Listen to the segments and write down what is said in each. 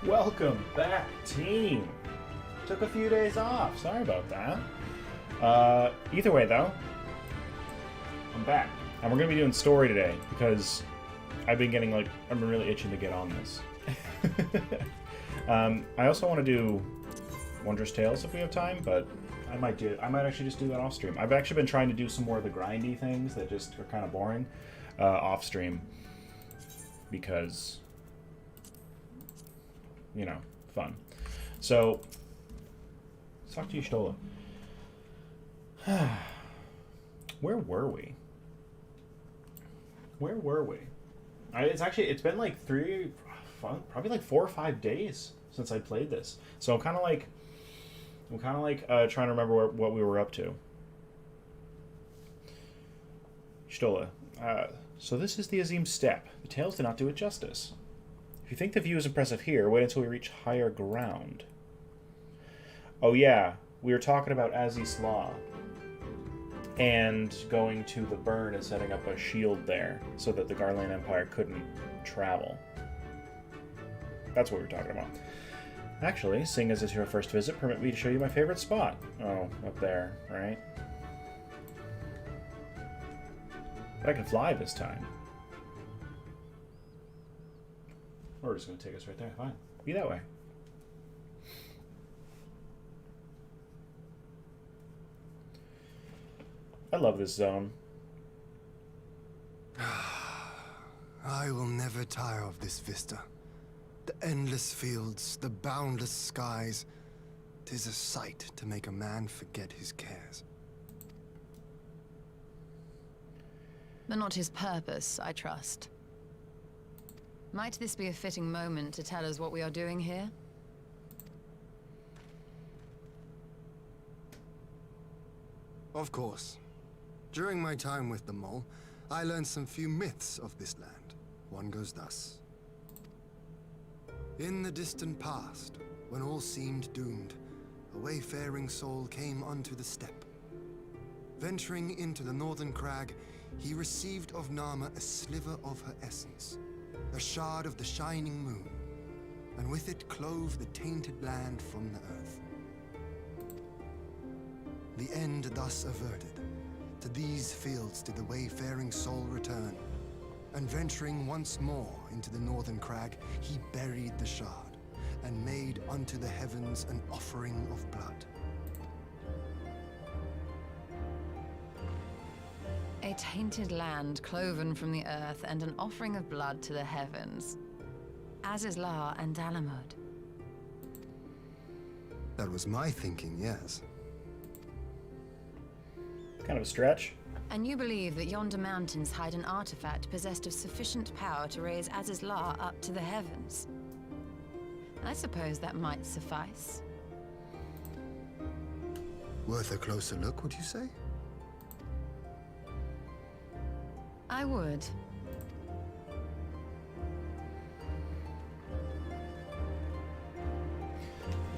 Welcome back, team. Took a few days off. Sorry about that. Either way, though, I'm back. And we're going to be doing story today because I've been getting, I'm really itching to get on this. I also want to do Wondrous Tales if we have time, but I might actually just do that off stream. I've actually been trying to do some more of the grindy things that just are kind of boring off stream because, you know, fun. So, let's talk to you, Stola. Where were we? It's been like probably like 4 or 5 days since I played this. So I'm kind of like trying to remember what we were up to. Stola. So this is the Azim Steppe. The tales do not do it justice. If you think the view is impressive here, wait until we reach higher ground. Oh yeah, we were talking about Aziz's Law. And going to the burn and setting up a shield there so that the Garland Empire couldn't travel. That's what we were talking about. Actually, seeing as it's your first visit, permit me to show you my favorite spot. Oh, up there, right? But I can fly this time. Or just going to take us right there. Fine. Be that way. I love this zone. I will never tire of this vista. The endless fields, the boundless skies. 'Tis a sight to make a man forget his cares. But not his purpose, I trust. Might this be a fitting moment to tell us what we are doing here? Of course. During my time with the Mole, I learned some few myths of this land. One goes thus. In the distant past, when all seemed doomed, a wayfaring soul came unto the steppe. Venturing into the northern crag, he received of Nama a sliver of her essence, a shard of the shining moon, and with it clove the tainted land from the earth. The end thus averted, to these fields did the wayfaring soul return, and venturing once more into the northern crag, he buried the shard, and made unto the heavens an offering of blood. A tainted land cloven from the earth and an offering of blood to the heavens. Azizlar and Dalamud. That was my thinking, yes. Kind of a stretch. And you believe that yonder mountains hide an artifact possessed of sufficient power to raise Azizlar up to the heavens. I suppose that might suffice. Worth a closer look, would you say? I would.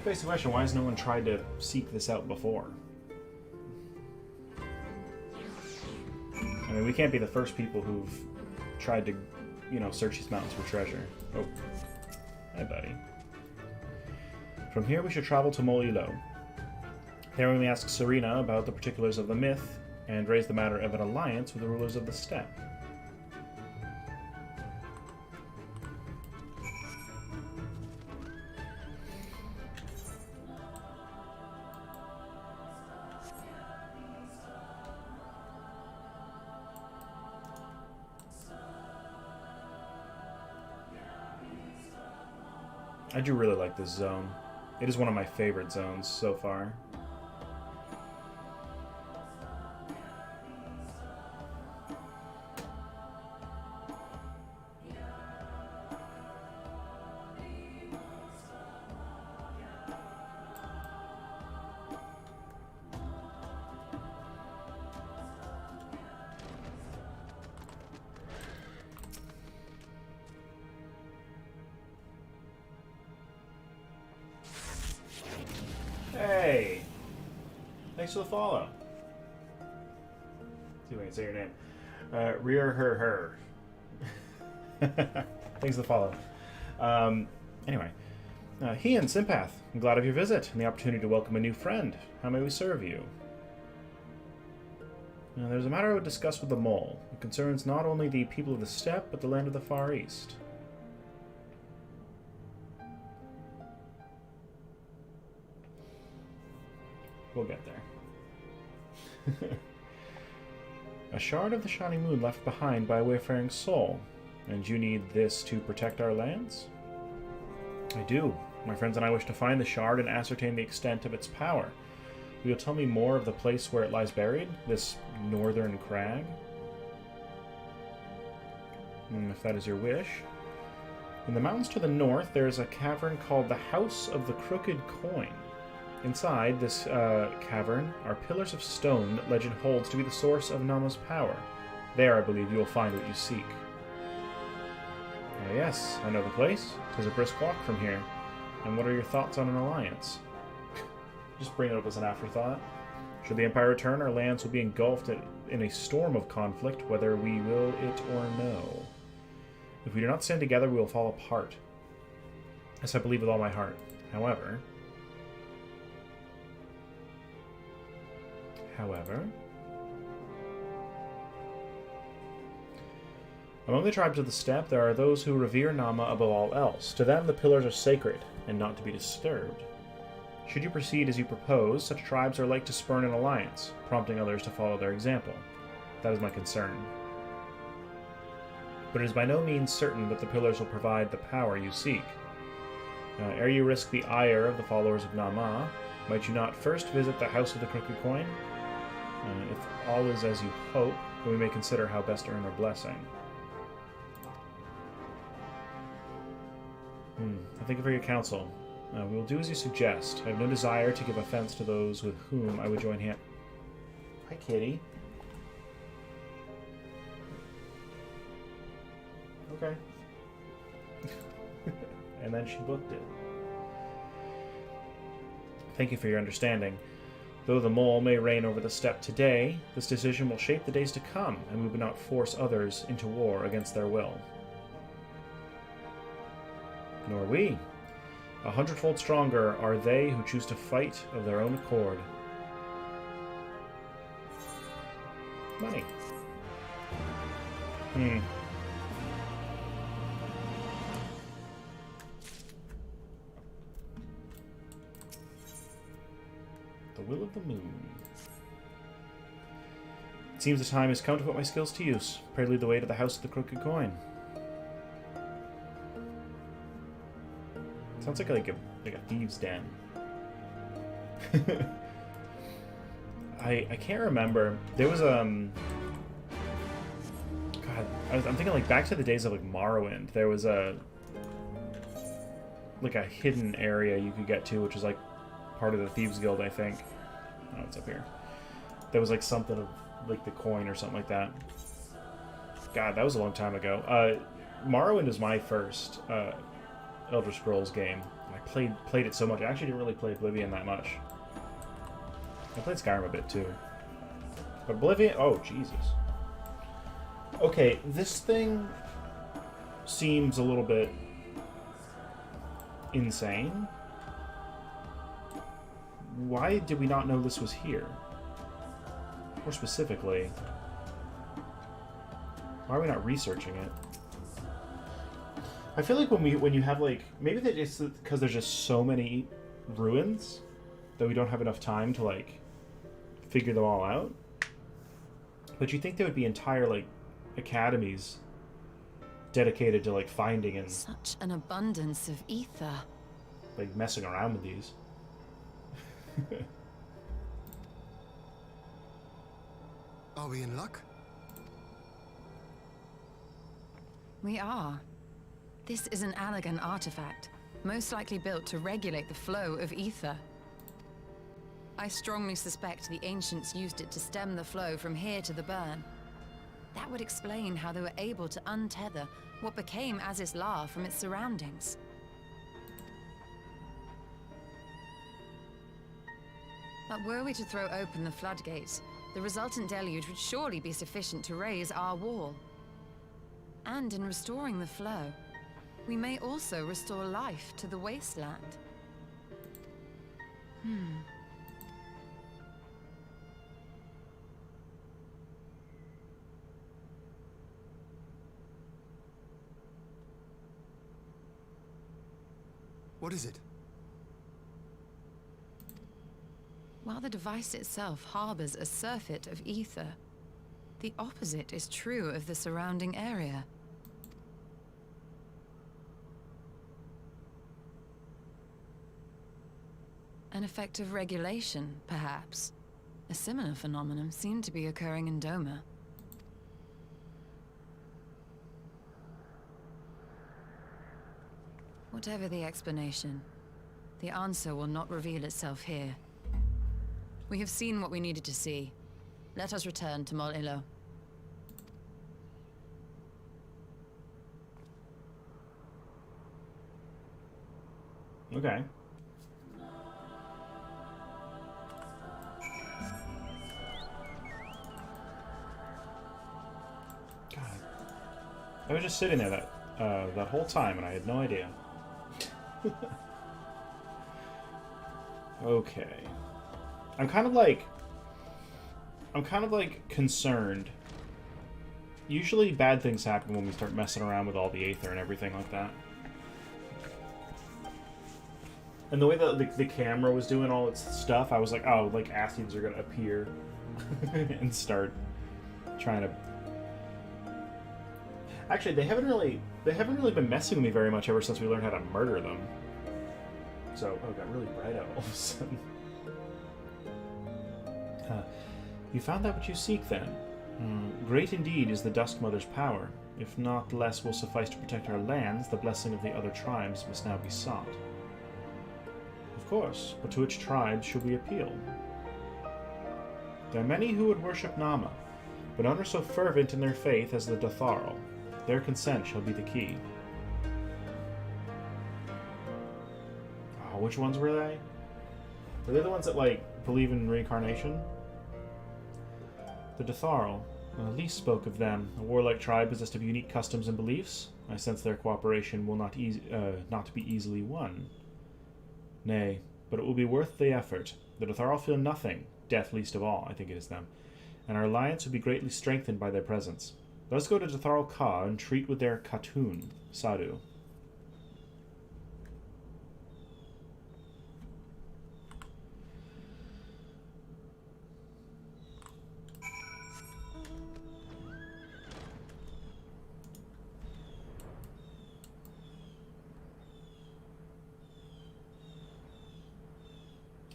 Face the question, why has no one tried to seek this out before? I mean, we can't be the first people who've tried to, search these mountains for treasure. Oh. Hi, buddy. From here, we should travel to Molilo. There we may ask Serena about the particulars of the myth and raise the matter of an alliance with the rulers of the steppe. I do really like this zone. It is one of my favorite zones so far. Hey! Thanks for the follow. See if I can say your name. Rear her. Thanks for the follow. Anyway, Heian, Sympath, I'm glad of your visit and the opportunity to welcome a new friend. How may we serve you? There's a matter I would discuss with the mole. It concerns not only the people of the steppe, but the land of the Far East. We'll get there. A shard of the shining moon left behind by a wayfaring soul. And you need this to protect our lands? I do. My friends and I wish to find the shard and ascertain the extent of its power. Will you tell me more of the place where it lies buried? This northern crag? If that is your wish. In the mountains to the north, there is a cavern called the House of the Crooked Coin. Inside this cavern are pillars of stone that legend holds to be the source of Nama's power. There, I believe, you will find what you seek. Yes, I know the place. 'Tis a brisk walk from here. And what are your thoughts on an alliance? Just bring it up as an afterthought. Should the Empire return, our lands will be engulfed in a storm of conflict, whether we will it or no. If we do not stand together, we will fall apart. This I believe with all my heart. However... Among the tribes of the steppe, there are those who revere Nama above all else. To them, the pillars are sacred, and not to be disturbed. Should you proceed as you propose, such tribes are like to spurn an alliance, prompting others to follow their example. That is my concern. But it is by no means certain that the pillars will provide the power you seek. Ere you risk the ire of the followers of Nama, might you not first visit the House of the Crooked Coin? If all is as you hope, then we may consider how best to earn their blessing. Thank you for your counsel. We will do as you suggest. I have no desire to give offense to those with whom I would join hand. Hi, kitty. Okay. And then she booked it. Thank you for your understanding. Though the mole may reign over the steppe today, this decision will shape the days to come, and we would not force others into war against their will. Nor we. 100-fold stronger are they who choose to fight of their own accord. Money. The Will of the Moon. It seems the time has come to put my skills to use. Pray lead the way to the House of the Crooked Coin. Sounds like a thieves' den. I can't remember. There was God, I'm thinking like back to the days of like Morrowind. There was a hidden area you could get to, which was like part of the Thieves Guild, I think. Oh, it's up here. There was like something of like the coin or something like that. God, that was a long time ago. Morrowind was my first Elder Scrolls game. I played it so much. I actually didn't really play Oblivion that much. I played Skyrim a bit too. But Oblivion... Oh, Jesus. Okay, this thing seems a little bit insane. Why did we not know this was here? More specifically, why are we not researching it? I feel like when you have like, maybe that it's because there's just so many ruins that we don't have enough time to like figure them all out. But you think there would be entire like academies dedicated to like finding and such an abundance of ether. Like messing around with these. Are we in luck? We are. This is an Allergan artifact, most likely built to regulate the flow of ether. I strongly suspect the ancients used it to stem the flow from here to the burn. That would explain how they were able to untether what became Azys La from its surroundings. But were we to throw open the floodgates, the resultant deluge would surely be sufficient to raise our wall. And in restoring the flow, we may also restore life to the wasteland. What is it? While the device itself harbors a surfeit of ether, the opposite is true of the surrounding area. An effect of regulation, perhaps. A similar phenomenon seemed to be occurring in Doma. Whatever the explanation, the answer will not reveal itself here. We have seen what we needed to see. Let us return to Mol Ilo. Okay. God. I was just sitting there that whole time and I had no idea. Okay. I'm kind of like concerned. Usually bad things happen when we start messing around with all the aether and everything like that. And the way that the camera was doing all its stuff, I was like, oh, like acids are gonna appear and start trying to. Actually, they haven't really been messing with me very much ever since we learned how to murder them. So, oh, it got really bright out all of a sudden. You found out what you seek, then. Great indeed is the Dusk Mother's power. If not less will suffice to protect our lands, the blessing of the other tribes must now be sought. Of course, but to which tribes should we appeal? There are many who would worship Nama, but none are so fervent in their faith as the Datharl. Their consent shall be the key. Oh, which ones were they? Were they the ones that, like, believe in reincarnation? The Datharl. Least spoke of them. A warlike tribe possessed of unique customs and beliefs. I sense their cooperation will not be easily won. Nay, but it will be worth the effort. The Datharl feel nothing, death least of all, I think it is them, and our alliance will be greatly strengthened by their presence. Let us go to Datharl Ka and treat with their Khatun, Sadhu.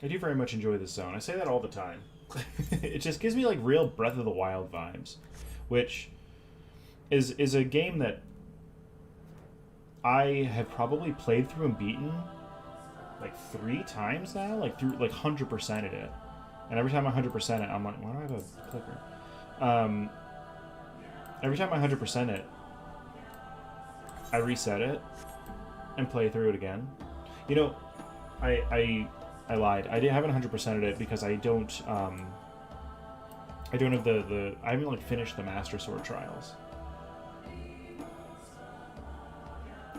I do very much enjoy this zone. I say that all the time. It just gives me like real Breath of the Wild vibes, which is a game that I have probably played through and beaten like 3 times now, like through like 100%ed it. And every time I 100% it, I'm like, why do I have a clicker? Every time I 100% it, I reset it and play through it again. You know, I lied. I haven't 100%ed it because I don't have I haven't like finished the Master Sword trials.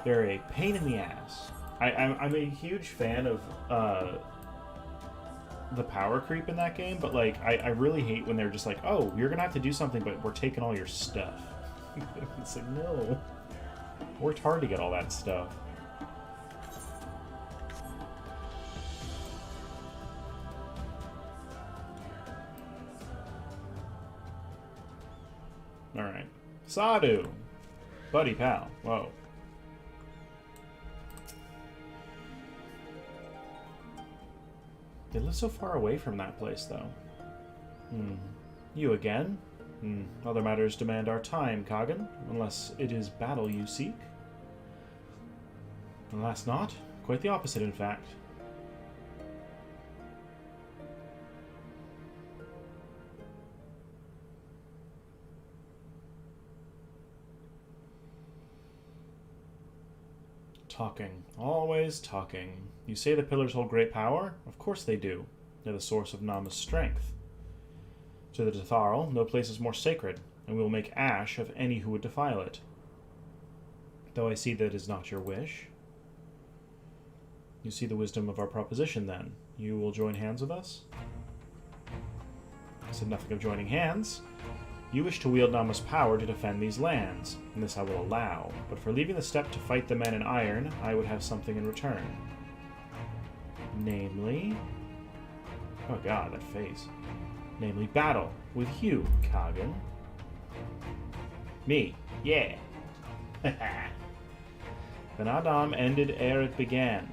They're a pain in the ass. I'm a huge fan of the power creep in that game, but like I really hate when they're just like, oh, you're gonna have to do something, but we're taking all your stuff. It's like, no. Worked hard to get all that stuff. Alright. Sadhu! Buddy pal. Whoa. They live so far away from that place, though. You again? Other matters demand our time, Kagan, unless it is battle you seek. Alas not. Quite the opposite, in fact. Talking. Always talking. You say the pillars hold great power? Of course they do. They're the source of Nama's strength. To the Datharl, no place is more sacred, and we will make ash of any who would defile it. Though I see that is not your wish. You see the wisdom of our proposition, then. You will join hands with us? I said nothing of joining hands. You wish to wield Nama's power to defend these lands, and this I will allow. But for leaving the steppe to fight the men in iron, I would have something in return. Namely... Oh god, that face. Namely, battle with you, Kagan. Me, yeah. Then Adam ended ere it began.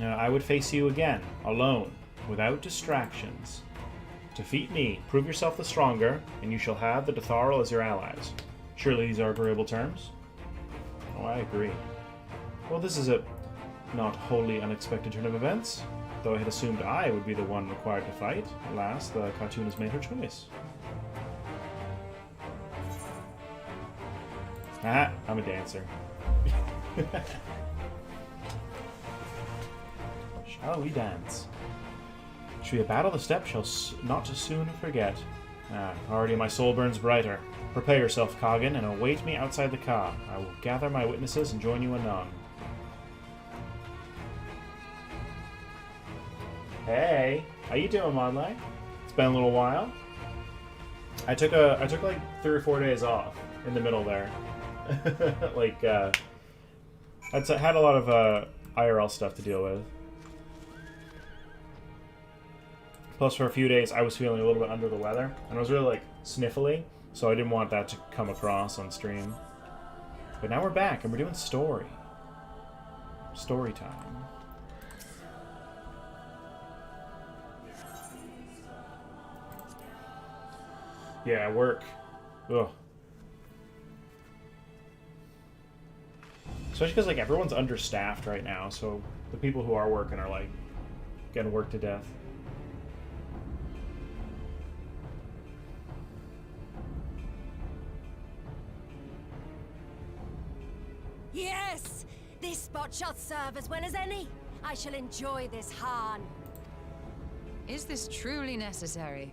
I would face you again, alone, without distractions. Defeat me, prove yourself the stronger, and you shall have the Datharl as your allies. Surely these are agreeable terms? Oh, I agree. Well, this is a not wholly unexpected turn of events. Though I had assumed I would be the one required to fight, at last the cartoon has made her choice. Ah, I'm a dancer. Shall we dance? Should we battle the steppe shall not soon forget. Already my soul burns brighter. Prepare yourself, Kagan, and await me outside the car. I will gather my witnesses and join you anon. Hey, how you doing, Monlay? It's been a little while. I took like 3 or 4 days off in the middle there. Like, I had a lot of IRL stuff to deal with. Plus, for a few days, I was feeling a little bit under the weather, and I was really, like, sniffly, so I didn't want that to come across on stream. But now we're back, and we're doing story. Story time. Yeah, work. Ugh. Especially because, like, everyone's understaffed right now, so the people who are working are, like, getting worked to death. Yes! This spot shall serve as well as any. I shall enjoy this Hahn. Is this truly necessary?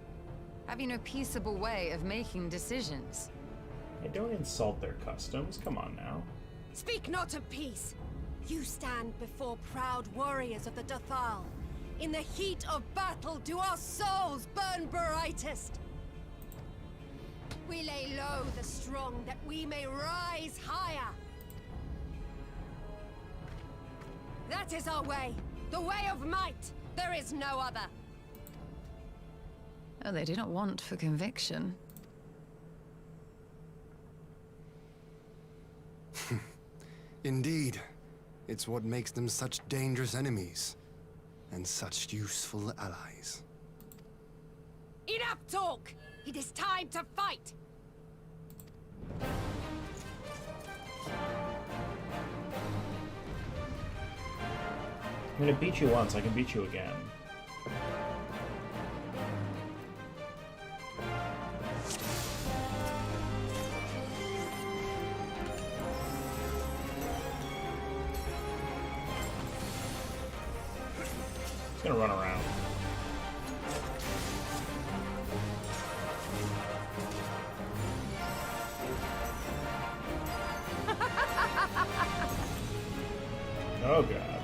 Have you no peaceable way of making decisions? Hey, don't insult their customs. Come on now. Speak not of peace. You stand before proud warriors of the Dathal. In the heat of battle do our souls burn brightest. We lay low the strong that we may rise higher. That is our way. The way of might. There is no other. Oh, they do not want for conviction. Indeed. It's what makes them such dangerous enemies. And such useful allies. Enough talk! It is time to fight! I'm gonna beat you once, I can beat you again. It's gonna run around. Oh god.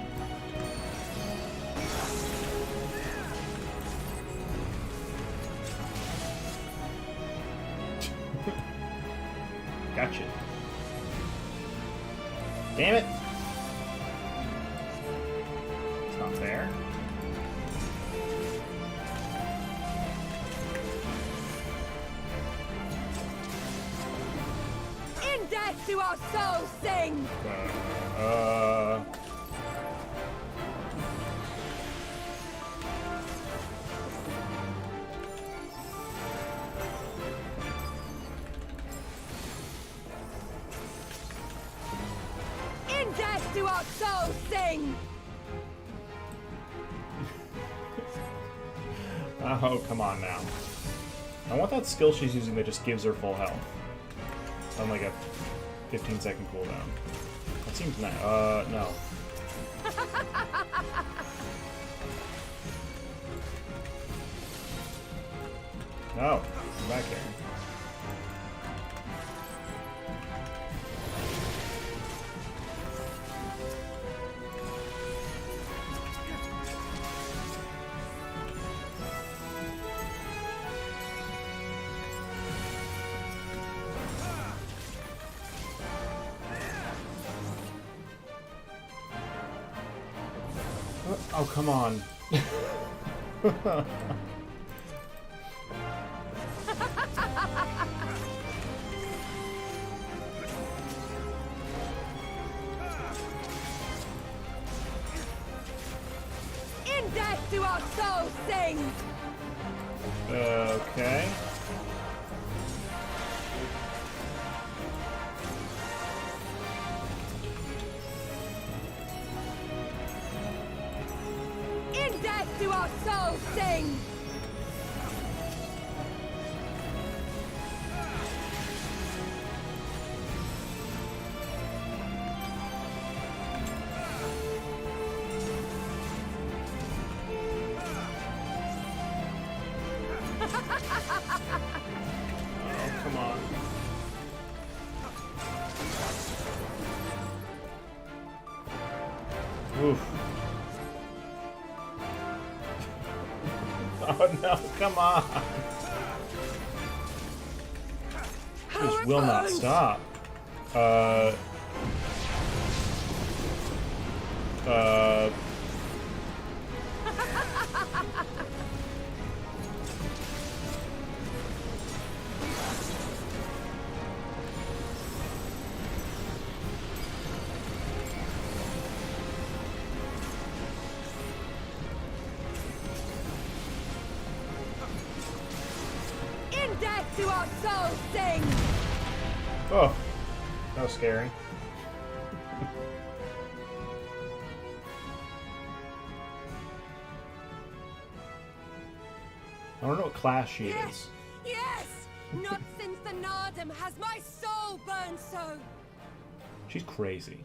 Gotcha. Damn it! It's not fair. In death do our souls sing! In death do our souls sing! Oh, come on now. I want that skill she's using that just gives her full health. On like a 15-second cooldown. That seems nice. No. No, come back here. Oh, come on. In death do our souls sing! Okay. In death do our souls sing! Oh, come on. Oof. Oh no, come on. This will not stop. Uh, In death do our souls sing! oh, that was scary. I don't know what class she Yes! is. Yes! Not since the Nardum has my soul burned so! She's crazy.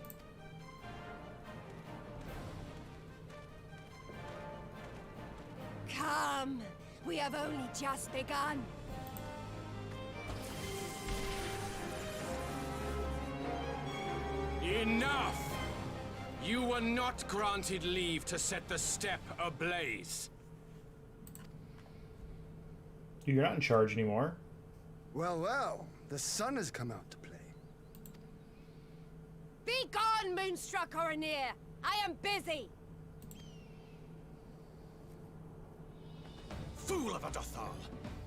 Come! We have only just begun. Enough! You were not granted leave to set the steppe ablaze. You're not in charge anymore. Well, well, the sun has come out to play. Be gone, Moonstruck Oranir! I am busy! Fool of a Dothal!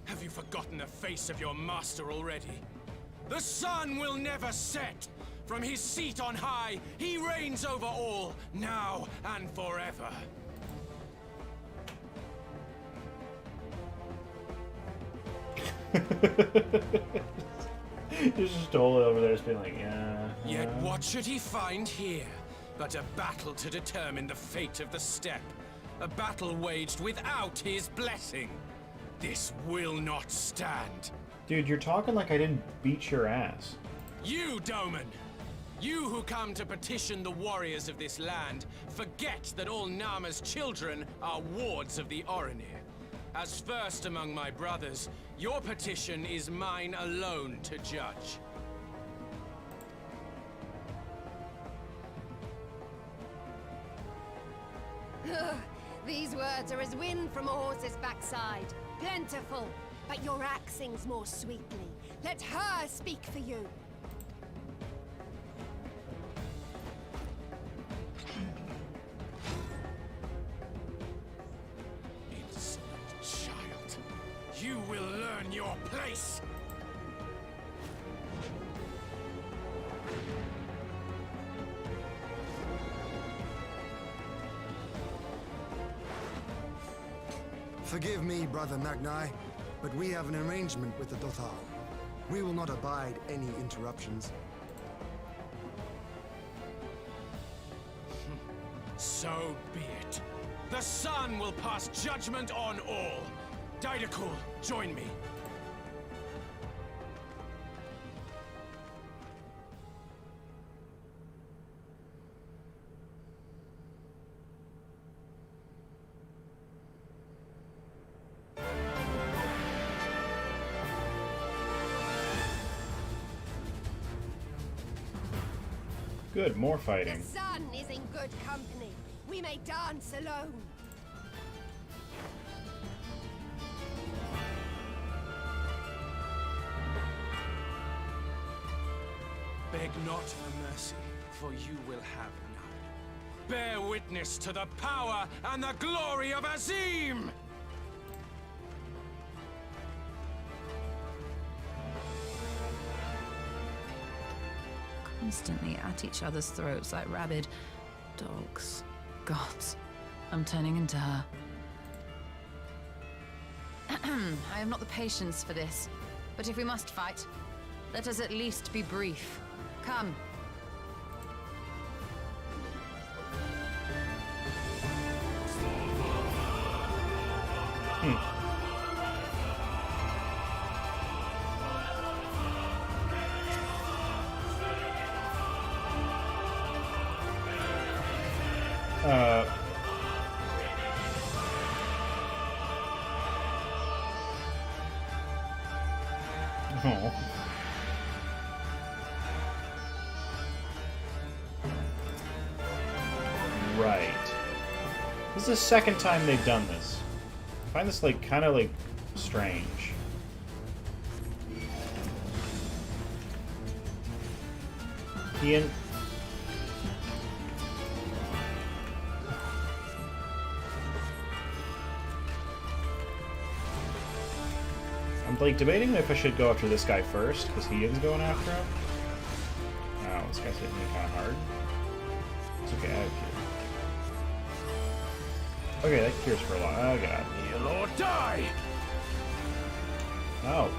Have you forgotten the face of your master already? The sun will never set! From his seat on high, he reigns over all, now and forever. He's just totally over there, just being like, yeah. Yet what should he find here? But a battle to determine the fate of the steppe. A battle waged without his blessing. This will not stand. Dude, you're talking like I didn't beat your ass. You, Doman! You who come to petition the warriors of this land, forget that all Nama's children are wards of the Oranir. As first among my brothers, your petition is mine alone to judge. These words are as wind from a horse's backside. Plentiful, but your axe sings more sweetly. Let her speak for you. Insolent child. You will learn your place! Forgive me, Brother Magni, but we have an arrangement with the Dothal. We will not abide any interruptions. So be it. The sun will pass judgment on all. Didakul, join me. Good, more The fighting. sun is in good company. We may dance alone. Beg not for mercy, for you will have none. Bear witness to the power and the glory of Azim! Constantly at each other's throats like rabid dogs. Gods, I'm turning into her. I have not the patience for this, but if we must fight, let us at least be brief. Come. Oh. Right. This is the second time they've done this. I find this, like, kind of, like, strange. Ian... I'm, like, debating if I should go after this guy first, because he is going after him. Oh, this guy's hitting me kind of hard. It's okay, I have cure. Okay, that cures for a while. Oh, God. Kneel or die! Oh.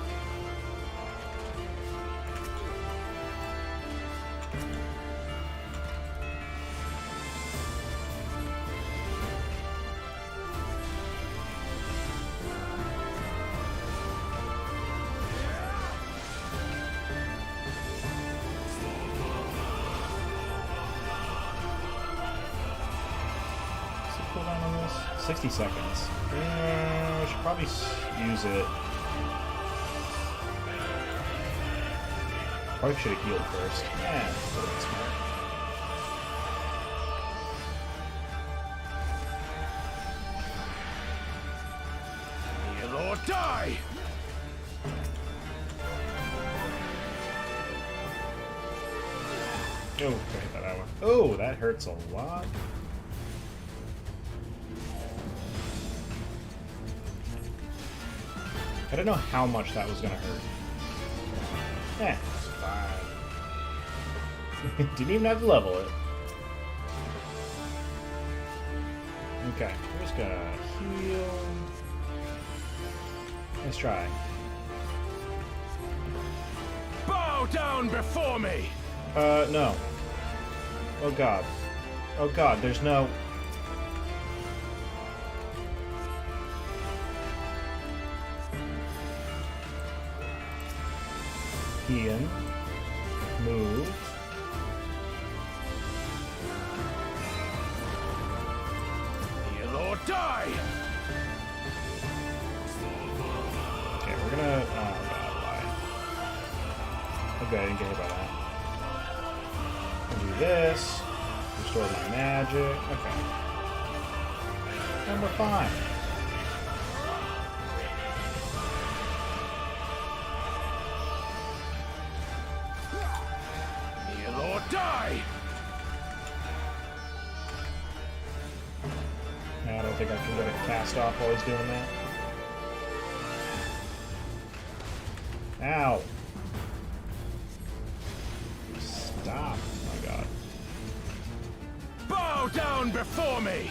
Cooldown on this? 60 seconds. I should probably use it. Probably should have healed first. Yeah, that's a little smart. Kneel or die! Oh, I hit that one. Oh, that hurts a lot. I don't know how much that was gonna hurt. Eh, it's fine. Didn't even have to level it. Okay, we're just gonna heal. Let's try. Bow down before me! No. Oh god. Oh god, there's no... Ian. Move. Kneel or die! Okay, we're gonna... Oh god, why? Okay, I didn't get hit by that. I'll do this. Restore my magic. Okay. And we're fine. Kneel or die! I don't think I can get it cast off while he's doing that. Ow! Stop. Oh my god. Bow down before me!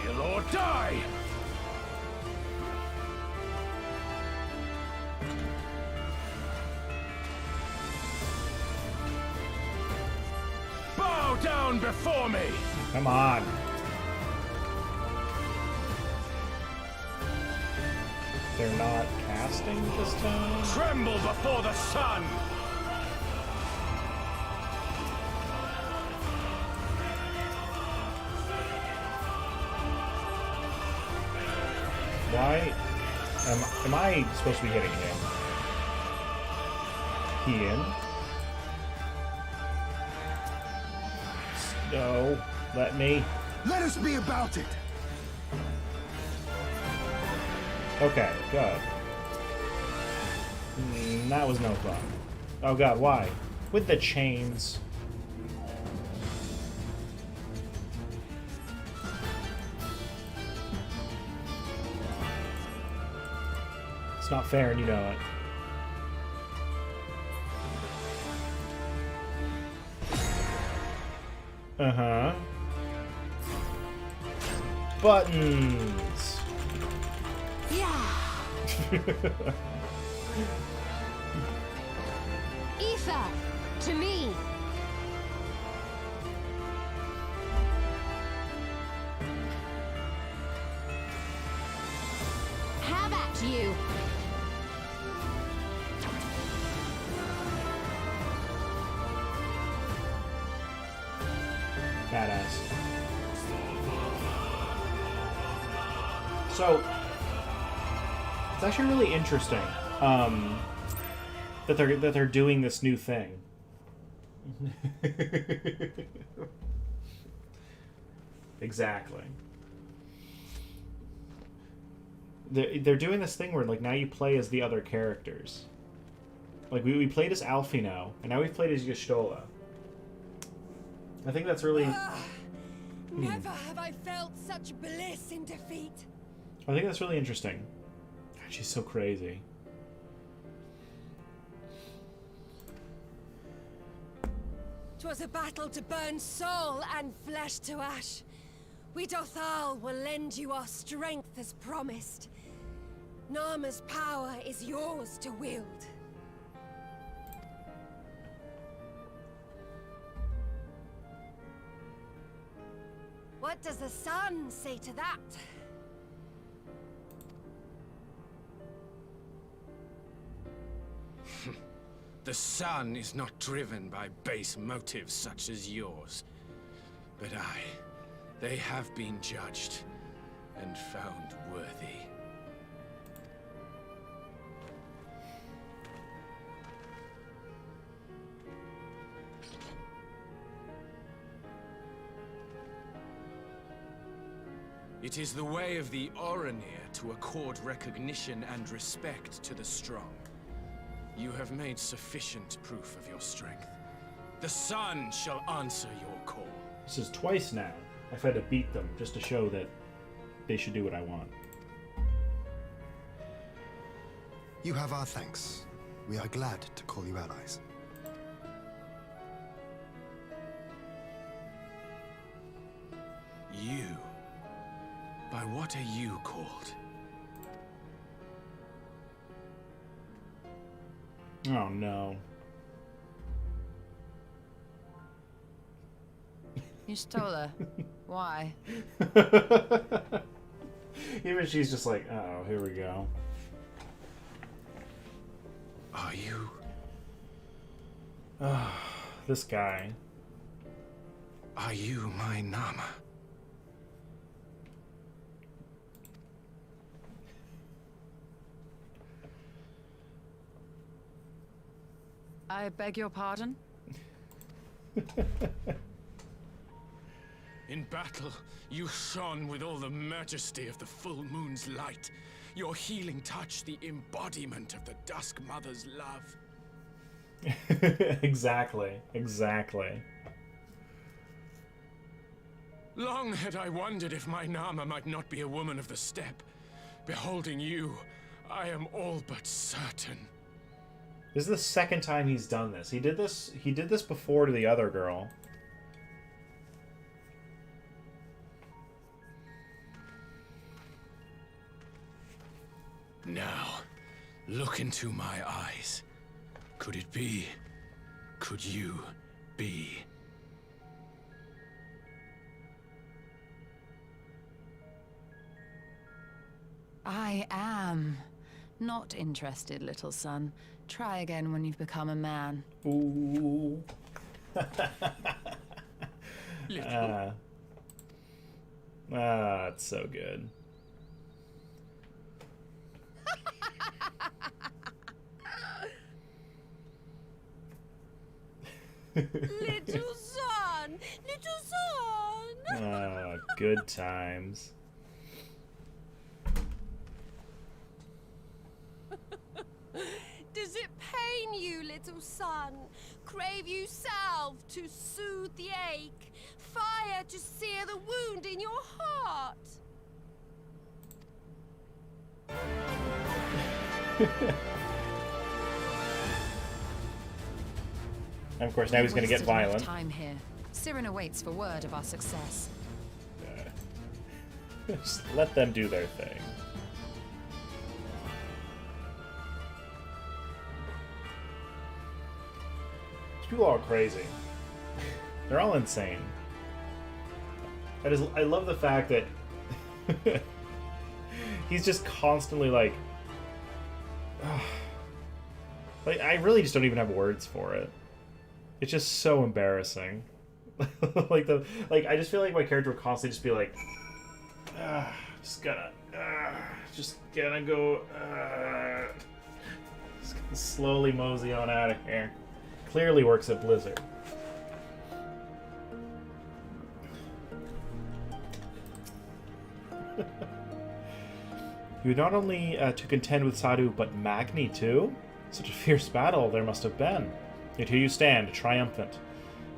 Kneel or die! Bow down before me! Come on. They're not casting this time? Tremble before the sun! Why? Am I supposed to be hitting him? Ian? No. Let me. Let us be about it! Okay, good. That was no fun. Oh god, why? With the chains. It's not fair and you know it. Uh-huh. Buttons! Yeah! Ether! To me! Have at you! Badass. So, it's actually really interesting that they're doing this new thing. Exactly. They're doing this thing where like now you play as the other characters. Like we played as Alfino, and now we've played as Y'shtola. I think that's really. Never have I felt such bliss in defeat. I think that's really interesting. God, she's so crazy. 'Twas a battle to burn soul and flesh to ash. We Dothal will lend you our strength as promised. Narma's power is yours to wield. What does the sun say to that? The sun is not driven by base motives such as yours. But they have been judged and found worthy. It is the way of the Orinir to accord recognition and respect to the strong. You have made sufficient proof of your strength. The sun shall answer your call. This is twice now. I've had to beat them just to show that they should do what I want. You have our thanks. We are glad to call you allies. You? By what are you called? Oh no. Y'shtola, why? Even she's just like, oh, here we go. Are you? This guy. Are you my Nama? I beg your pardon? In battle, you shone with all the majesty of the full moon's light. Your healing touch, the embodiment of the Dusk Mother's love. Exactly. Exactly. Long had I wondered if my Nama might not be a woman of the steppe. Beholding you, I am all but certain. This is the second time he's done this. He did this before to the other girl. Now, look into my eyes. Could it be? Could you be? I am. Not interested, little son. Try again when you've become a man. Ooh. It's so good. Little son! Little son! Ah, good times. Does it pain you, little son? Crave you salve to soothe the ache? Fire to sear the wound in your heart? And of course, now he's going to get Wasted enough violent. time here. Cyrano waits for word of our success. Just let them do their thing. These people are all crazy. They're all insane. I love the fact that he's just constantly like, like I really just don't even have words for it. It's just so embarrassing. I just feel like my character would constantly just be like, just gonna go, just gonna slowly mosey on out of here. Clearly works at Blizzard. You not only to contend with Sadu, but Magni too? Such a fierce battle there must have been. Yet here you stand, triumphant.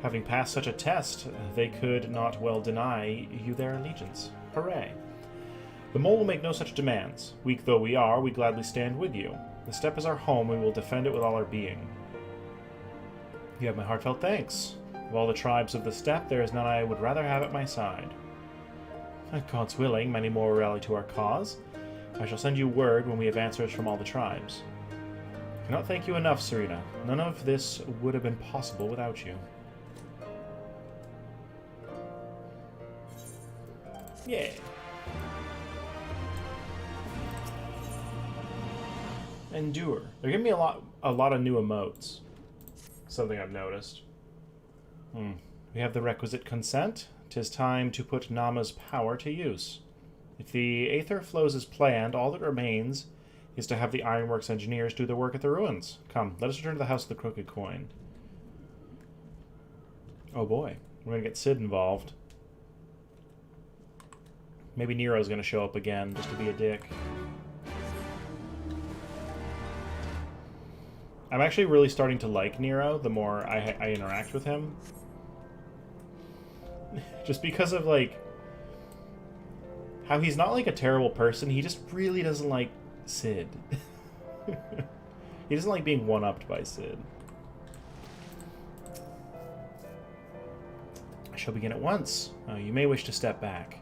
Having passed such a test, they could not well deny you their allegiance. Hooray. The mole will make no such demands. Weak though we are, we gladly stand with you. The steppe is our home, and we will defend it with all our being. You have my heartfelt thanks. Of all the tribes of the steppe, there is none I would rather have at my side. God's willing, many more will rally to our cause. I shall send you word when we have answers from all the tribes. I cannot thank you enough, Serena. None of this would have been possible without you. Yeah. Endure. They're giving me a lot of new emotes. Something I've noticed. We have the requisite consent. 'Tis time to put Nama's power to use. If the Aether flows as planned, all that remains is to have the Ironworks engineers do their work at the ruins. Come, let us return to the House of the Crooked Coin. Oh boy, we're going to get Sid involved. Maybe Nero's going to show up again, just to be a dick. I'm actually really starting to like Nero the more I interact with him. Just because of, like, how he's not, like, a terrible person. He just really doesn't like Sid. He doesn't like being one-upped by Sid. I shall begin at once. You may wish to step back.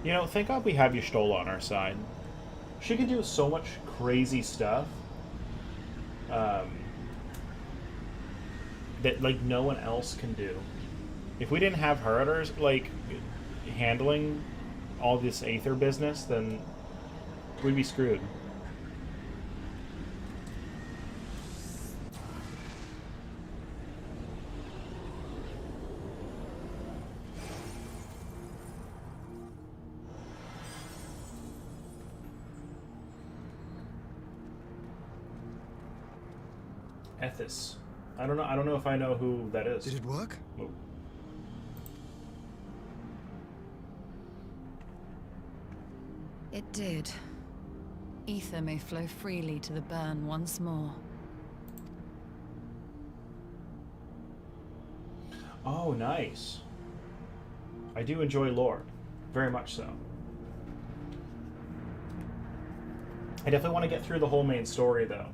You know, thank God we have Y'shtola on our side. She can do so much crazy stuff that, like, no one else can do. If we didn't have her at our, like, handling all this Aether business, then we'd be screwed. Ethis. I don't know if I know who that is. Did it work? Oh. It did. Ether may flow freely to the burn once more. Oh, nice. I do enjoy lore. Very much so. I definitely want to get through the whole main story, though.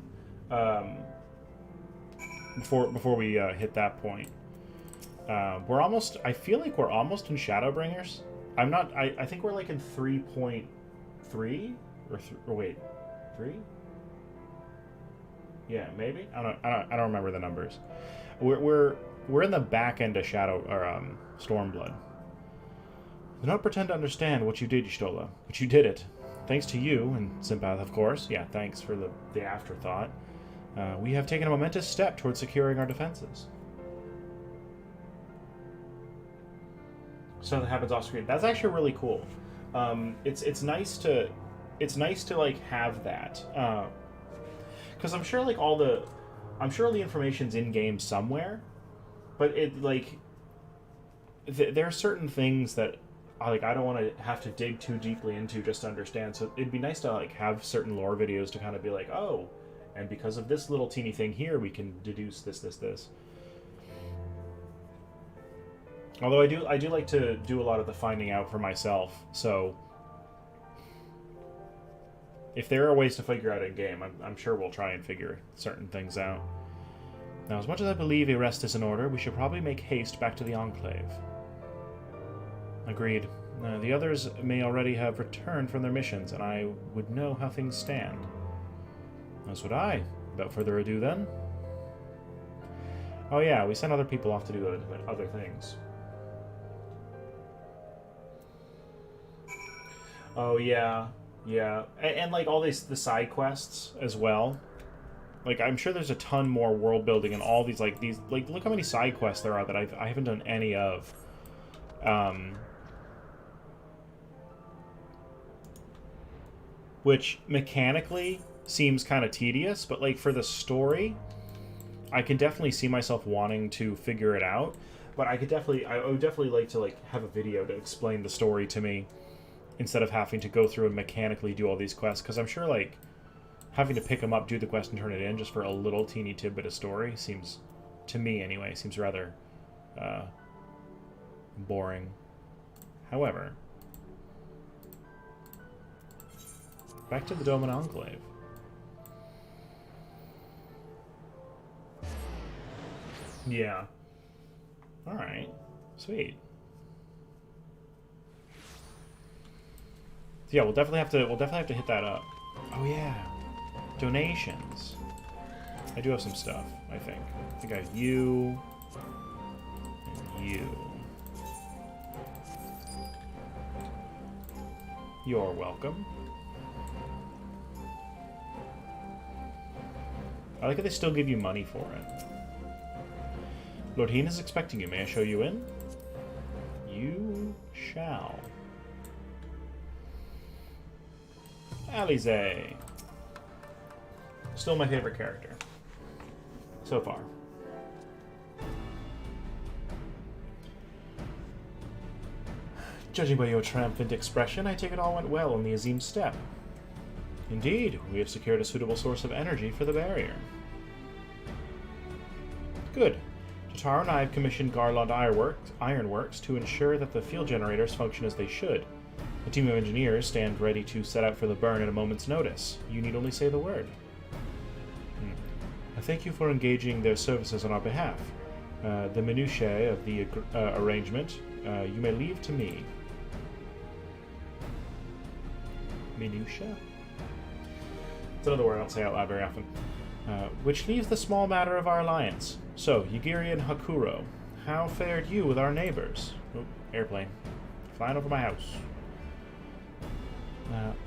Before we hit that point. We're almost... I feel like we're almost in Shadowbringers. I'm not. I think we're like in 3.3 or wait, 3. Yeah, maybe. I don't remember the numbers. We're in the back end of Shadow or Stormblood. Do not pretend to understand what you did, Y'shtola, but you did it. Thanks to you and Sympath, of course. Yeah, thanks for the afterthought. We have taken a momentous step towards securing our defenses. So that happens off screen. That's actually really cool. It's nice to like have that. Because I'm sure like all the information's in game somewhere, but it like there are certain things that I don't want to have to dig too deeply into just to understand. So it'd be nice to like have certain lore videos to kind of be like, oh, and because of this little teeny thing here, we can deduce this. Although I do like to do a lot of the finding out for myself. So if there are ways to figure out in game, I'm sure we'll try and figure certain things out. Now, as much as I believe a rest is in order, we should probably make haste back to the Enclave. Agreed. The others may already have returned from their missions, and I would know how things stand. As would I. Without further ado, then. Oh yeah, we sent other people off to do other things. Oh yeah, yeah, and like all the side quests as well. Like I'm sure there's a ton more world building and all these like look how many side quests there are that I haven't done any of. Which mechanically seems kind of tedious, but like for the story, I can definitely see myself wanting to figure it out. But I would definitely like to like have a video to explain the story to me instead of having to go through and mechanically do all these quests, because I'm sure like having to pick them up, do the quest, and turn it in just for a little teeny tidbit of story seems, to me anyway, seems rather boring. However, back to the Dome and Enclave. Yeah. Alright. Sweet. So yeah, we'll definitely have to hit that up. Oh yeah. Donations. I do have some stuff, I think. I think I have you and you. You're welcome. I like how they still give you money for it. Lord Heen is expecting you. May I show you in? You shall. Alize. Still my favorite character. So far. Judging by your triumphant expression, I take it all went well on the Azim Steppe. Indeed, we have secured a suitable source of energy for the barrier. Good. Totaro and I have commissioned Garland Ironworks to ensure that the field generators function as they should. A team of engineers stand ready to set out for the burn at a moment's notice. You need only say the word. I thank you for engaging their services on our behalf. The minutiae of the arrangement you may leave to me. Minutia? It's another word I don't say out loud very often. Which leaves the small matter of our alliance. So, Yugiri and Hakuro, how fared you with our neighbors? Oh, airplane. Flying over my house.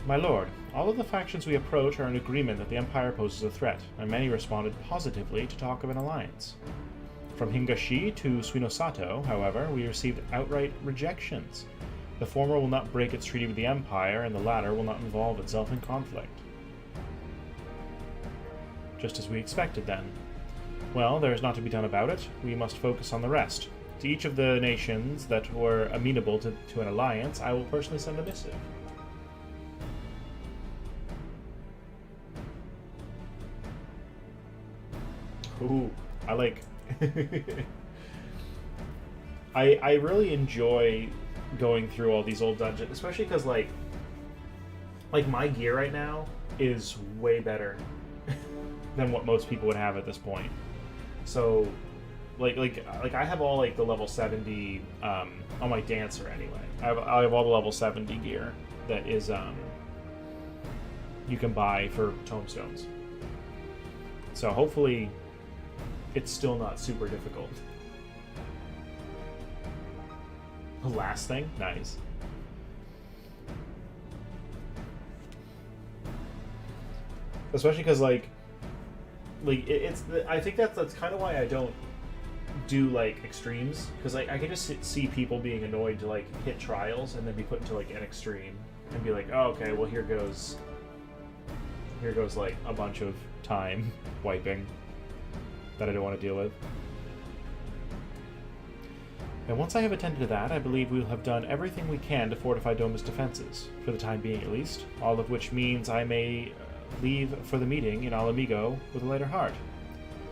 My lord, all of the factions we approach are in agreement that the Empire poses a threat, and many responded positively to talk of an alliance. From Hingashi to Suinosato, however, we received outright rejections. The former will not break its treaty with the Empire, and the latter will not involve itself in conflict. Just as we expected, then. Well, there is not to be done about it. We must focus on the rest. To each of the nations that were amenable to an alliance, I will personally send a missive. Ooh, I like... I really enjoy going through all these old dungeons, especially because, like my gear right now is way better than what most people would have at this point. So, like I have all like the level 70 on my dancer anyway. I have all the level 70 gear that is you can buy for tomestones. So hopefully it's still not super difficult. The last thing, nice. Especially because I think that's kind of why I don't do like extremes, because like I can just see people being annoyed to like hit trials and then be put into like an extreme and be like, oh, okay, well here goes like a bunch of time wiping that I don't want to deal with. And once I have attended to that, I believe we will have done everything we can to fortify Doma's defenses, for the time being at least, all of which means I may leave for the meeting in Alamigo with a lighter heart.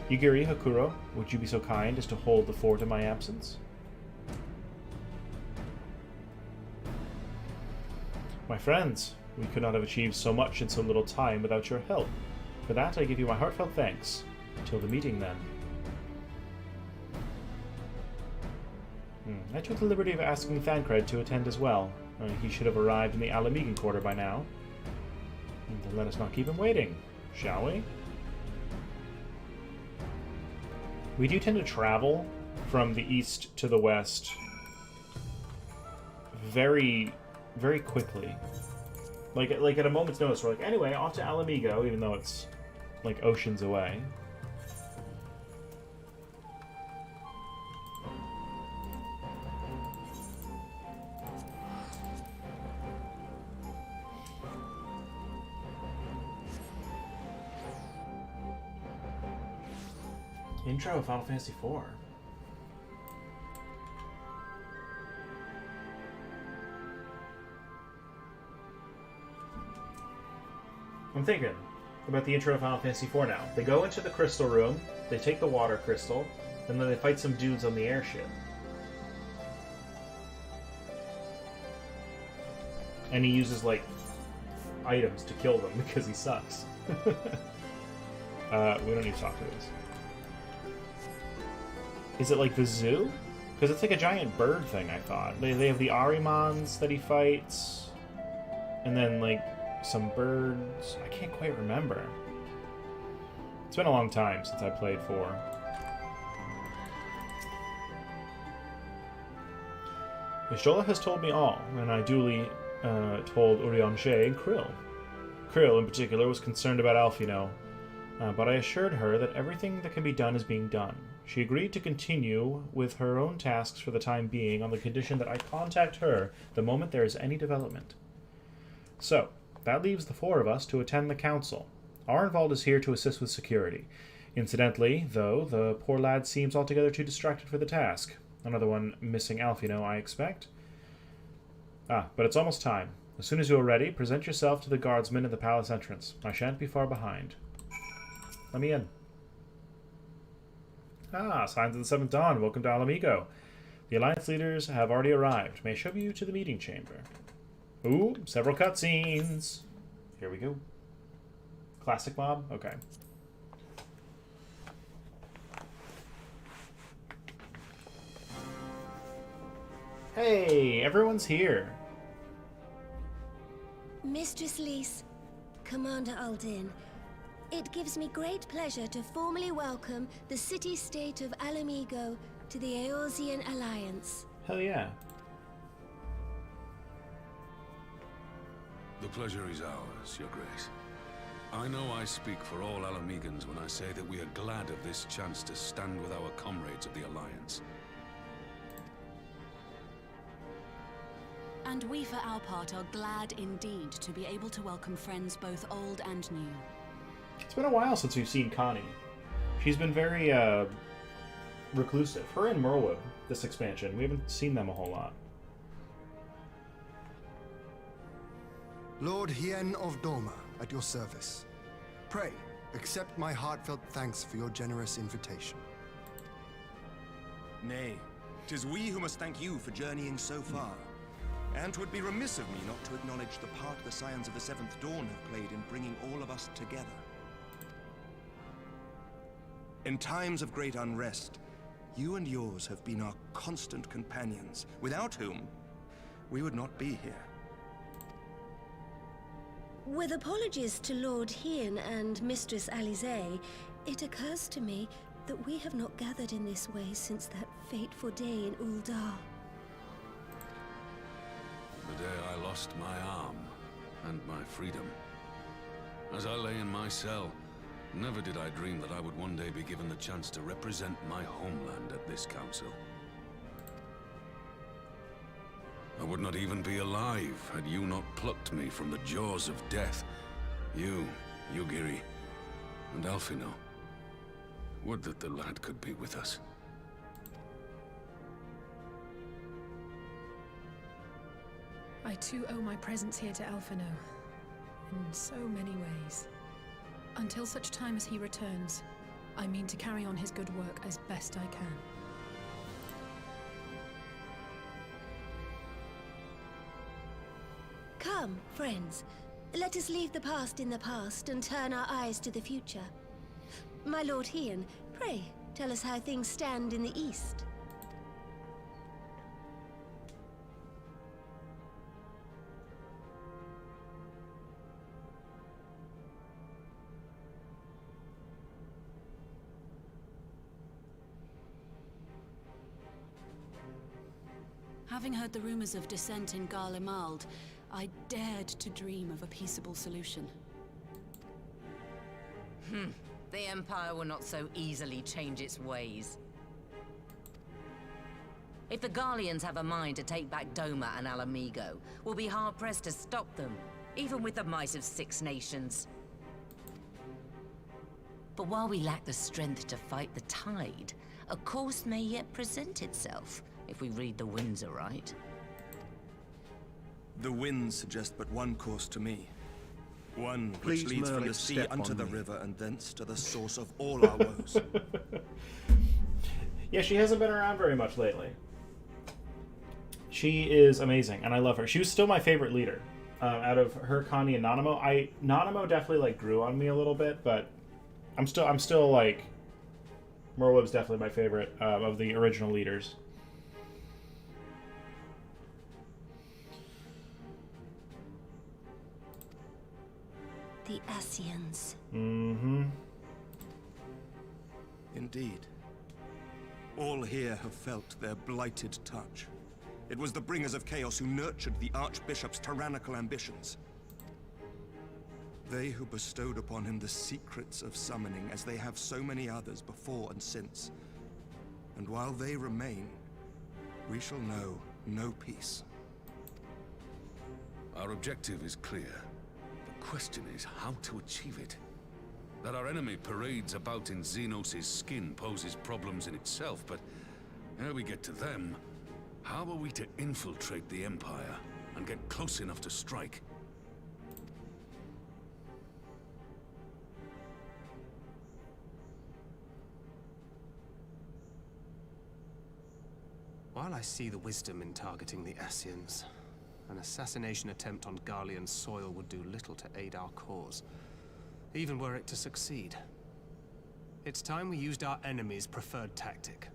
Yugiri Hakuro, would you be so kind as to hold the fort in my absence? My friends, we could not have achieved so much in so little time without your help. For that, I give you my heartfelt thanks. Until the meeting, then. I took the liberty of asking Thancred to attend as well. He should have arrived in the Alamigan quarter by now. Then let us not keep him waiting, shall we? We do tend to travel from the east to the west very, very quickly. Like at a moment's notice, we're like, anyway, off to Alamigo, even though it's like oceans away. Intro of Final Fantasy IV. I'm thinking about the intro of Final Fantasy IV now. They go into the crystal room, they take the water crystal, and then they fight some dudes on the airship. And he uses, like, items to kill them because he sucks. We don't need to talk to this. Is it like the zoo? Because it's like a giant bird thing, I thought. They have the Arimans that he fights. And then, like, some birds. I can't quite remember. It's been a long time since I played 4. Y'shtola has told me all, and I duly told Urianger and Krill. Krill, in particular, was concerned about Alphino, but I assured her that everything that can be done is being done. She agreed to continue with her own tasks for the time being on the condition that I contact her the moment there is any development. So, that leaves the 4 of us to attend the council. Arenvald is here to assist with security. Incidentally, though, the poor lad seems altogether too distracted for the task. Another one missing Alphino, I expect. But it's almost time. As soon as you are ready, present yourself to the guardsmen at the palace entrance. I shan't be far behind. Let me in. Signs of the 7th Dawn. Welcome to Alamigo. The Alliance leaders have already arrived. May I show you to the meeting chamber? Ooh, several cutscenes. Here we go. Classic mob? Okay. Hey, everyone's here. Mistress Lys, Commander Aldin, it gives me great pleasure to formally welcome the city-state of Alamigo to the Eorzean Alliance. Hell yeah. The pleasure is ours, Your Grace. I know I speak for all Alamegans when I say that we are glad of this chance to stand with our comrades of the Alliance. And we, for our part, are glad indeed to be able to welcome friends both old and new. It's been a while since we've seen Connie. She's been very, reclusive. Her and Merwood, this expansion, we haven't seen them a whole lot. Lord Hien of Doma, at your service. Pray, accept my heartfelt thanks for your generous invitation. Nay, 'tis we who must thank you for journeying so far. And 'twould be remiss of me not to acknowledge the part the Scions of the 7th Dawn have played in bringing all of us together. In times of great unrest, You and yours have been our constant companions, without whom we would not be here. With apologies to Lord Hien and Mistress Alize, it occurs to me that we have not gathered in this way since that fateful day in Uldar. The day I lost my arm and my freedom. As I lay in my cell, never did I dream that I would one day be given the chance to represent my homeland at this council. I would not even be alive had you not plucked me from the jaws of death. You, Yugiri, and Alphino. Would that the lad could be with us. I too owe my presence here to Alphino, in so many ways. Until such time as he returns, I mean to carry on his good work as best I can. Come, friends. Let us leave the past in the past and turn our eyes to the future. My Lord Hien, pray, tell us how things stand in the East. Having heard the rumors of dissent in Garlemald, I dared to dream of a peaceable solution. The Empire will not so easily change its ways. If the Garleans have a mind to take back Doma and Alamigo, we'll be hard-pressed to stop them, even with the might of 6 nations. But while we lack the strength to fight the tide, a course may yet present itself, if we read the winds aright. The winds suggest but one course to me. One which Please, leads from Merlin, the sea step unto on the me. river and thence to the source of all our woes. Yeah, she hasn't been around very much lately. She is amazing, and I love her. She was still my favorite leader out of her, Connie, and Nanamo. Nanamo definitely like grew on me a little bit, but I'm still like Merweb's definitely my favorite of the original leaders. The Ascians. Mm-hmm. Indeed. All here have felt their blighted touch. It was the bringers of chaos who nurtured the Archbishop's tyrannical ambitions. They who bestowed upon him the secrets of summoning, as they have so many others before and since. And while they remain, we shall know no peace. Our objective is clear. The question is how to achieve it. That our enemy parades about in Xenos' skin poses problems in itself, but ere we get to them, how are we to infiltrate the Empire and get close enough to strike? While I see the wisdom in targeting the Ascians, an assassination attempt on Garlean soil would do little to aid our cause, even were it to succeed. It's time we used our enemy's preferred tactic: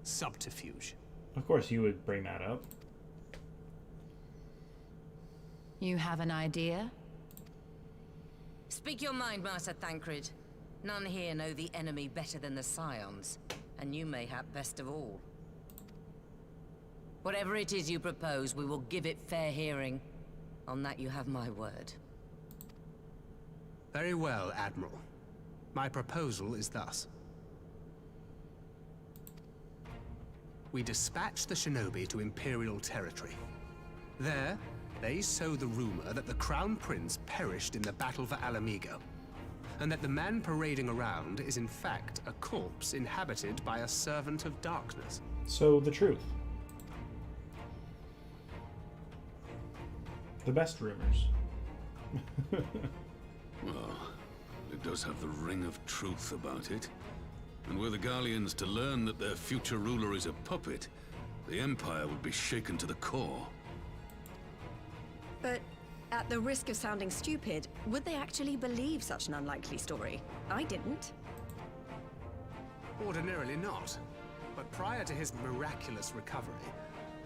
subterfuge. Of course you would bring that up. You have an idea? Speak your mind, Master Thancred. None here know the enemy better than the Scions, and you mayhap best of all. Whatever it is you propose, we will give it fair hearing. On that you have my word. Very well, Admiral. My proposal is thus. We dispatch the shinobi to Imperial territory. There, they sow the rumor that the Crown Prince perished in the battle for Alamigo, and that the man parading around is in fact a corpse inhabited by a servant of darkness. So, the truth. The best rumors. Well, it does have the ring of truth about it. And were the Garleans to learn that their future ruler is a puppet, the Empire would be shaken to the core. But at the risk of sounding stupid, would they actually believe such an unlikely story? I didn't. Ordinarily not. But prior to his miraculous recovery,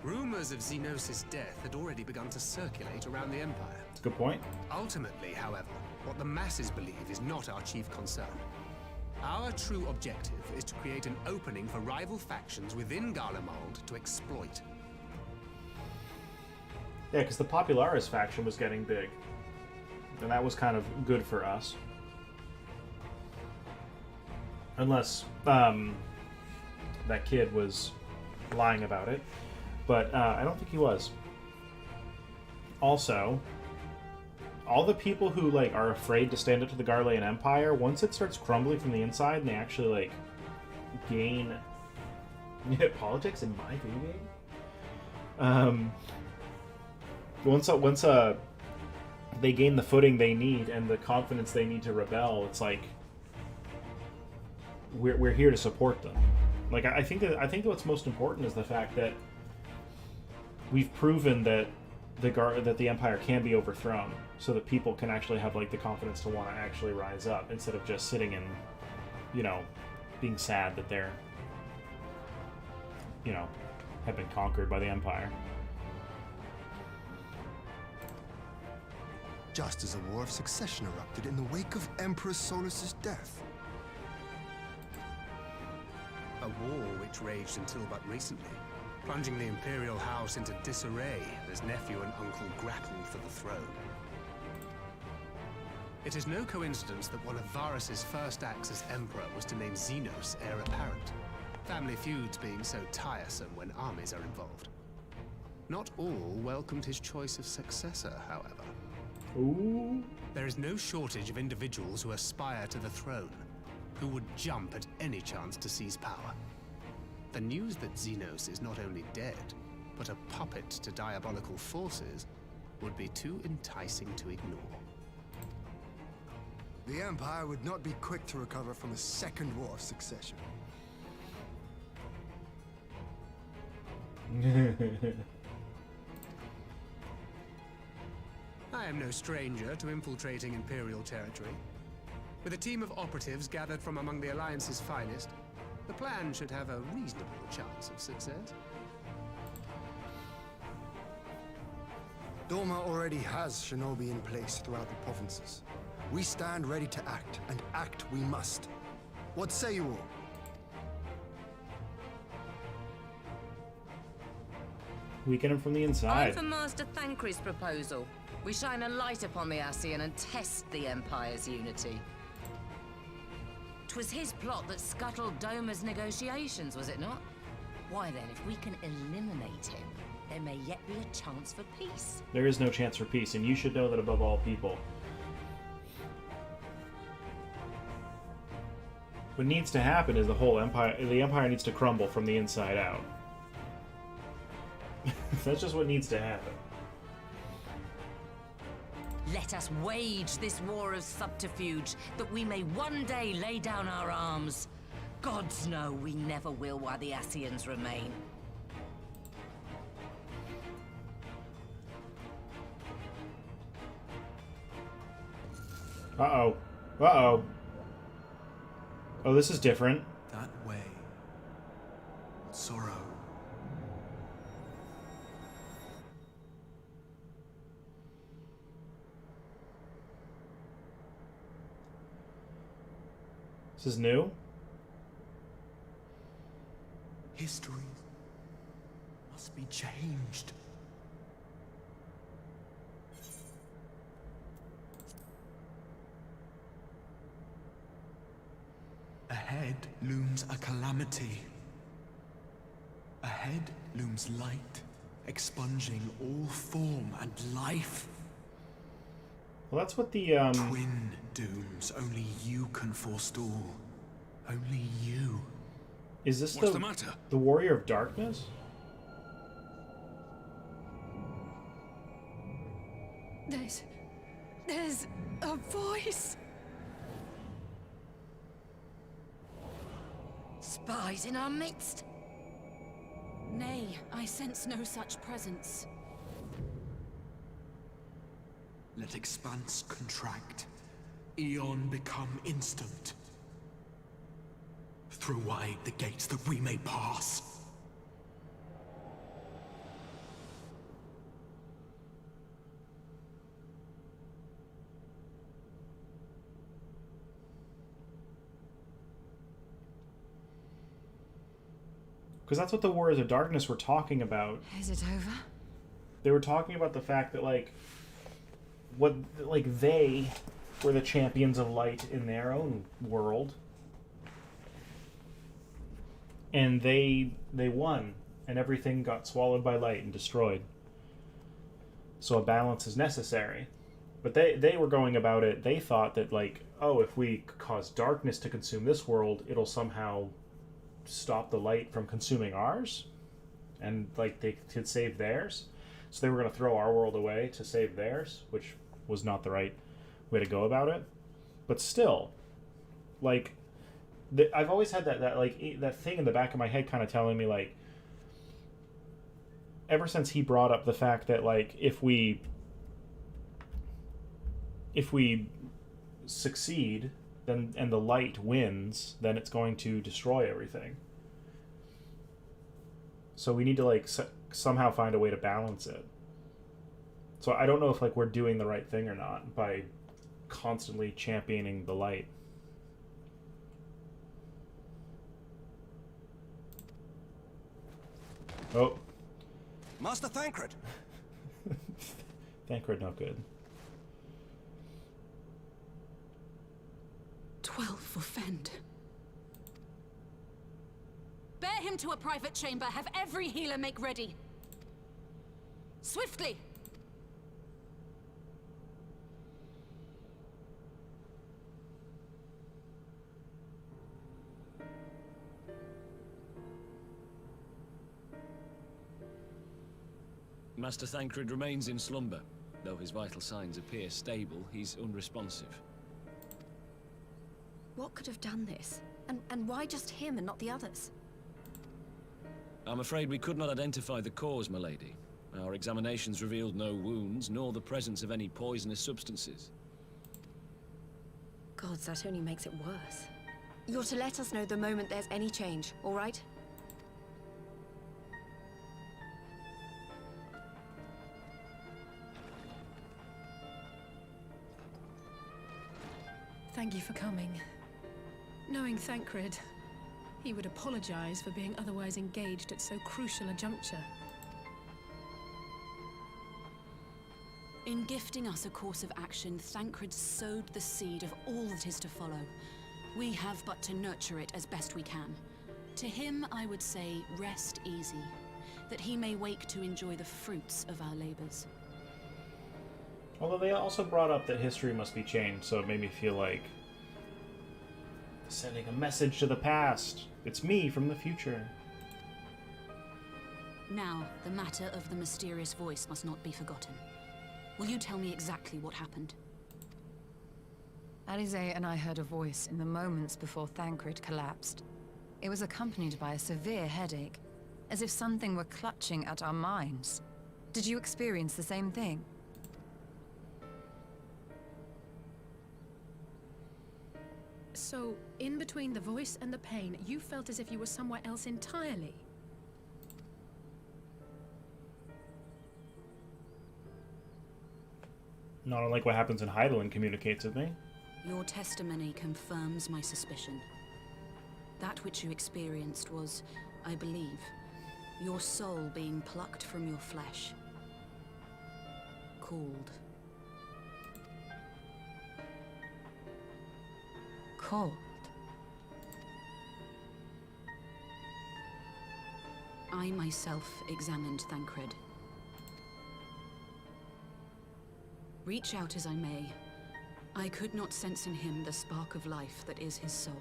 rumors of Xenos' death had already begun to circulate around the Empire. That's a good point. Ultimately, however, what the masses believe is not our chief concern. Our true objective is to create an opening for rival factions within Garlemald to exploit. Yeah, because the Popularis faction was getting big. And that was kind of good for us. Unless that kid was lying about it. But I don't think he was. Also, all the people who like are afraid to stand up to the Garlean Empire, once it starts crumbling from the inside and they actually like gain politics in my video game. Once they gain the footing they need and the confidence they need to rebel, it's like we're here to support them. Like I think that what's most important is the fact that we've proven that the Empire can be overthrown, so that people can actually have like the confidence to want to actually rise up instead of just sitting and, you know, being sad that they're, you know, have been conquered by the Empire. Just as a war of succession erupted in the wake of Emperor Solus's death. A war which raged until but recently, plunging the Imperial House into disarray as nephew and uncle grappled for the throne. It is no coincidence that one of Varus's first acts as Emperor was to name Xenos heir apparent, family feuds being so tiresome when armies are involved. Not all welcomed his choice of successor, however. Ooh. There is no shortage of individuals who aspire to the throne, who would jump at any chance to seize power. The news that Xenos is not only dead, but a puppet to diabolical forces, would be too enticing to ignore. The Empire would not be quick to recover from a second war of succession. I am no stranger to infiltrating Imperial territory. With a team of operatives gathered from among the Alliance's finest, the plan should have a reasonable chance of success. Doma already has shinobi in place throughout the provinces. We stand ready to act, and act we must. What say you all? Weaken him from the inside. I'm for Master Thancred's proposal. We shine a light upon the Ascian and test the Empire's unity. 'Twas his plot that scuttled Doma's negotiations, was it not? Why then, if we can eliminate him, there may yet be a chance for peace. There is no chance for peace, and you should know that above all people. What needs to happen is the Empire needs to crumble from the inside out. That's just what needs to happen. Let us wage this war of subterfuge, that we may one day lay down our arms. Gods know we never will while the Ascians remain. Uh-oh. Uh-oh. Oh, this is different. That way. Sorrow. This is new? History must be changed. Ahead looms a calamity. Ahead looms light, expunging all form and life. Well, that's what the, Twin dooms only you can forestall. Only you. Is this What's the matter? The Warrior of Darkness? There's a voice. Spies in our midst? Nay, I sense no such presence. Let expanse contract. Eon become instant. Throw wide the gates that we may pass. Because that's what the Warriors of Darkness were talking about. Is it over? They were talking about the fact that, like, they were the champions of light in their own world. And they won, and everything got swallowed by light and destroyed. So a balance is necessary. But they were going about it, they thought that, like, oh, if we cause darkness to consume this world, it'll somehow stop the light from consuming ours, and like they could save theirs. So they were going to throw our world away to save theirs, which was not the right way to go about it. But still, like, I've always had that thing in the back of my head kind of telling me, like, ever since he brought up the fact that, like, if we succeed, then and the light wins, then it's going to destroy everything. So we need to, like, somehow find a way to balance it. So I don't know if, like, we're doing the right thing or not by constantly championing the light. Oh. Master Thancred! Thancred, not good. 12 for Fend. Bear him to a private chamber. Have every healer make ready. Swiftly! Master Thancred remains in slumber. Though his vital signs appear stable, he's unresponsive. What could have done this? And why just him and not the others? I'm afraid we could not identify the cause, my lady. Our examinations revealed no wounds, nor the presence of any poisonous substances. Gods, that only makes it worse. You're to let us know the moment there's any change, all right? Thank you for coming. Knowing Thancred, he would apologize for being otherwise engaged at so crucial a juncture. In gifting us a course of action, Thancred sowed the seed of all that is to follow. We have but to nurture it as best we can. To him, I would say, rest easy, that he may wake to enjoy the fruits of our labors. Although they also brought up that history must be changed, so it made me feel like sending a message to the past. It's me from the future. Now, the matter of the mysterious voice must not be forgotten. Will you tell me exactly what happened? Alizé and I heard a voice in the moments before Thancred collapsed. It was accompanied by a severe headache, as if something were clutching at our minds. Did you experience the same thing? So, in between the voice and the pain, you felt as if you were somewhere else entirely. Not unlike what happens in Hydaelyn communicates with me. Your testimony confirms my suspicion. That which you experienced was, I believe, your soul being plucked from your flesh. Called. Cold. I myself examined Thancred. Reach out as I may, I could not sense in him the spark of life that is his soul.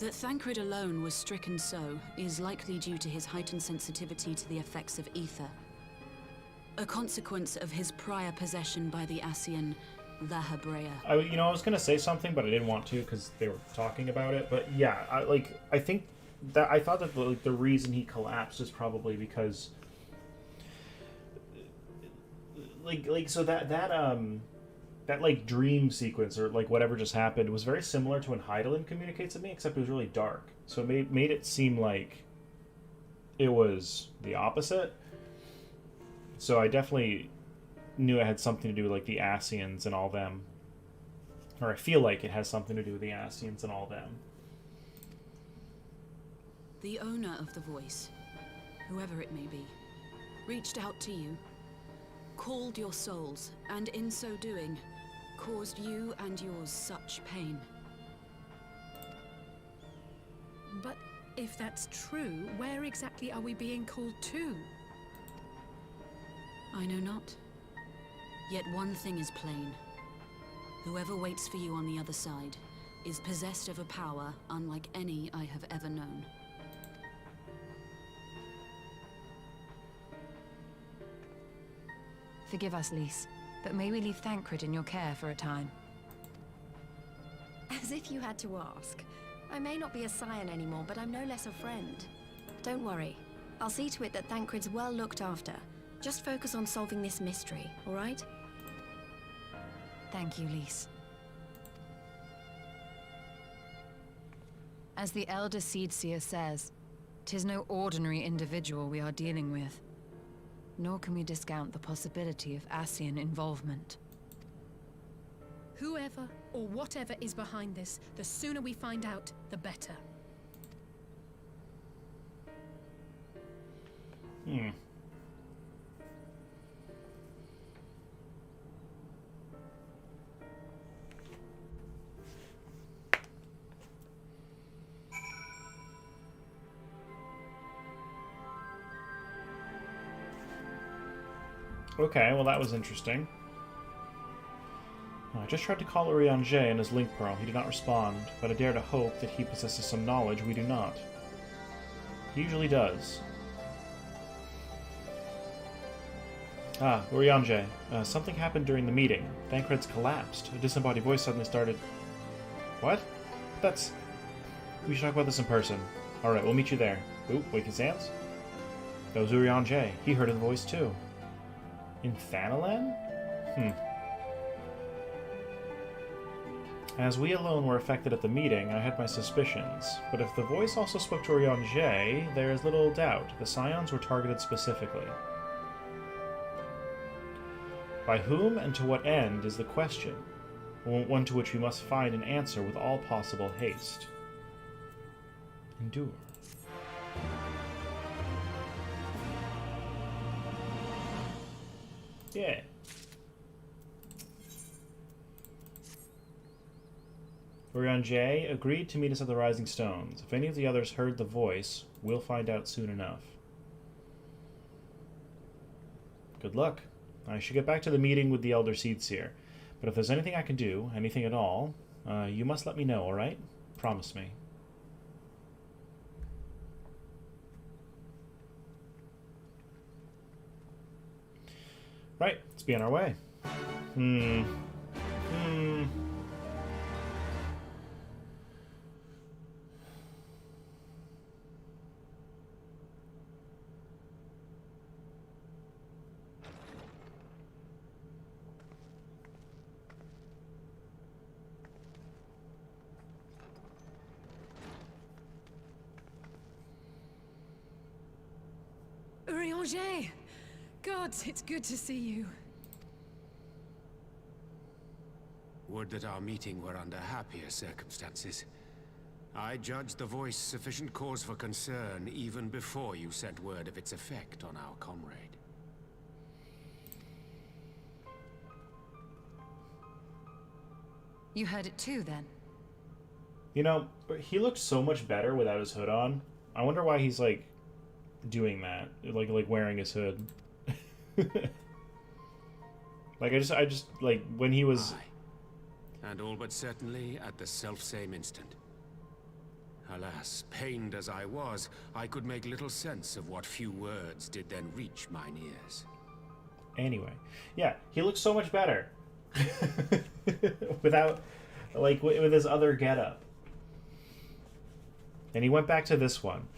That Thancred alone was stricken so is likely due to his heightened sensitivity to the effects of ether. A consequence of his prior possession by the Ascian, the Hebrea. I was going to say something, but I didn't want to because they were talking about it. But yeah, I think that I thought that the reason he collapsed is probably because so that like dream sequence or like whatever just happened was very similar to when Heidelin communicates with me, except it was really dark. So it made it seem like it was the opposite. So I definitely knew it had something to do with like the Ascians and all them. Or I feel like it has something to do with the Ascians and all them. The owner of the voice, whoever it may be, reached out to you, called your souls, and in so doing, caused you and yours such pain. But if that's true, where exactly are we being called to? I know not. Yet one thing is plain. Whoever waits for you on the other side is possessed of a power unlike any I have ever known. Forgive us, Lys, but may we leave Thancred in your care for a time? As if you had to ask. I may not be a scion anymore, but I'm no less a friend. Don't worry. I'll see to it that Thancred's well looked after. Just focus on solving this mystery, all right? Thank you, Lys. As the Elder Seedseer says, 'tis no ordinary individual we are dealing with. Nor can we discount the possibility of Ascian involvement. Whoever or whatever is behind this, the sooner we find out, the better. Okay, well that was interesting. I just tried to call Urianger in his link pearl. He did not respond, but I dare to hope that he possesses some knowledge we do not. He usually does. Ah, Urianger. Something happened during the meeting. Thancred's collapsed. A disembodied voice suddenly started... What? That's... We should talk about this in person. Alright, we'll meet you there. Ooh, wake his hands? That was Urianger. He heard the voice too. In Thanalan? As we alone were affected at the meeting, I had my suspicions. But if the voice also spoke to Urianger, there is little doubt. The Scions were targeted specifically. By whom and to what end is the question, one to which we must find an answer with all possible haste. Endure. Yeah. Urianger agreed to meet us at the Rising Stones. If any of the others heard the voice, we'll find out soon enough. Good luck. I should get back to the meeting with the Elder Seedseer. But if there's anything I can do, anything at all, you must let me know, alright? Promise me. Right, let's be on our way. Urianger! Gods, it's good to see you. Would that our meeting were under happier circumstances. I judged the voice sufficient cause for concern even before you sent word of its effect on our comrade. You heard it too, then? You know, he looked so much better without his hood on. I wonder why he's, like, doing that. Like wearing his hood. Like, I just, like, when he was... Aye. And all but certainly at the selfsame instant. Alas, pained as I was, I could make little sense of what few words did then reach mine ears. Anyway. Yeah, he looks so much better. Without, like, with his other getup. And he went back to this one.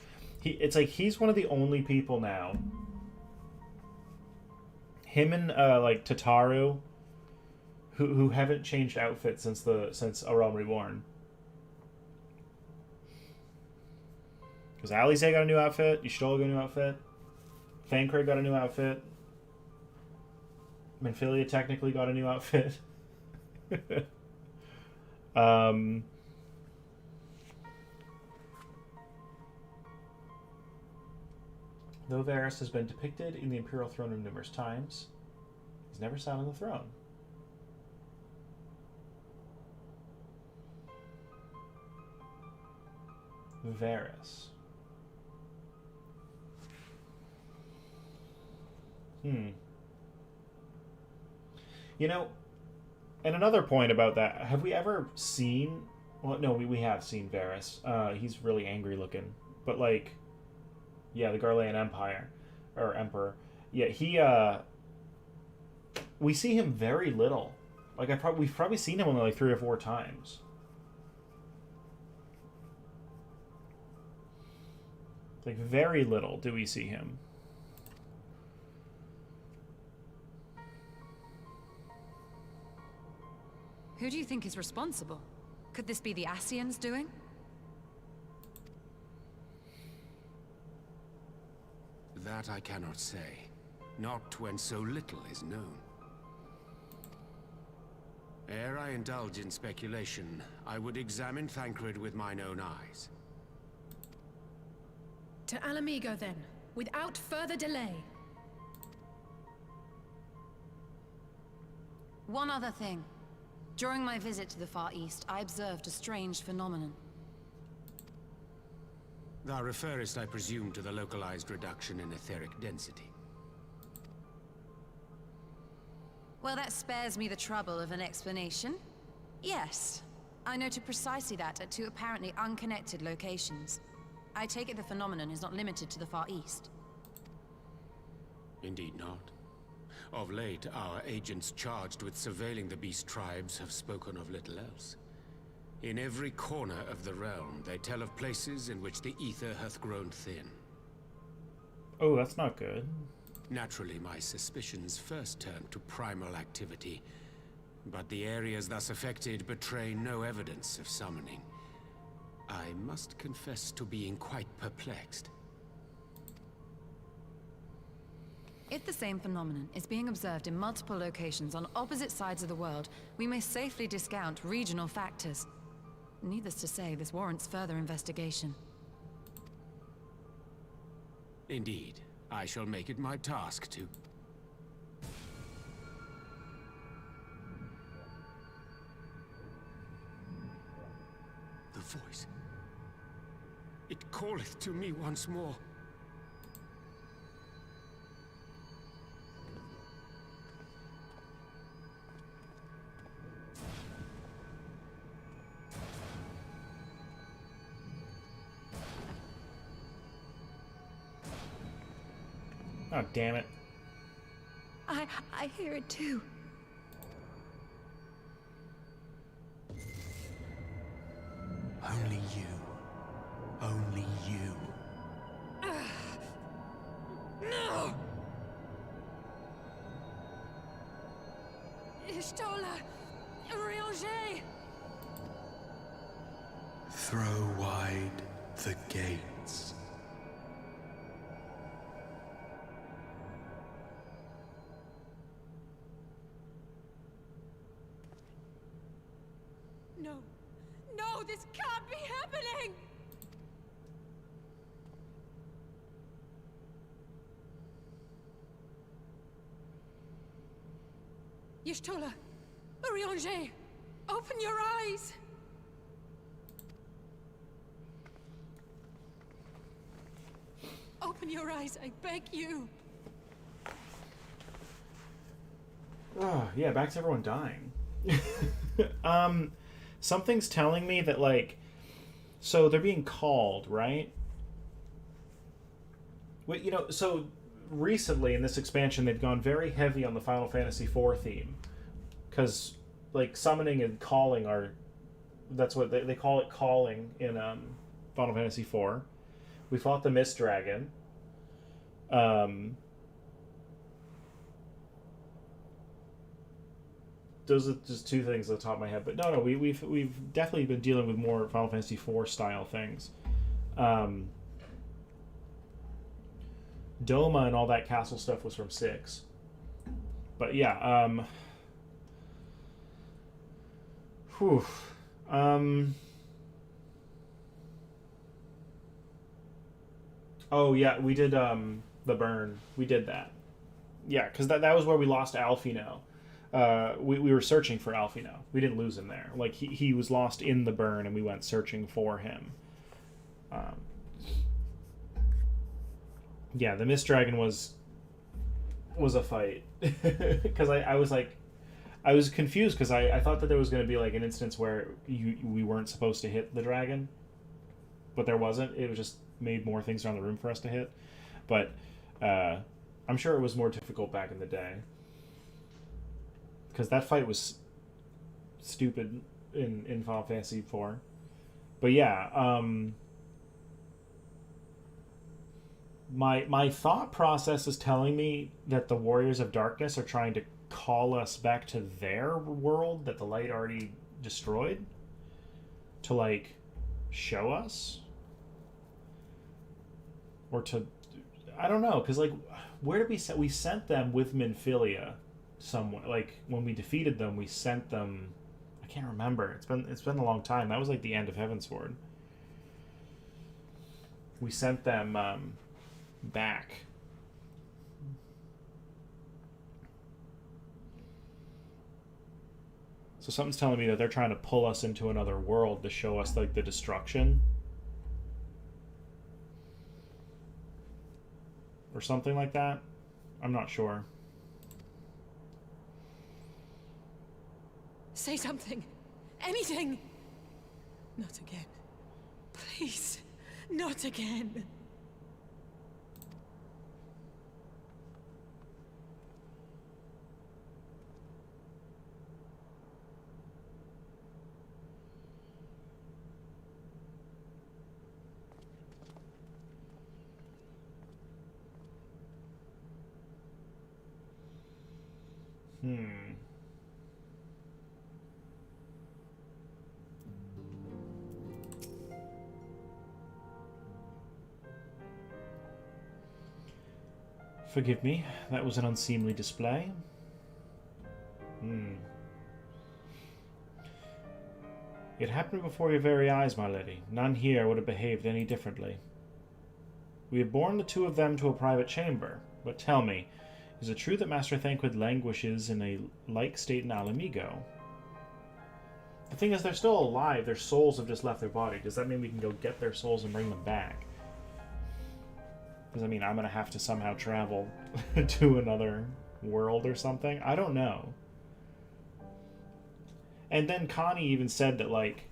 It's like he's one of the only people now. him and like Tataru, who haven't changed outfits since A Realm Reborn. Because Alize got a new outfit, Y'shtola got a new outfit, Thancred got a new outfit, Minfilia technically got a new outfit. Though Varys has been depicted in the Imperial Throne Room numerous times, he's never sat on the throne. Varys. You know, and another point about that, have we ever seen... Well, no, we have seen Varys. He's really angry looking. But, like... Yeah, the Garlean Empire. Or Emperor. Yeah, he, we see him very little. Like, we've probably seen him only, like, 3 or 4 times. Like, very little do we see him. Who do you think is responsible? Could this be the Ascians doing? That I cannot say. Not when so little is known. Ere I indulge in speculation, I would examine Thancred with mine own eyes. To Alamigo, then, without further delay. One other thing. During my visit to the Far East, I observed a strange phenomenon. Thou referrest, I presume, to the localized reduction in etheric density. Well, that spares me the trouble of an explanation. Yes, I noted precisely that at 2 apparently unconnected locations. I take it the phenomenon is not limited to the Far East. Indeed not. Of late, our agents charged with surveilling the beast tribes have spoken of little else. In every corner of the realm, they tell of places in which the ether hath grown thin. Oh, that's not good. Naturally, my suspicions first turned to primal activity, but the areas thus affected betray no evidence of summoning. I must confess to being quite perplexed. If the same phenomenon is being observed in multiple locations on opposite sides of the world, we may safely discount regional factors. Needless to say, this warrants further investigation. Indeed. I shall make it my task to... The voice. It calleth to me once more. Oh, damn it. I hear it too. Only you. Only you. No! Y'shtola! Urianger! Throw wide the gates. No. No, this can't be happening! Y'shtola! Urianger! Open your eyes! Open your eyes, I beg you! Oh, yeah, back to everyone dying. Something's telling me that, like... So, they're being called, right? Wait, you know, so... Recently, in this expansion, they've gone very heavy on the Final Fantasy IV theme. Because, like, summoning and calling are... That's what they call it, calling, in Final Fantasy IV. We fought the Mist Dragon. those are just two things at the top of my head. But no, we've definitely been dealing with more Final Fantasy IV style things. Doma and all that castle stuff was from 6. But yeah, whew. Oh yeah, we did the burn. We did that. Yeah, because that was where we lost Alfino. We were searching for Alfino. We didn't lose him there. Like he was lost in the burn, and we went searching for him. Yeah, the Mist Dragon was a fight because I was like, I was confused because I thought that there was going to be like an instance where we weren't supposed to hit the dragon, but there wasn't. It was just made more things around the room for us to hit. But I'm sure it was more difficult back in the day because that fight was stupid in Final Fantasy IV. But yeah, my thought process is telling me that the Warriors of Darkness are trying to call us back to their world that the light already destroyed to like show us, or to, I don't know, because like where did we sent them with Minfilia somewhere, like when we defeated them we sent them, I can't remember, it's been a long time. That was like the end of Heavensward. We sent them back. So something's telling me that they're trying to pull us into another world to show us like the destruction or something like that. I'm not sure. Say something. Anything. Not again. Please. Not again. Forgive me, that was an unseemly display. It happened before your very eyes, my lady. None here would have behaved any differently. We have borne the two of them to a private chamber, but tell me, is it true that Master Thancred languishes in a like state in Alamigo? The thing is, they're still alive. Their souls have just left their body. Does that mean we can go get their souls and bring them back? Does that mean I'm going to have to somehow travel to another world or something? I don't know. And then Connie even said that, like,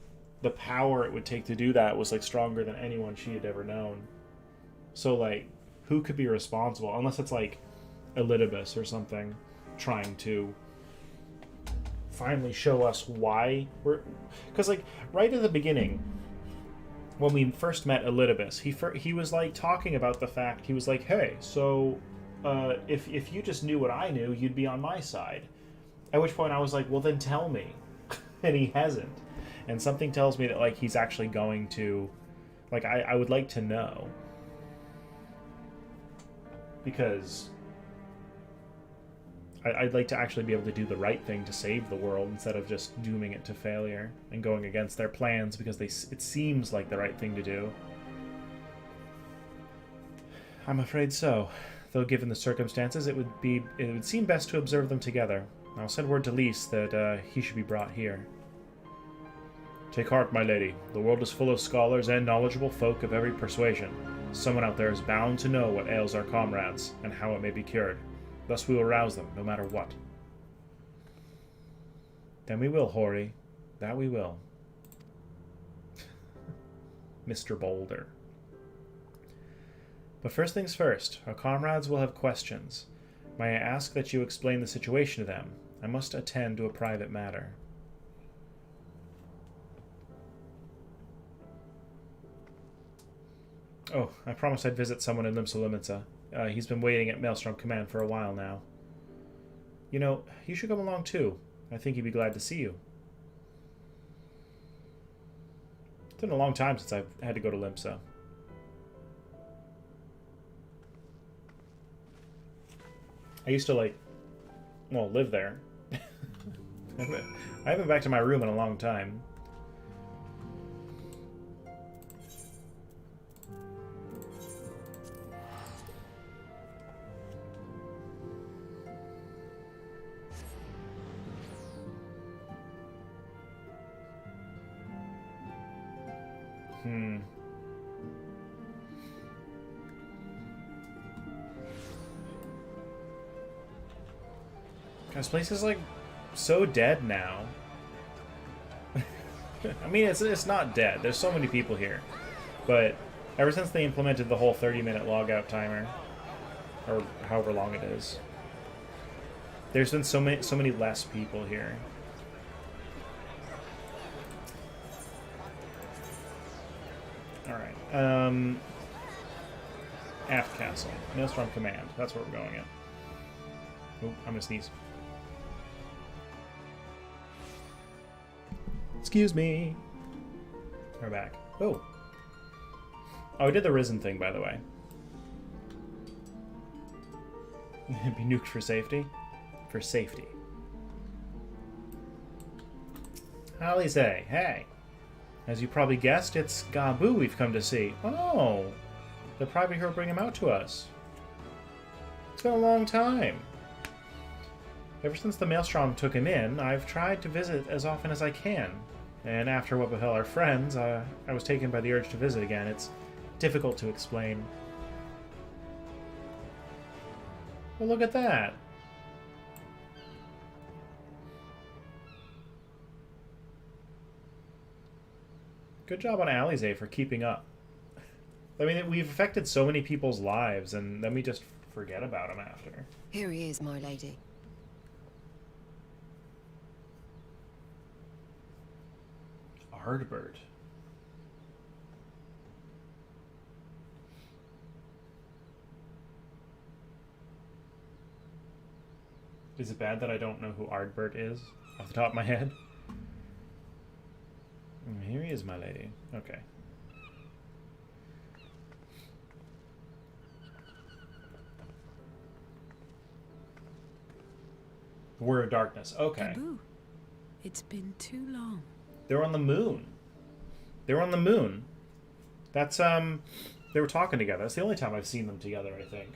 the power it would take to do that was, like, stronger than anyone she had ever known. So, like, who could be responsible? Unless it's, like, Elidibus or something trying to finally show us why we're... Because, like, right at the beginning, when we first met Elidibus, he was, like, talking about the fact, he was like, hey, so if you just knew what I knew, you'd be on my side. At which point I was like, well, then tell me. And he hasn't. And something tells me that, like, he's actually going to... Like, I would like to know. Because I'd like to actually be able to do the right thing to save the world instead of just dooming it to failure and going against their plans because it seems like the right thing to do. I'm afraid so. Though given the circumstances, it would seem best to observe them together. I'll send word to Lys that he should be brought here. Take heart, my lady. The world is full of scholars and knowledgeable folk of every persuasion. Someone out there is bound to know what ails our comrades, and how it may be cured. Thus we will rouse them, no matter what. Then we will, Hori. That we will. Mr. Boulder. But first things first, our comrades will have questions. May I ask that you explain the situation to them? I must attend to a private matter. Oh, I promised I'd visit someone in Limsa. He's been waiting at Maelstrom Command for a while now. You know, you should come along too. I think he'd be glad to see you. It's been a long time since I've had to go to Limsa. I used to, like, well, live there. I haven't been back to my room in a long time. This place is like so dead now. I mean, it's not dead. There's so many people here, but ever since they implemented the whole 30-minute logout timer, or however long it is, there's been so many less people here. All right. Aft Castle, Maelstrom Command. That's where we're going at. Oh, I'm gonna sneeze. Excuse me. We're back. Oh. Oh, I did the Risen thing, by the way. Be nuked for safety? For safety. Alize, hey. As you probably guessed, it's Gabu we've come to see. Oh. The private hero bring him out to us. It's been a long time. Ever since the Maelstrom took him in, I've tried to visit as often as I can. And after what befell our friends, I was taken by the urge to visit again. It's difficult to explain. Well, look at that. Good job on Alize for keeping up. I mean, we've affected so many people's lives, and then we just forget about them after. Here he is, my lady. Ardbert. Is it bad that I don't know who Ardbert is off the top of my head? Here he is, my lady. Okay. Word of Darkness. Okay. Gabu, it's been too long. They're on the moon. They're on the moon. That's, they were talking together. That's the only time I've seen them together, I think.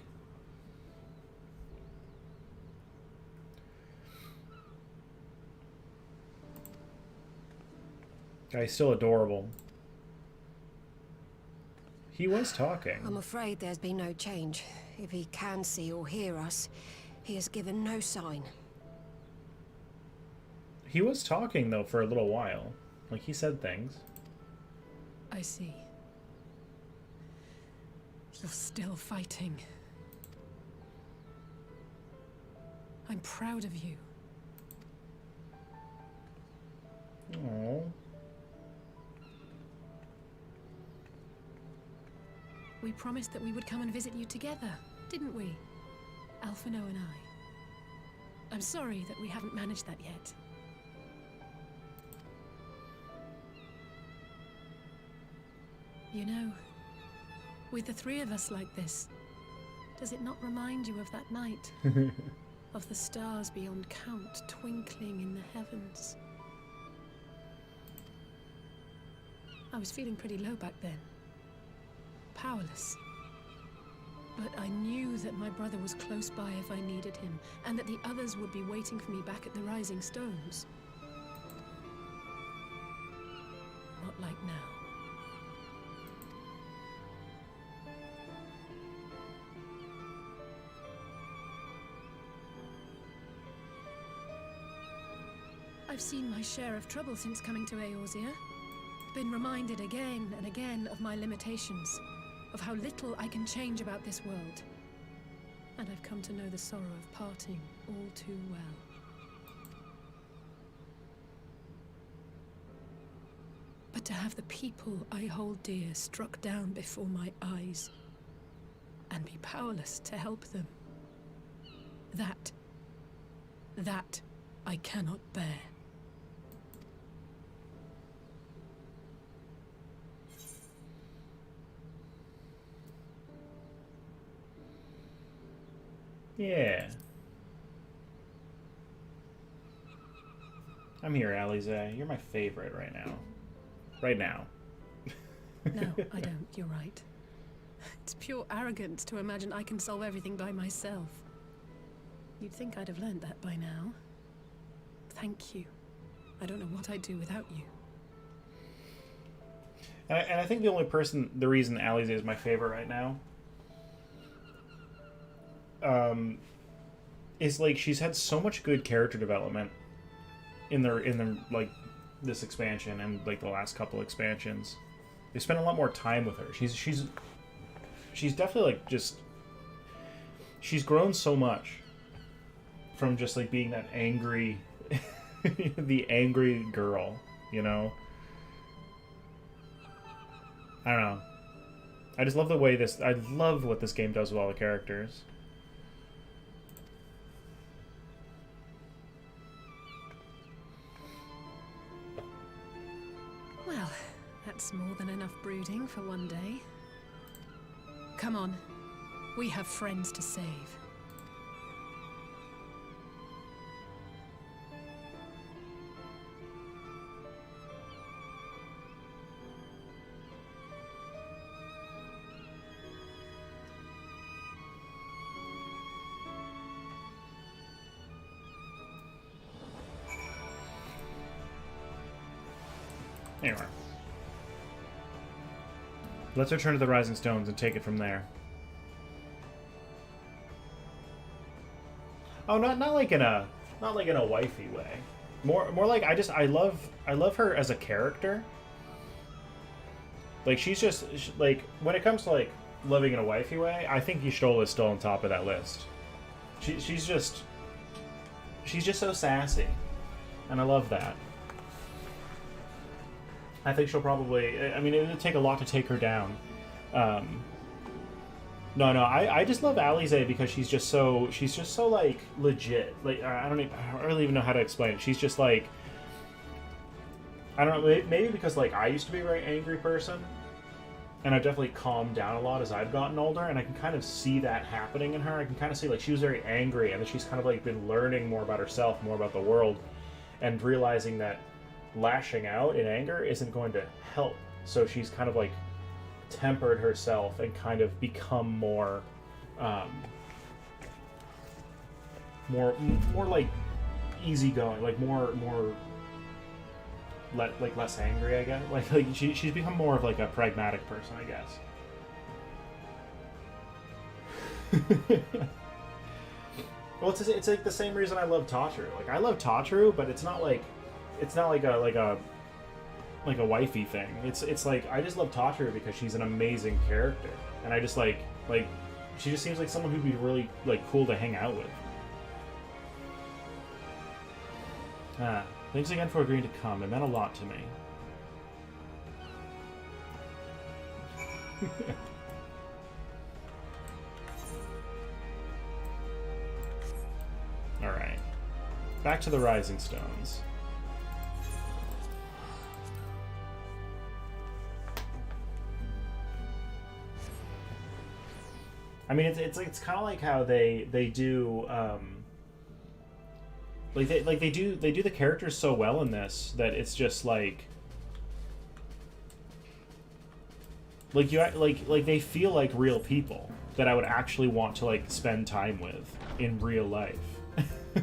Guy's still adorable. He was talking. I'm afraid there's been no change. If he can see or hear us, he has given no sign. He was talking, though, for a little while. Like, he said things. I see. You're still fighting. I'm proud of you. Aww. We promised that we would come and visit you together, didn't we? Alphino and I. I'm sorry that we haven't managed that yet. You know, with the three of us like this, does it not remind you of that night? Of the stars beyond count twinkling in the heavens? I was feeling pretty low back then. Powerless. But I knew that my brother was close by if I needed him, and that the others would be waiting for me back at the Rising Stones. Not like now. I've seen my share of trouble since coming to Eorzea. Been reminded again and again of my limitations, of how little I can change about this world. And I've come to know the sorrow of parting all too well. But to have the people I hold dear struck down before my eyes, and be powerless to help them, that I cannot bear. Yeah. I'm here, Alize. You're my favorite right now. Right now. No, I don't. You're right. It's pure arrogance to imagine I can solve everything by myself. You'd think I'd have learned that by now. Thank you. I don't know what I'd do without you. And I think the reason Alize is my favorite right now, is like she's had so much good character development in the like this expansion and like the last couple expansions. They spent a lot more time with her. She's definitely like just she's grown so much from just like being that angry the angry girl, you know? I don't know. I just love the way I love what this game does with all the characters. Well, that's more than enough brooding for one day. Come on. We have friends to save. Anyway. Let's return to the Rising Stones and take it from there. Oh, not like in a wifey way. More like I love her as a character. Like she's just like when it comes to like loving in a wifey way, I think Y'shtola is still on top of that list. She's just so sassy, and I love that. I think she'll probably... I mean, it would take a lot to take her down. I just love Alize because she's just so, like, legit. Like, I don't really even know how to explain it. She's just, like... I don't know, maybe because, like, I used to be a very angry person. And I've definitely calmed down a lot as I've gotten older. And I can kind of see that happening in her. I can kind of see, like, she was very angry. And then she's kind of, like, been learning more about herself, more about the world. And realizing that lashing out in anger isn't going to help, so she's kind of like tempered herself and kind of become more like easygoing, like more less angry, I guess. Like she's become more of like a pragmatic person, I guess. Well, it's like the same reason I love Totru. Like I love Totru, but it's not like a wifey thing. It's like I just love Totru because she's an amazing character, and I just like she just seems like someone who'd be really like cool to hang out with. Thanks again for agreeing to come. It meant a lot to me. All right, back to the Rising Stones. I mean, it's kind of like how they do they do the characters so well in this that it's just like they feel like real people that I would actually want to like spend time with in real life.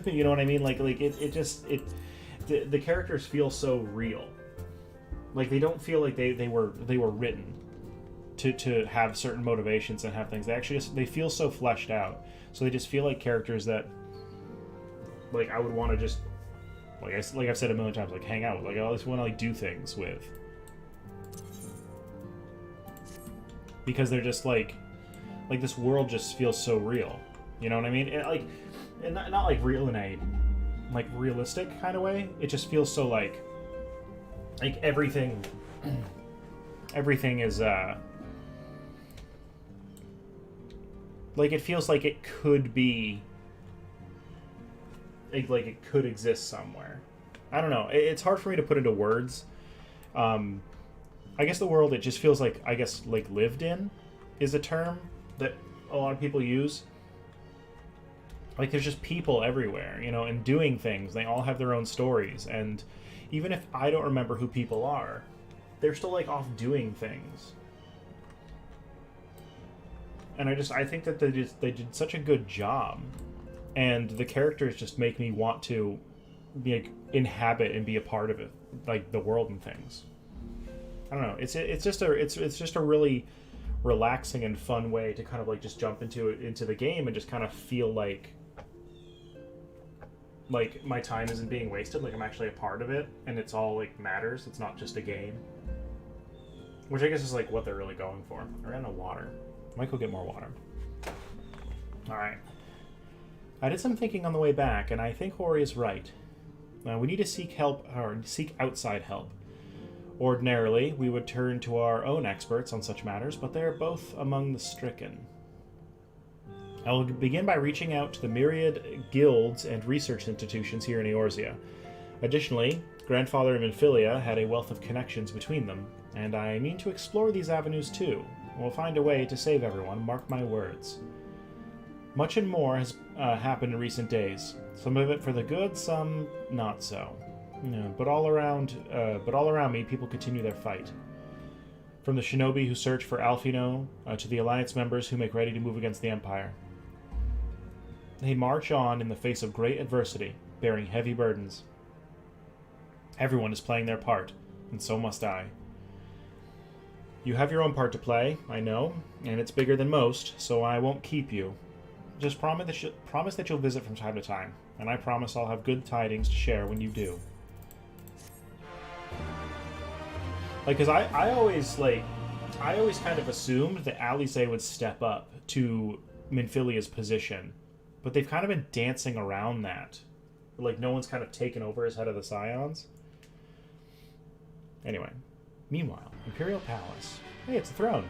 You know what I mean? The characters feel so real. Like they don't feel like they were written to have certain motivations and have things. They feel so fleshed out. So they just feel like characters that like I would want to just like I've said a million times, like hang out with, like I always want to like do things with. Because they're just like this world just feels so real. You know what I mean? And not like real in a like realistic kind of way. It just feels so like everything is like it feels like it could be like it could exist somewhere. I don't know. It's hard for me to put into words. I guess the world, it just feels like, I guess, like lived in is a term that a lot of people use. Like there's just people everywhere, you know, and doing things. They all have their own stories, and even if I don't remember who people are, they're still like off doing things. And I think that they did such a good job, and the characters just make me want to like inhabit and be a part of it, like the world and things. I don't know. It's just a really relaxing and fun way to kind of like just jump into the game and just kind of feel like my time isn't being wasted. Like I'm actually a part of it, and it's all like matters. It's not just a game, which I guess is like what they're really going for. I ran out of water. Might go get more water. All right. I did some thinking on the way back, and I think Hori is right. We need to seek help, or seek outside help. Ordinarily, we would turn to our own experts on such matters, but they are both among the stricken. I will begin by reaching out to the myriad guilds and research institutions here in Eorzea. Additionally, Grandfather and Minfilia had a wealth of connections between them, and I mean to explore these avenues too. We'll find a way to save everyone, mark my words. Much and more has happened in recent days. Some of it for the good, some not so. But all around me, people continue their fight. From the shinobi who search for Alfino, to the Alliance members who make ready to move against the Empire. They march on in the face of great adversity, bearing heavy burdens. Everyone is playing their part, and so must I. You have your own part to play, I know, and it's bigger than most, so I won't keep you. Just promise that you'll visit from time to time, and I promise I'll have good tidings to share when you do. Like, because I always kind of assumed that Alice would step up to Minfilia's position, but they've kind of been dancing around that. Like, no one's kind of taken over as head of the Scions. Anyway, meanwhile, Imperial Palace. Hey, it's a throne.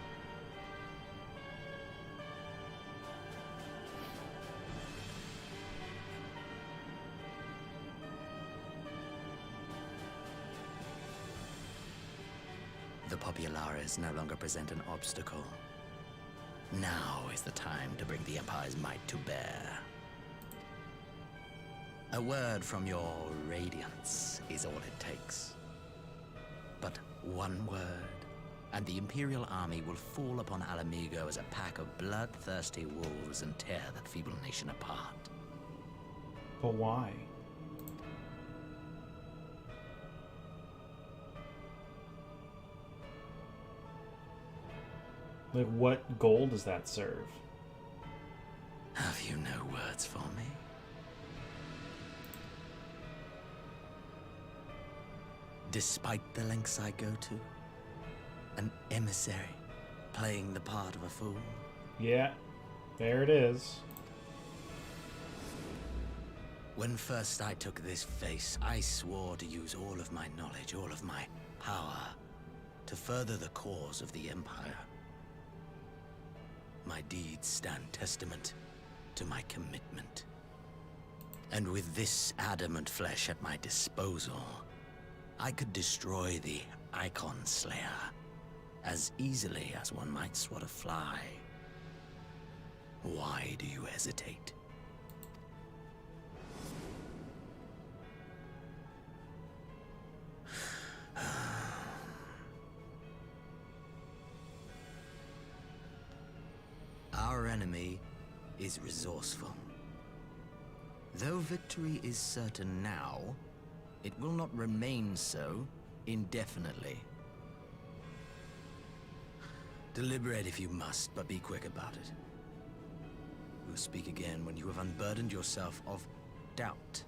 The Populares no longer present an obstacle. Now is the time to bring the Empire's might to bear. A word from your Radiance is all it takes. But one word, and the Imperial army will fall upon Alamigo as a pack of bloodthirsty wolves and tear that feeble nation apart. But why? Like, what goal does that serve? Have you no words for me? Despite the lengths I go to, an emissary playing the part of a fool. Yeah, there it is. When first I took this face, I swore to use all of my knowledge, all of my power, to further the cause of the Empire. My deeds stand testament to my commitment. And with this adamant flesh at my disposal, I could destroy the Icon Slayer as easily as one might swat a fly. Why do you hesitate? Our enemy is resourceful. Though victory is certain now, it will not remain so indefinitely. Deliberate if you must, but be quick about it. We'll speak again when you have unburdened yourself of doubt.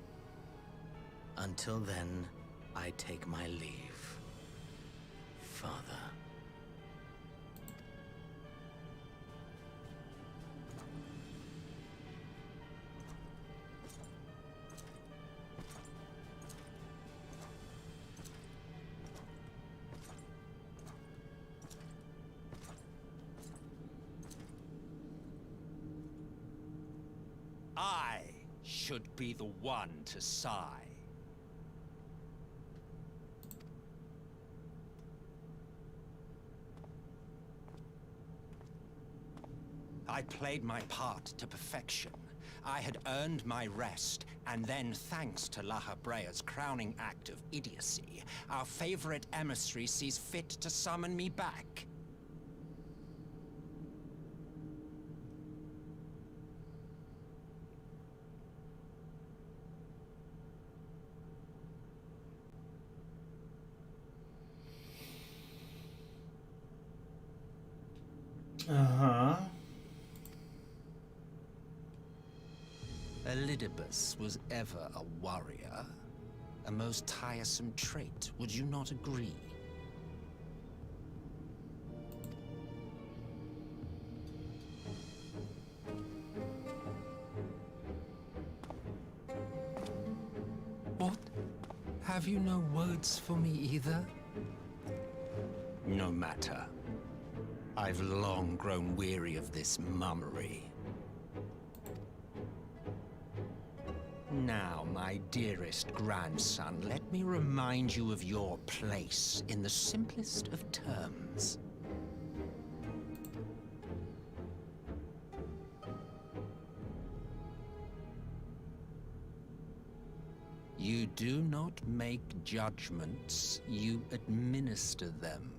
Until then, I take my leave, Father. I should be the one to sigh. I played my part to perfection. I had earned my rest, and then, thanks to La Habrea's crowning act of idiocy, our favorite emissary sees fit to summon me back. Uh-huh. Elidibus was ever a warrior. A most tiresome trait, would you not agree? What? Have you no words for me either? No matter. I've long grown weary of this mummery. Now, my dearest grandson, let me remind you of your place in the simplest of terms. You do not make judgments, you administer them.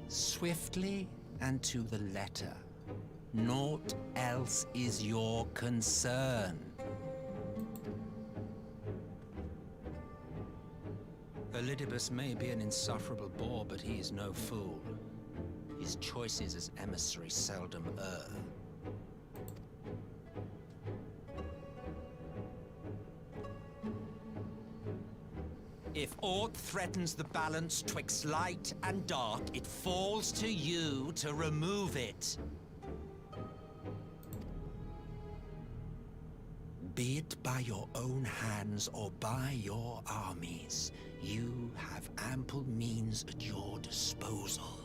Swiftly and to the letter. Naught else is your concern. Elidibus may be an insufferable bore, but he is no fool. His choices as emissary seldom err. If aught threatens the balance twixt light and dark, it falls to you to remove it. Be it by your own hands or by your armies, you have ample means at your disposal.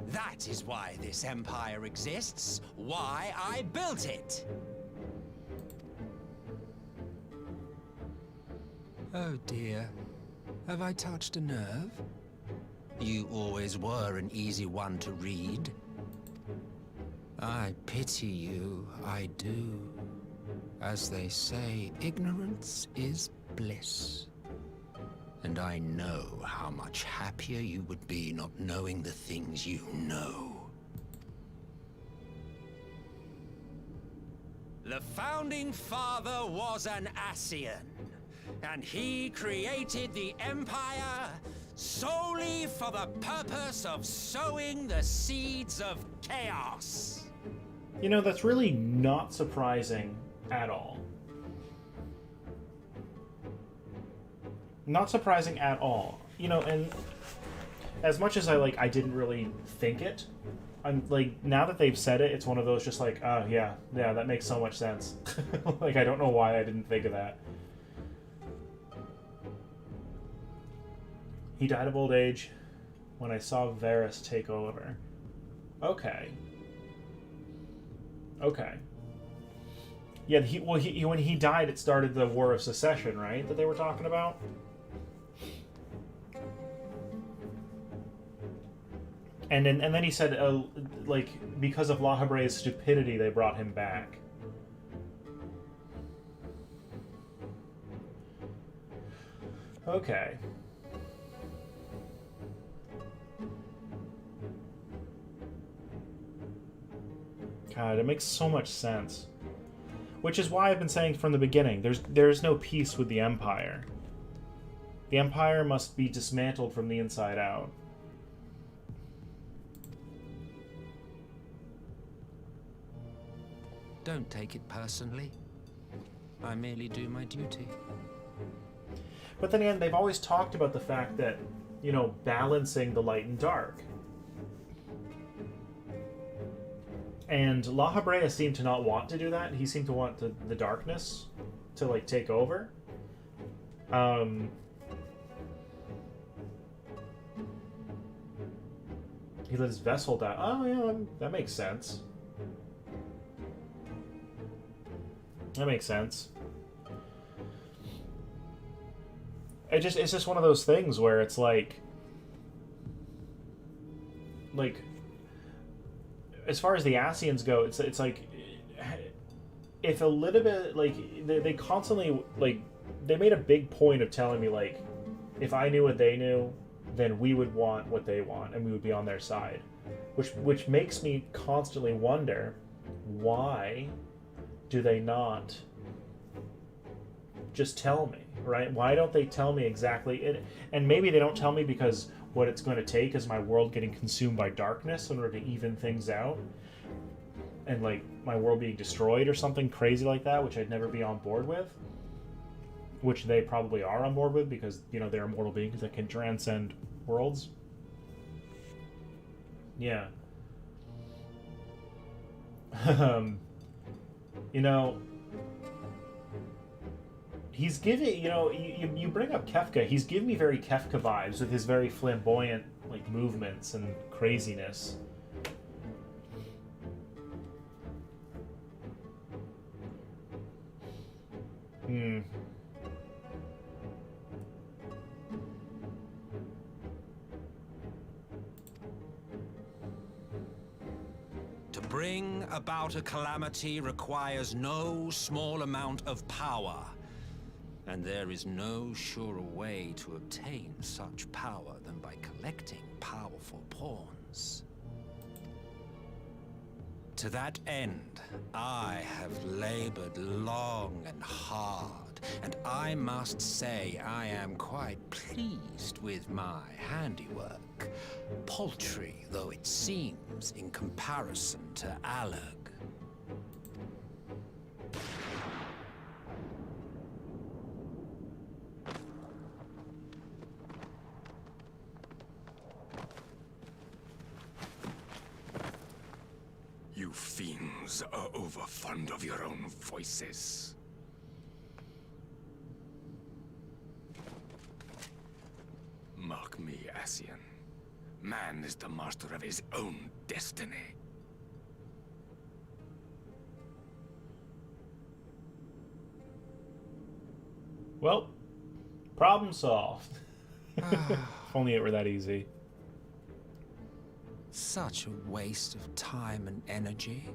That is why this empire exists, why I built it. Oh dear, have I touched a nerve? You always were an easy one to read. I pity you, I do. As they say, ignorance is bliss. And I know how much happier you would be not knowing the things you know. The Founding Father was an Ascian, and he created the Empire solely for the purpose of sowing the seeds of chaos. You know, that's really not surprising at all. Not surprising at all. You know, and as much as I didn't really think it, I'm like, now that they've said it, it's one of those just like, oh yeah, that makes so much sense. Like, I don't know why I didn't think of that. He died of old age when I saw Varys take over. Okay. Okay. Yeah, when he died, it started the War of Secession, right? That they were talking about? And then he said, like, because of La Habrea's stupidity, they brought him back. Okay. God, it makes so much sense. Which is why I've been saying from the beginning, there's no peace with the Empire. The Empire must be dismantled from the inside out. Don't take it personally. I merely do my duty. But then again, they've always talked about the fact that, you know, balancing the light and dark. And La Habrea seemed to not want to do that. He seemed to want the darkness to, like, take over. He let his vessel die. Oh, yeah, that makes sense. That makes sense. It's just one of those things where it's like, as far as the Asians go, it's like, if a little bit, like, they constantly, like, they made a big point of telling me, like, if I knew what they knew, then we would want what they want, and we would be on their side. Which makes me constantly wonder, why do they not just tell me, right? Why don't they tell me exactly? And maybe they don't tell me because what it's going to take is my world getting consumed by darkness in order to even things out. And, like, my world being destroyed or something crazy like that, which I'd never be on board with. Which they probably are on board with because, you know, they're immortal beings that can transcend worlds. Yeah. You know, he's giving, you know, you bring up Kefka. He's giving me very Kefka vibes with his very flamboyant, like, movements and craziness. To bring about a calamity requires no small amount of power. And there is no surer way to obtain such power than by collecting powerful pawns. To that end, I have labored long and hard, and I must say I am quite pleased with my handiwork, paltry though it seems in comparison to Alag. You fiends are overfond of your own voices. Mark me, Asian. Man is the master of his own destiny. Well, problem solved. If only it were that easy. Such a waste of time and energy,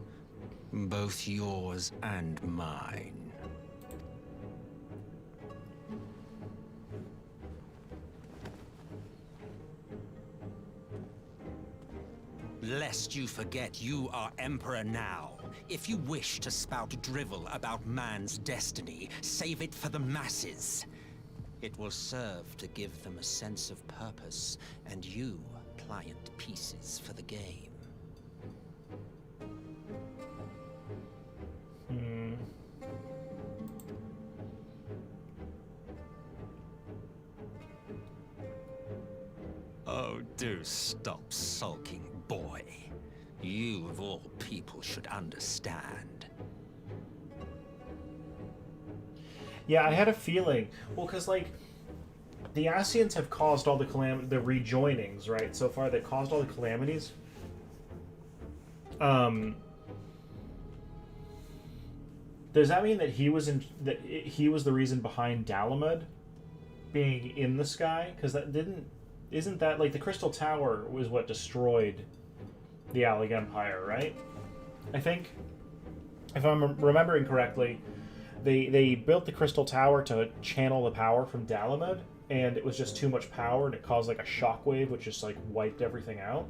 both yours and mine. Lest you forget you are Emperor now. If you wish to spout drivel about man's destiny, save it for the masses. It will serve to give them a sense of purpose, and you pliant pieces for the game. Oh, do stop sulking, boy. You, of all people, should understand. Yeah, I had a feeling. Well, because, like, the Asians have caused all the the rejoinings, right? So far, they caused all the calamities. Does that mean that he was the reason behind Dalamud being in the sky? Because isn't that like the Crystal Tower was what destroyed the Alag Empire, right? I think, if I'm remembering correctly, they built the Crystal Tower to channel the power from Dalamud, and it was just too much power, and it caused like a shockwave, which just like wiped everything out.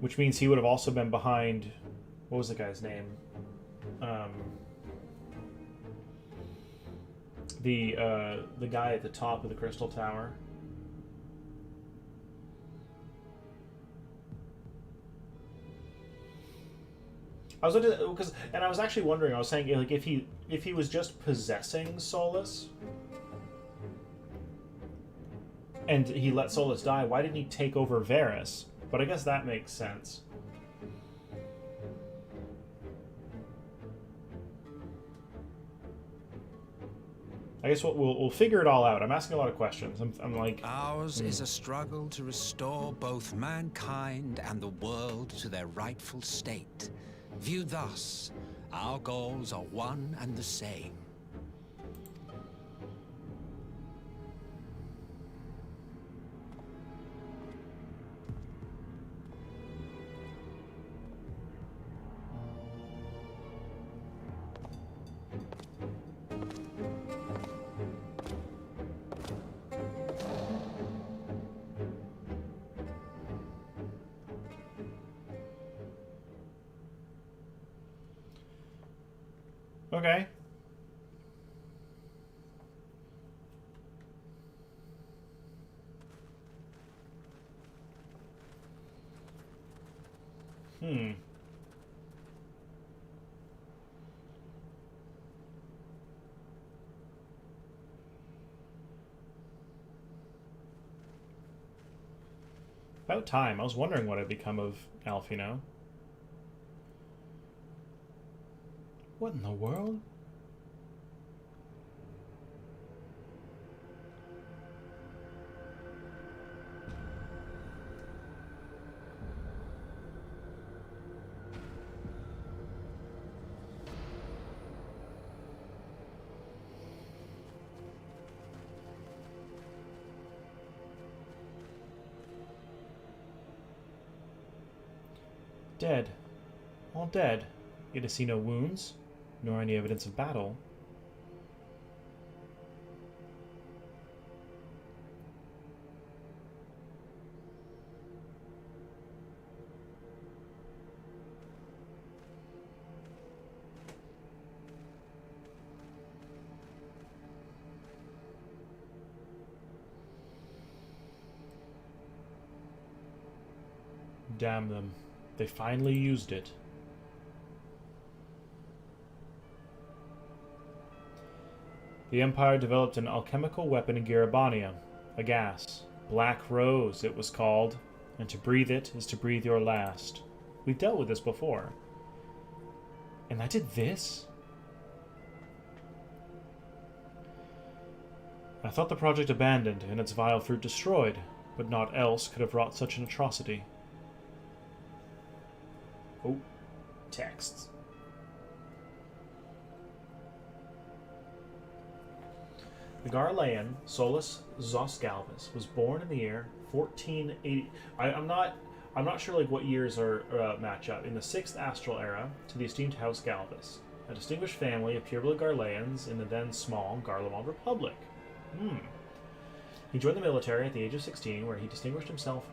Which means he would have also been behind. What was the guy's name? The guy at the top of the Crystal Tower. I was because, and I was actually wondering. I was saying, like, if he was just possessing Solus, and he let Solus die, why didn't he take over Varys? But I guess that makes sense. I guess we'll figure it all out. I'm asking a lot of questions. I'm like... Ours is a struggle to restore both mankind and the world to their rightful state. Viewed thus, our goals are one and the same. Okay. About time. I was wondering what had become of Alfino. What in the world? Dead. All dead. Yet I see no wounds, nor any evidence of battle. Damn them. They finally used it. The Empire developed an alchemical weapon in Garabania, a gas. Black Rose, it was called, and to breathe it is to breathe your last. We've dealt with this before. And I did this? I thought the project abandoned and its vile fruit destroyed, but naught else could have wrought such an atrocity. Oh, texts. The Garlean Solus Zosgalvis was born in the year 1480. I'm not sure like what years are match up in the 6th Astral Era to the esteemed House Galvis, a distinguished family of pureblood Garleans in the then small Garlemald Republic. He joined the military at the age of 16, where he distinguished himself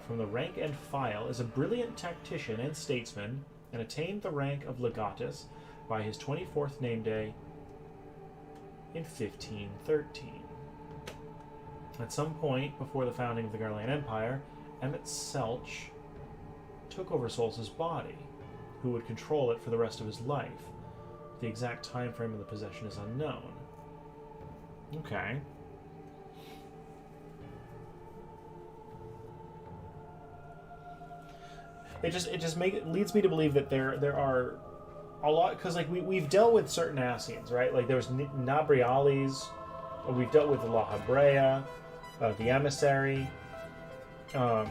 from the rank and file as a brilliant tactician and statesman, and attained the rank of legatus by his 24th name day in 1513. At some point before the founding of the Garlean Empire, Emmett Selch took over Solus' body, who would control it for the rest of his life. The exact time frame of the possession is unknown. Okay. It just leads me to believe that there are a lot, because like we've dealt with certain Ascians, right? Like there was Nabriales, we've dealt with the La Habrea, the Emissary. Then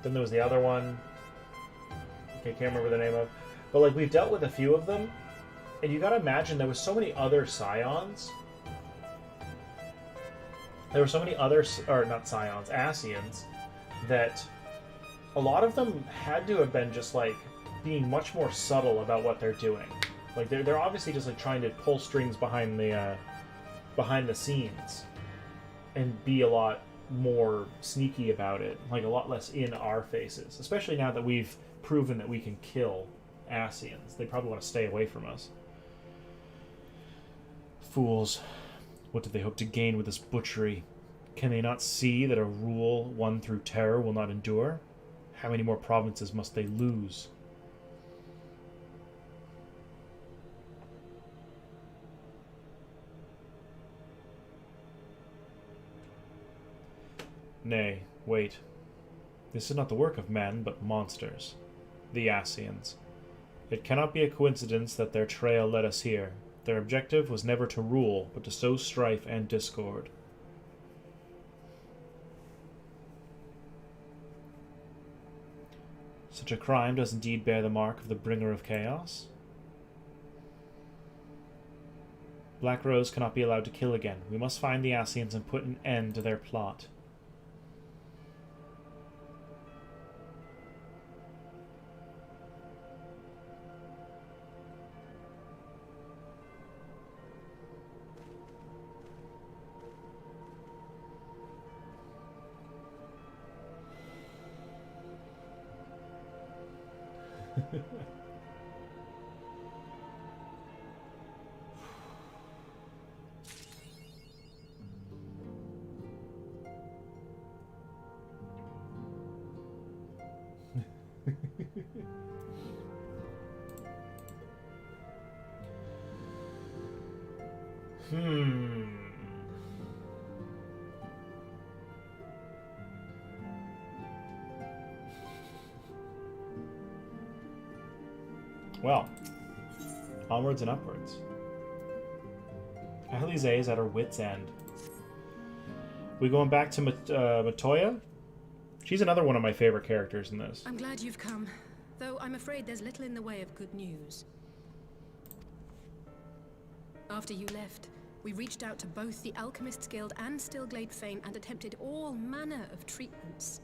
there was the other one. Okay, can't remember the name of. But like we've dealt with a few of them, and you gotta imagine there was so many other Scions. There were so many other, or not Scions, Ascians, that a lot of them had to have been just like being much more subtle about what they're doing. Like they're obviously just like trying to pull strings behind the scenes and be a lot more sneaky about it, like a lot less in our faces. Especially now that we've proven that we can kill Ascians, they probably want to stay away from us. Fools! What do they hope to gain with this butchery? Can they not see that a rule won through terror will not endure? How many more provinces must they lose? Nay, wait. This is not the work of men, but monsters. The Ascians. It cannot be a coincidence that their trail led us here. Their objective was never to rule, but to sow strife and discord. Such a crime does indeed bear the mark of the bringer of chaos. Black Rose cannot be allowed to kill again. We must find the Ascians and put an end to their plot. Well, onwards and upwards. Alize is at her wit's end. We going back to Matoya? She's another one of my favorite characters in this. I'm glad you've come, though I'm afraid there's little in the way of good news. After you left, we reached out to both the Alchemists Guild and Stillglade Fane and attempted all manner of treatments.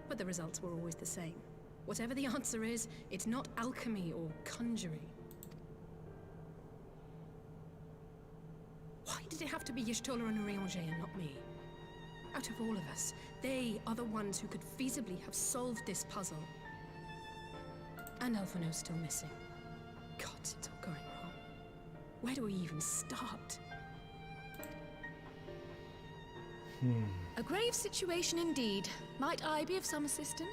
But the results were always the same. Whatever the answer is, it's not alchemy or conjuring. Why did it have to be Y'shtola and Urianger and not me? Out of all of us, they are the ones who could feasibly have solved this puzzle. And Alphino's still missing. God, it's all going wrong. Where do we even start? A grave situation indeed. Might I be of some assistance?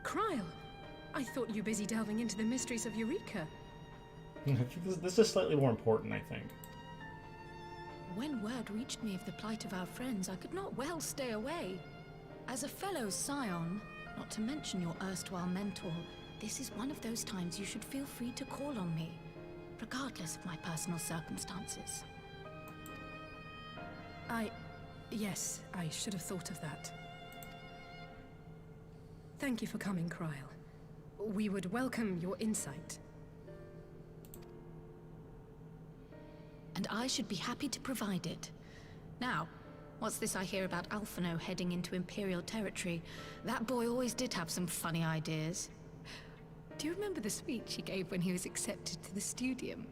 Kryle, I thought you were busy delving into the mysteries of Eureka. This is slightly more important, I think. When word reached me of the plight of our friends, I could not well stay away. As a fellow scion, not to mention your erstwhile mentor, this is one of those times you should feel free to call on me, regardless of my personal circumstances. Yes, I should have thought of that. Thank you for coming, Kryle. We would welcome your insight. And I should be happy to provide it. Now, what's this I hear about Alphino heading into Imperial territory? That boy always did have some funny ideas. Do you remember the speech he gave when he was accepted to the Studium?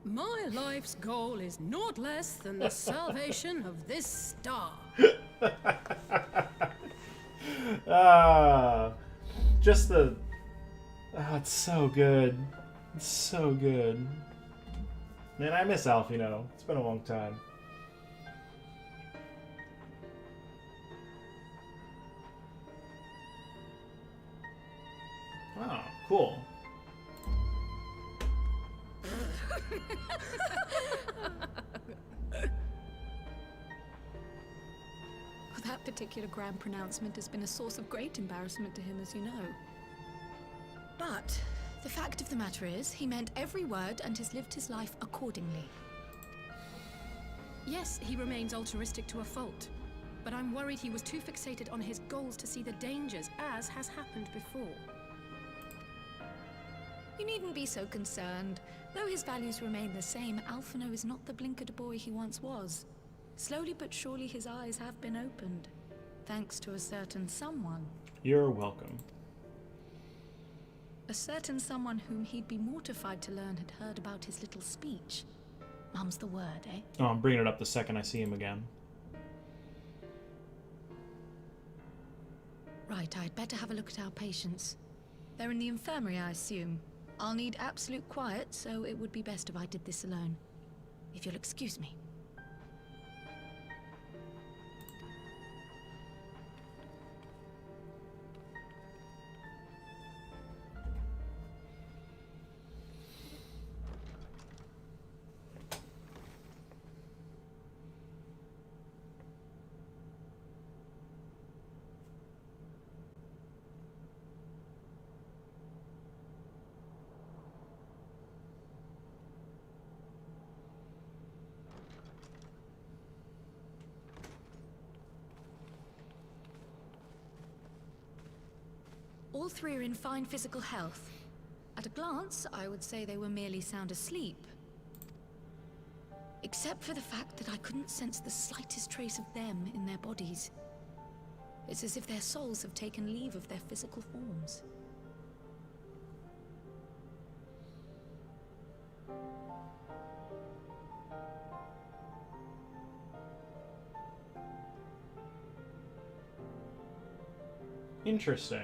My life's goal is naught less than the salvation of this star. Just the... it's so good. It's so good. Man, I miss Alphino. It's been a long time. Oh, cool. That particular grand pronouncement has been a source of great embarrassment to him, as you know. But the fact of the matter is, he meant every word and has lived his life accordingly. Yes, he remains altruistic to a fault, but I'm worried he was too fixated on his goals to see the dangers, as has happened before. You needn't be so concerned. Though his values remain the same, Alphino is not the blinkered boy he once was. Slowly but surely his eyes have been opened, thanks to a certain someone. You're welcome. A certain someone whom he'd be mortified to learn had heard about his little speech. Mum's the word, eh? Oh, I'm bringing it up the second I see him again. Right, I'd better have a look at our patients. They're in the infirmary, I assume. I'll need absolute quiet, so it would be best if I did this alone. If you'll excuse me. All three are in fine physical health. At a glance, I would say they were merely sound asleep. Except for the fact that I couldn't sense the slightest trace of them in their bodies. It's as if their souls have taken leave of their physical forms. Interesting.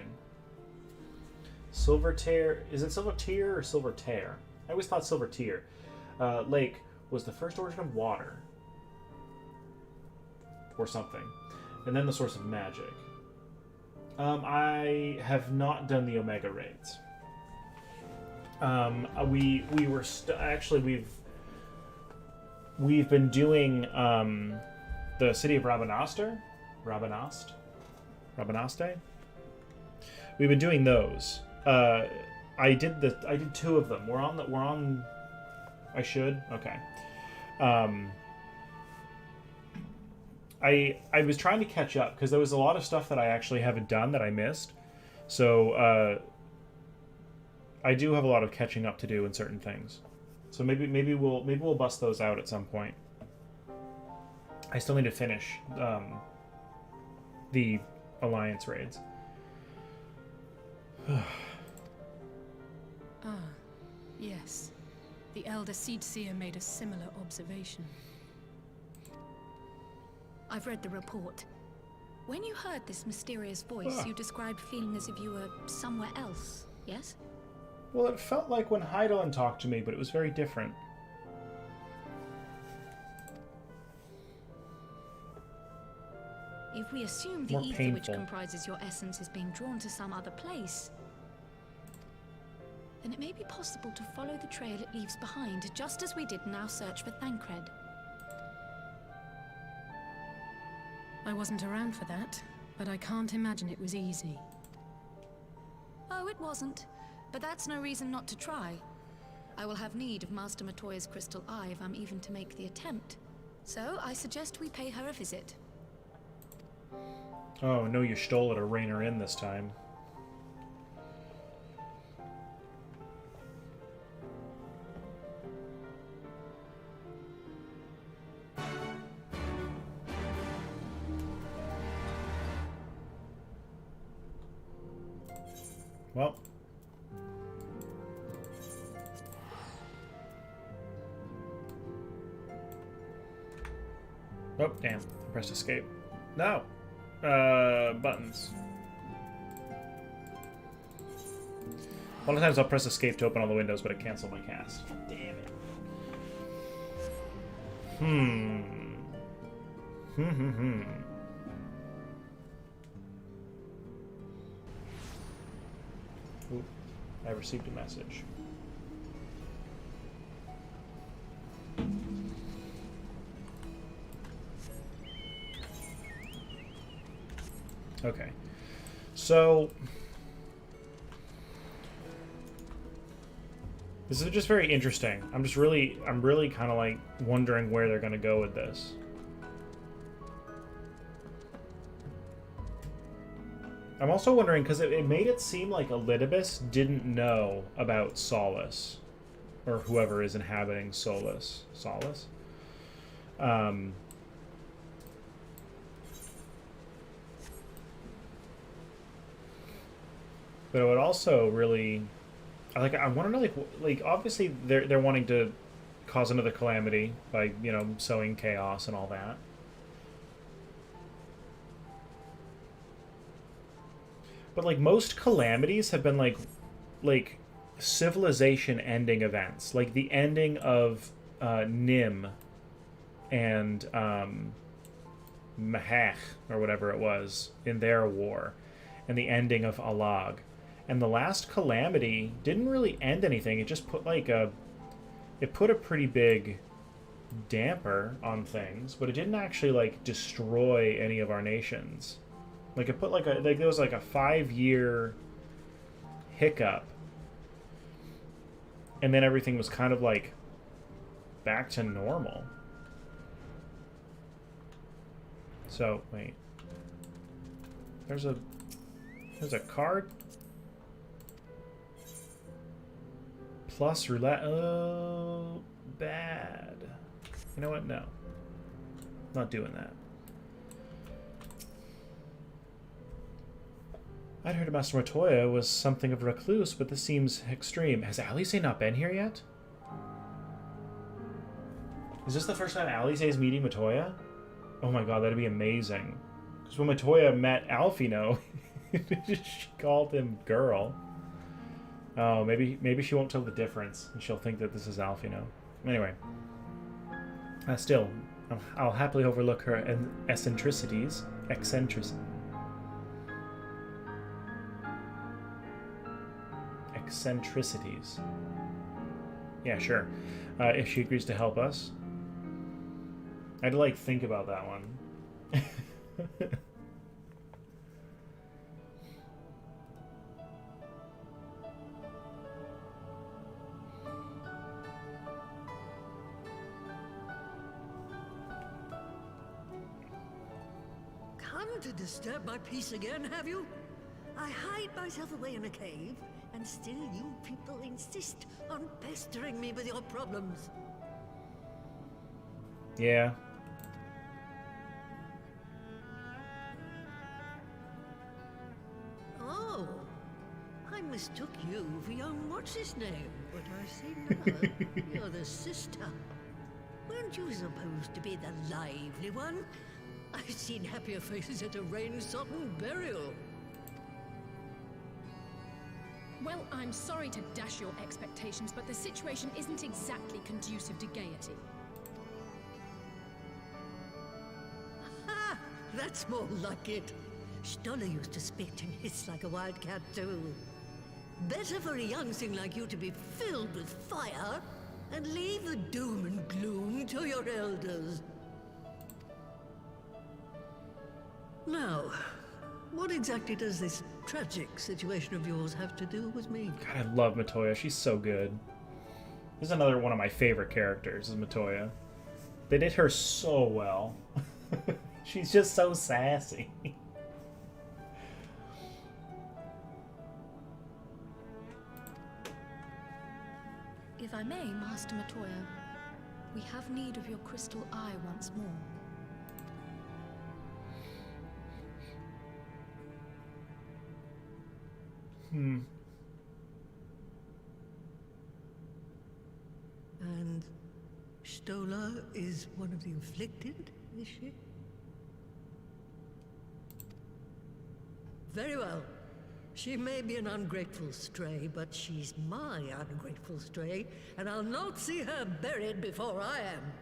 Silver Tear. Is it Silver Tear or Silver Tear? I always thought Silver Tear. Lake was the first origin of water. Or something. And then the source of magic. I have not done the Omega raids. We were actually we've been doing the city of Rabanaste. We've been doing those. I did 2 of them. We're on. I should. Okay. I was trying to catch up because there was a lot of stuff that I actually haven't done that I missed. So I do have a lot of catching up to do in certain things. So maybe we'll bust those out at some point. I still need to finish the Alliance raids. Yes. The Elder Seedseer made a similar observation. I've read the report. When you heard this mysterious voice, you described feeling as if you were somewhere else, yes? Well, it felt like when Heidelin talked to me, but it was very different. If we assume the More ether painful. which comprises your essence is being drawn to some other place, then it may be possible to follow the trail it leaves behind, just as we did in our search for Thancred. I wasn't around for that, but I can't imagine it was easy. Oh, it wasn't. But that's no reason not to try. I will have need of Master Matoya's crystal eye if I'm even to make the attempt. So, I suggest we pay her a visit. Oh, no, you stole it or rein her in this time. Well. Oh, damn. I pressed escape. No. Buttons. A lot of times I'll press escape to open all the windows, but it canceled my cast. Damn it. Ooh, I received a message. Okay, so this is just very interesting. I'm really kind of like wondering where they're going to go with this. I'm also wondering because it made it seem like Elidibus didn't know about Solace, or whoever is inhabiting Solace. But it would also really, I want to know, like obviously they're wanting to cause another calamity by, you know, sowing chaos and all that. But like most calamities have been like civilization ending events, like the ending of Nim and Mahach or whatever it was in their war, and the ending of Alag. And the last calamity didn't really end anything. It just put it put a pretty big damper on things, but it didn't actually like destroy any of our nations. Like it put there was like a 5-year hiccup, and then everything was kind of like back to normal. So wait, there's a card. Plus roulette. Oh, bad. You know what? No. Not doing that. I'd heard Master Matoya was something of a recluse, but this seems extreme. Has Alice not been here yet? Is this the first time Alice is meeting Matoya? Oh my god, that'd be amazing. Because when Matoya met Alfino, she called him girl. Oh, maybe she won't tell the difference, and she'll think that this is Alfino. Anyway. Still, I'll happily overlook her eccentricities. Eccentricities. Yeah, sure. If she agrees to help us. I'd like think about that one. Come to disturb my peace again, have you? I hide myself away in a cave, and still you people insist on pestering me with your problems. Yeah. Oh, I mistook you for young what's-his-name, but I see now you're the sister. Weren't you supposed to be the lively one? I've seen happier faces at a rain-sodden burial. Well, I'm sorry to dash your expectations, but the situation isn't exactly conducive to gaiety. Ha! That's more like it. Stoller used to spit and hiss like a wildcat too. Better for a young thing like you to be filled with fire and leave the doom and gloom to your elders. Now, what exactly does this tragic situation of yours have to do with me? God, I love Matoya. She's so good. This is another one of my favorite characters, is Matoya. They did her so well. She's just so sassy. If I may, Master Matoya, we have need of your crystal eye once more. And Stoller is one of the afflicted, is she? Very well. She may be an ungrateful stray, but she's my ungrateful stray, and I'll not see her buried before I am.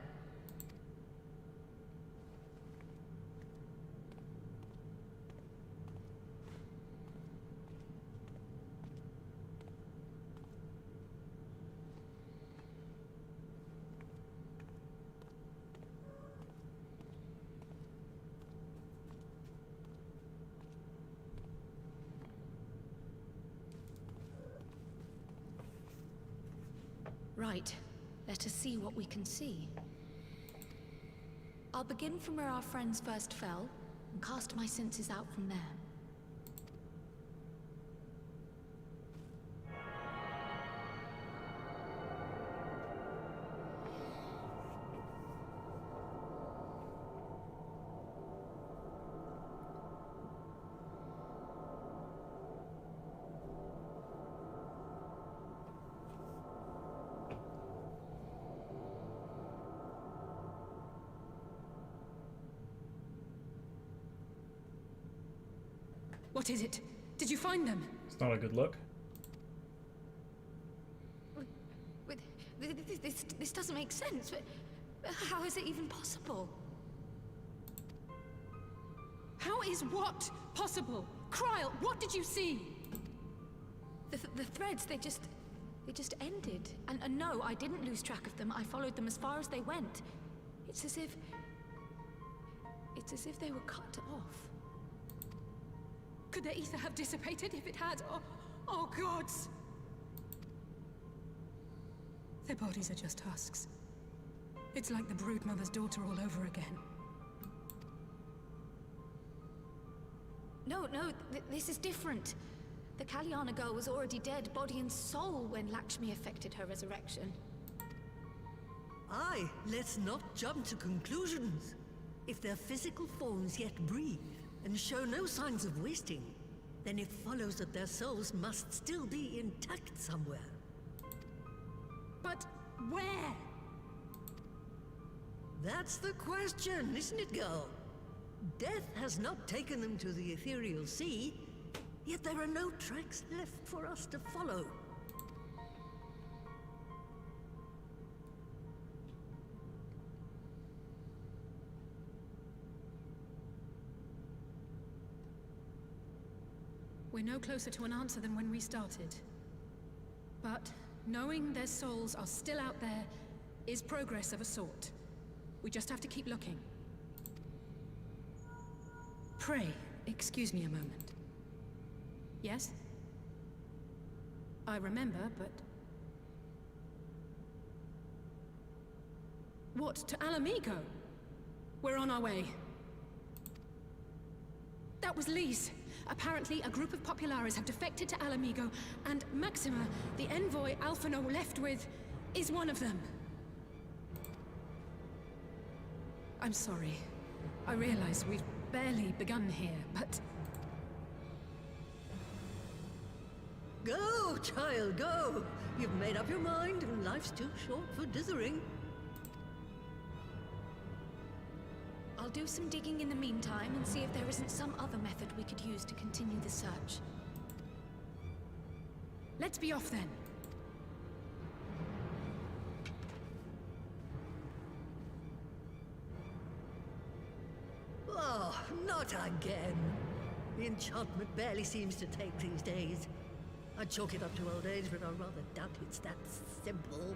Right. Let us see what we can see. I'll begin from where our friends first fell, and cast my senses out from there. What is it? Did you find them? It's not a good look. This doesn't make sense. How is it even possible? How is what possible? Kryl, what did you see? The threads, they just ended. And no, I didn't lose track of them. I followed them as far as they went. It's as if they were cut off. Could their ether have dissipated if it had? Oh gods! Their bodies are just husks. It's like the broodmother's daughter all over again. No, this is different. The Kalyana girl was already dead, body and soul, when Lakshmi effected her resurrection. Aye, let's not jump to conclusions. If their physical forms yet breathe and show no signs of wasting, then it follows that their souls must still be intact somewhere. But where? That's the question, isn't it, girl? Death has not taken them to the ethereal sea, yet there are no tracks left for us to follow. We're no closer to an answer than when we started. But knowing their souls are still out there is progress of a sort. We just have to keep looking. Pray, excuse me a moment. Yes? I remember, but... What, to Alamigo? We're on our way. That was Lise. Apparently, a group of Populares have defected to Alamigo, and Maxima, the envoy Alphino left with, is one of them. I'm sorry. I realize we've barely begun here, but... Go, child, go! You've made up your mind, and life's too short for dithering. I'll do some digging in the meantime and see if there isn't some other method we could use to continue the search. Let's be off then. Oh, not again. The enchantment barely seems to take these days. I'd chalk it up to old age, but I rather doubt it's that simple.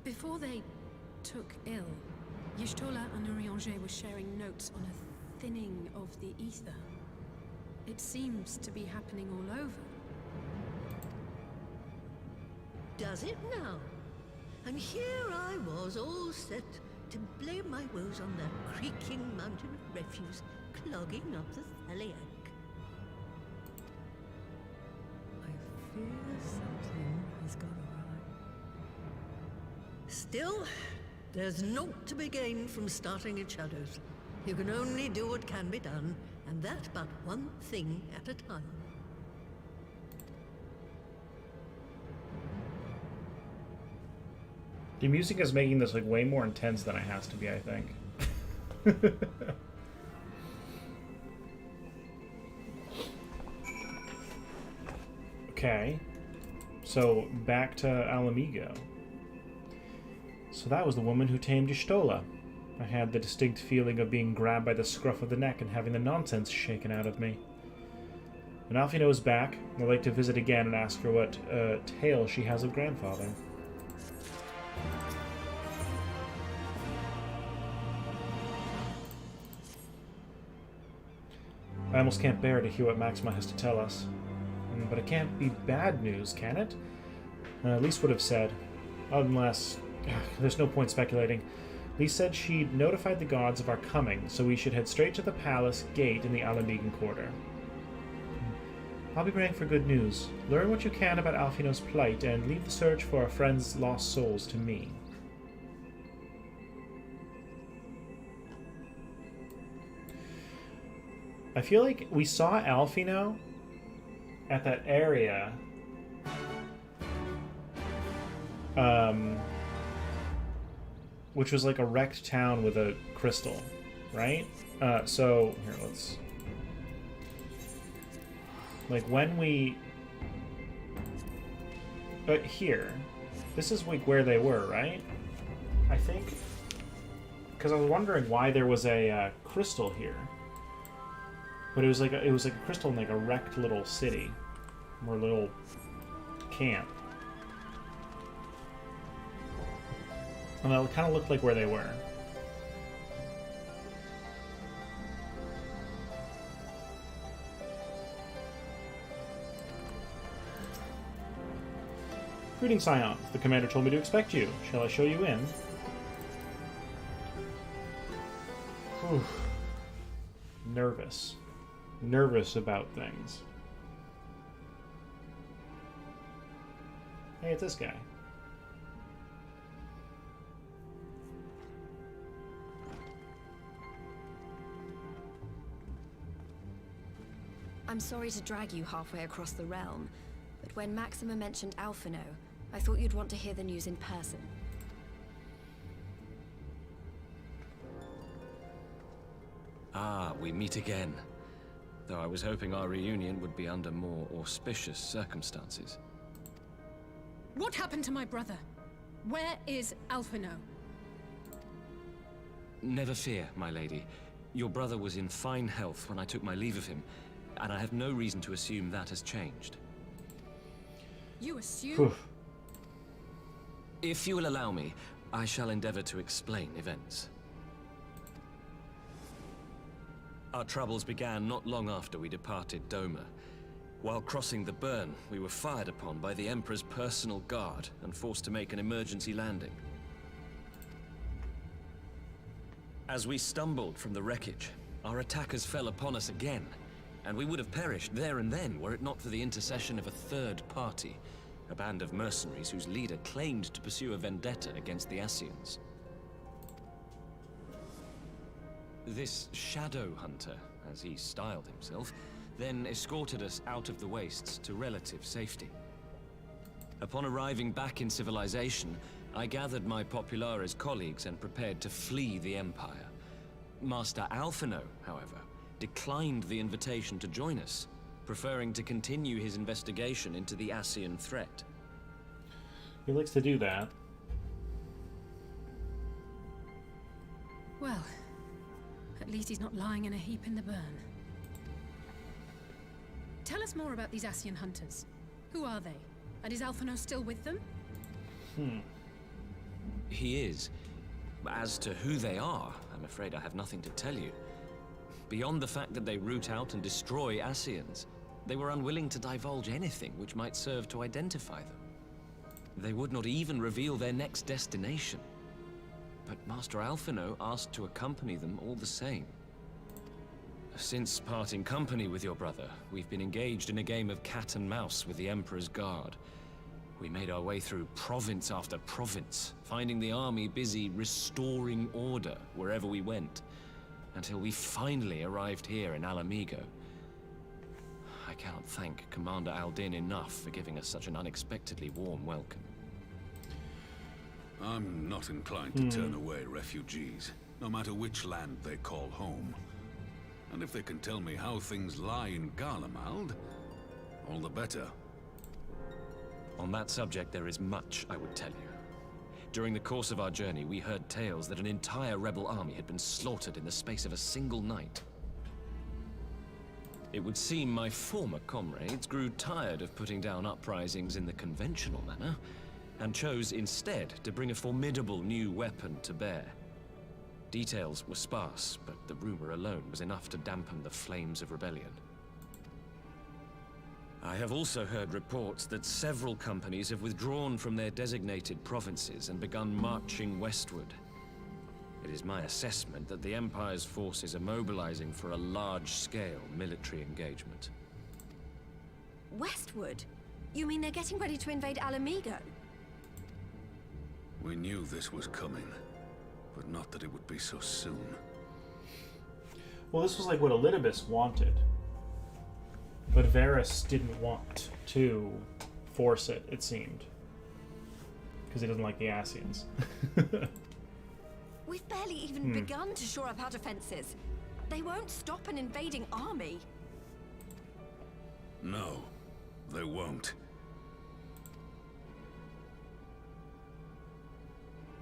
Before they took ill, Y'shtola and Urianger were sharing notes on a thinning of the ether. It seems to be happening all over. Does it now? And here I was, all set to blame my woes on that creaking mountain of refuse clogging up the Thaliac. I fear something has gone awry. Still, there's naught to be gained from starting in shadows. You can only do what can be done, and that but one thing at a time. The music is making this like way more intense than it has to be, I think. Okay. So back to Alamigo. So that was the woman who tamed Y'shtola. I had the distinct feeling of being grabbed by the scruff of the neck and having the nonsense shaken out of me. When Alphino is back, I'd like to visit again and ask her what tale she has of grandfather. I almost can't bear to hear what Maxima has to tell us. But it can't be bad news, can it? At least would have said. Unless... there's no point speculating. Lise said she'd notified the gods of our coming, so we should head straight to the palace gate in the Alamigan Quarter. I'll be praying for good news. Learn what you can about Alphino's plight, and leave the search for our friend's lost souls to me. I feel like we saw Alphino at that area. Which was like a wrecked town with a crystal, right? So, here, let's... Like, when we... here. This is, like, where they were, right? I think. Because I was wondering why there was a crystal here. But it was like a crystal in, like, a wrecked little city. Or little camp. And it kind of looked like where they were. Greetings, Scions. The commander told me to expect you. Shall I show you in? Whew. Nervous. Nervous about things. Hey, it's this guy. I'm sorry to drag you halfway across the realm, but when Maxima mentioned Alphino, I thought you'd want to hear the news in person. Ah, we meet again. Though I was hoping our reunion would be under more auspicious circumstances. What happened to my brother? Where is Alphino? Never fear, my lady. Your brother was in fine health when I took my leave of him, and I have no reason to assume that has changed. You assume? If you will allow me, I shall endeavor to explain events. Our troubles began not long after we departed Doma. While crossing the burn, we were fired upon by the Emperor's personal guard and forced to make an emergency landing. As we stumbled from the wreckage, our attackers fell upon us again, and we would have perished there and then were it not for the intercession of a third party, a band of mercenaries whose leader claimed to pursue a vendetta against the Ascians. This Shadow Hunter, as he styled himself, then escorted us out of the wastes to relative safety. Upon arriving back in civilization, I gathered my Populares colleagues and prepared to flee the Empire. Master Alphino, however, declined the invitation to join us, preferring to continue his investigation into the Ascian threat. He likes to do that. Well, at least he's not lying in a heap in the burn. Tell us more about these Ascian hunters. Who are they? And is Alphino still with them? He is. As to who they are, I'm afraid I have nothing to tell you. Beyond the fact that they root out and destroy Ascians, they were unwilling to divulge anything which might serve to identify them. They would not even reveal their next destination. But Master Alphino asked to accompany them all the same. Since parting company with your brother, we've been engaged in a game of cat and mouse with the Emperor's guard. We made our way through province after province, finding the army busy restoring order wherever we went, until we finally arrived here in Alamigo. I cannot thank Commander Aldin enough for giving us such an unexpectedly warm welcome. I'm not inclined to turn away refugees, no matter which land they call home. And if they can tell me how things lie in Garlemald, all the better. On that subject, there is much I would tell you. During the course of our journey, we heard tales that an entire rebel army had been slaughtered in the space of a single night. It would seem my former comrades grew tired of putting down uprisings in the conventional manner, and chose instead to bring a formidable new weapon to bear. Details were sparse, but the rumor alone was enough to dampen the flames of rebellion. I have also heard reports that several companies have withdrawn from their designated provinces and begun marching westward. It is my assessment that the Empire's forces are mobilizing for a large-scale military engagement. Westward? You mean they're getting ready to invade Alamigo? We knew this was coming, but not that it would be so soon. Well, this was like what Elidibus wanted. But Varys didn't want to force it, it seemed. Because he doesn't like the Ascians. We've barely even begun to shore up our defenses. They won't stop an invading army. No, they won't.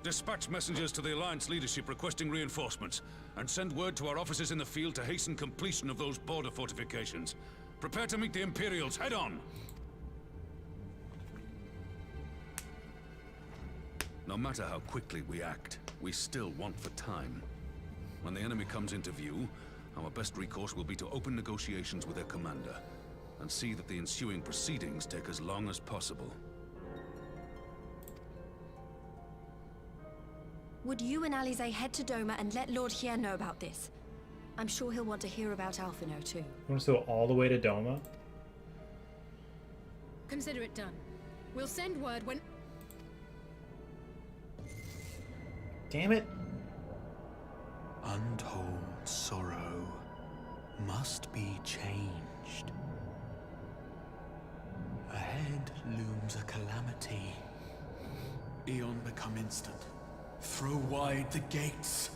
Dispatch messengers to the Alliance leadership requesting reinforcements, and send word to our officers in the field to hasten completion of those border fortifications. Prepare to meet the Imperials head on! No matter how quickly we act, we still want for time. When the enemy comes into view, our best recourse will be to open negotiations with their commander, and see that the ensuing proceedings take as long as possible. Would you and Alize head to Doma and let Lord Hien know about this? I'm sure he'll want to hear about Alphino too. You want us to go all the way to Doma? Consider it done. We'll send word when... Damn it. Untold sorrow must be changed. Ahead looms a calamity. Eon become instant. Throw wide the gates.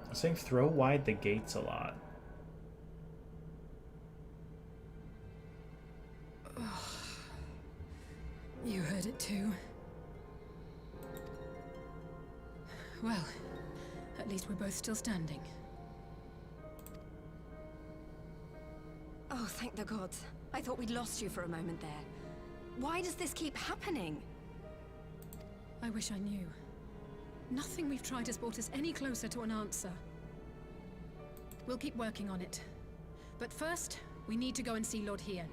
I'm saying throw wide the gates a lot. You heard it too. Well, at least we're both still standing. Oh, thank the gods. I thought we'd lost you for a moment there. Why does this keep happening? I wish I knew. Nothing we've tried has brought us any closer to an answer. We'll keep working on it. But first, we need to go and see Lord Hien.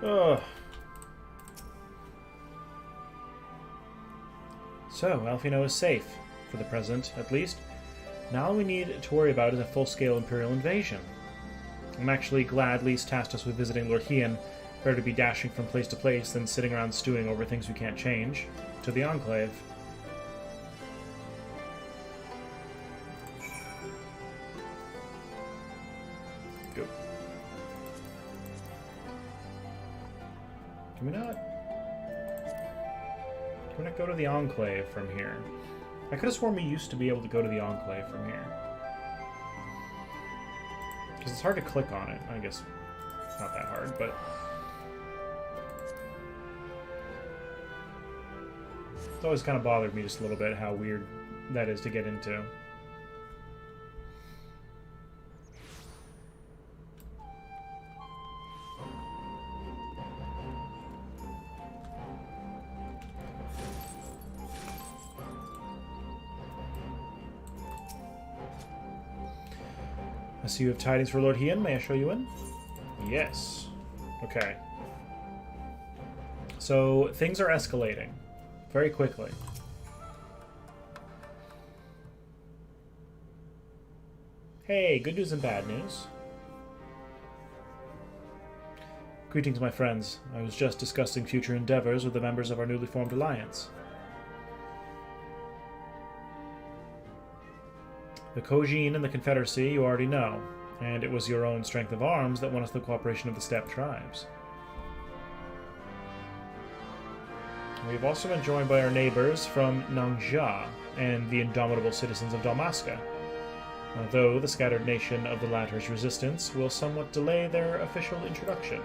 Ugh. So, Alphino is safe, for the present, at least. Now all we need to worry about is a full-scale Imperial invasion. I'm actually glad Lys tasked us with visiting Lord Hien. Better to be dashing from place to place than sitting around stewing over things we can't change. To the Enclave. Go. Can we not? Can we not go to the Enclave from here? I could have sworn we used to be able to go to the Enclave from here. Because it's hard to click on it. I guess it's not that hard, but... It's always kind of bothered me just a little bit how weird that is to get into. I see you have tidings for Lord Hien. May I show you in? Yes. Okay. So, things are escalating. Very quickly. Hey, good news and bad news. Greetings, my friends. I was just discussing future endeavors with the members of our newly formed alliance. The Kojin and the Confederacy you already know, and it was your own strength of arms that won us the cooperation of the Steppe tribes. We've also been joined by our neighbors from Nanxia and the indomitable citizens of Dalmasca, although the scattered nation of the latter's resistance will somewhat delay their official introduction.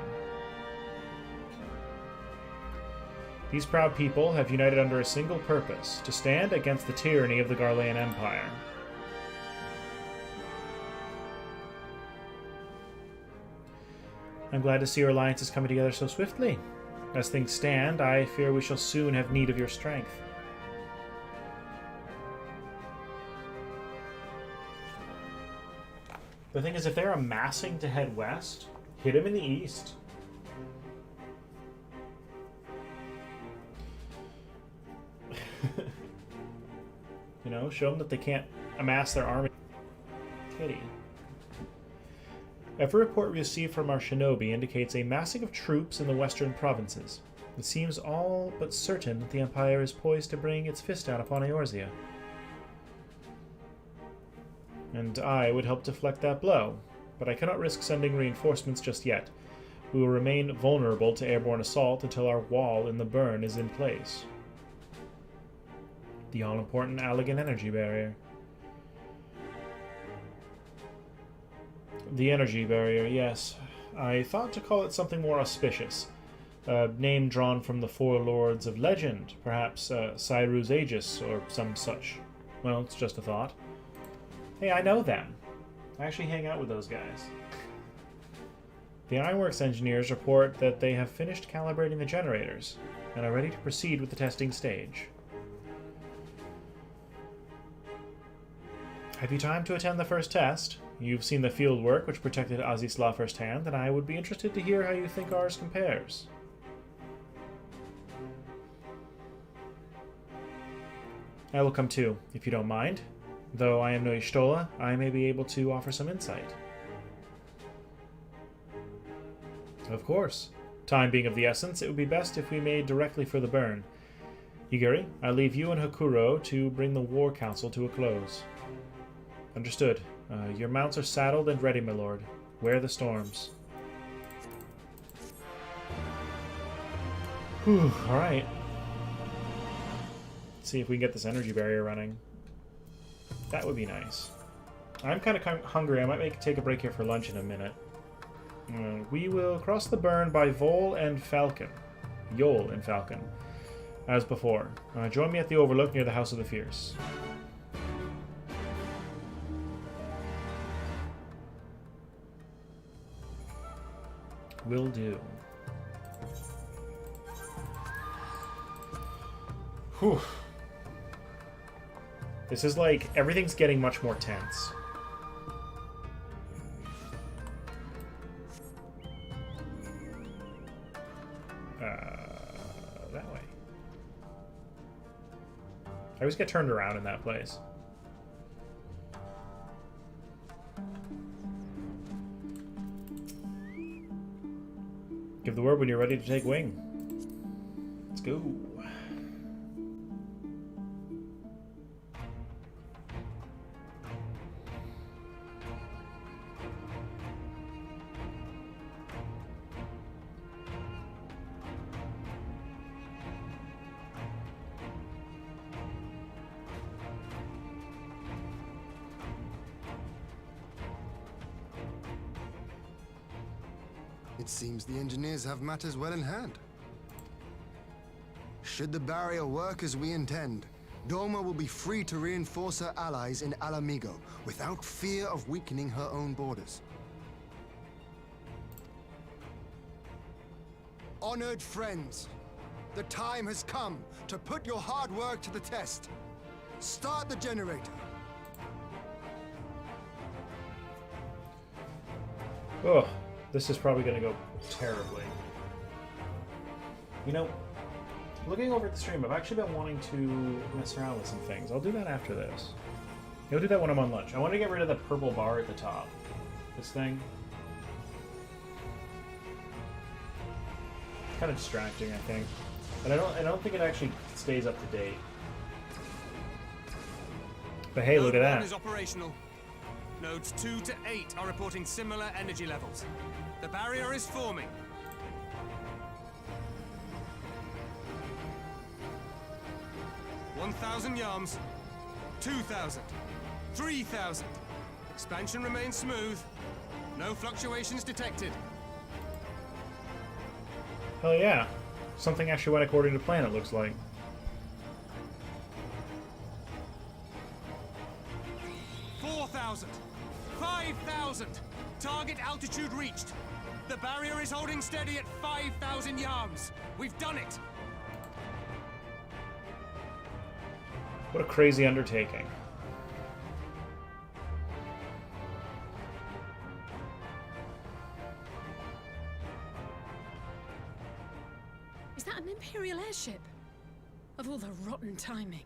These proud people have united under a single purpose, to stand against the tyranny of the Garlean Empire. I'm glad to see your alliance is coming together so swiftly. As things stand, I fear we shall soon have need of your strength. The thing is, if they're amassing to head west, hit them in the east. You know, show them that they can't amass their army. Kitty. Every report we received from our shinobi indicates a massing of troops in the western provinces. It seems all but certain that the Empire is poised to bring its fist down upon Eorzea. And I would help deflect that blow, but I cannot risk sending reinforcements just yet. We will remain vulnerable to airborne assault until our wall in the burn is in place. The all-important Allegan energy barrier. The energy barrier, yes. I thought to call it something more auspicious. A name drawn from the four lords of legend, perhaps Cyru's Aegis or some such. Well, it's just a thought. Hey, I know them. I actually hang out with those guys. The Ironworks engineers report that they have finished calibrating the generators and are ready to proceed with the testing stage. Have you time to attend the first test? You've seen the field work which protected Azisla firsthand, and I would be interested to hear how you think ours compares. I will come too, if you don't mind. Though I am no Y'shtola, I may be able to offer some insight. Of course. Time being of the essence, it would be best if we made directly for the burn. Iguri, I leave you and Hakuro to bring the War Council to a close. Understood. Your mounts are saddled and ready, my lord. Wear the storms. Whew, alright. Let's see if we can get this energy barrier running. That would be nice. I'm kind of hungry. I might take a break here for lunch in a minute. We will cross the burn by Yol and Falcon, as before. Join me at the Overlook near the House of the Fierce. Will do. Whew. This is like, everything's getting much more tense. That way. I always get turned around in that place. Give the word when you're ready to take wing. Let's go. It seems the engineers have matters well in hand. Should the barrier work as we intend, Doma will be free to reinforce her allies in Alamigo without fear of weakening her own borders. Honored friends, the time has come to put your hard work to the test. Start the generator. Oh, this is probably going to go terribly. You know, looking over at the stream, I've actually been wanting to mess around with some things. I'll do that after this. I'll do that when I'm on lunch. I want to get rid of the purple bar at the top. This thing. It's kind of distracting, I think. And I don't think it actually stays up to date. But hey, look at that. Node 1 is operational. Nodes 2 to 8 are reporting similar energy levels. The barrier is forming. $1,000 yards, 2,000, 3,000. Expansion remains smooth. No fluctuations detected. Hell yeah. Something actually went according to plan, it looks like. $4,000, 5,000. Target altitude reached. The barrier is holding steady at 5,000 yards. We've done it. What a crazy undertaking. Is that an Imperial airship? Of all the rotten timing.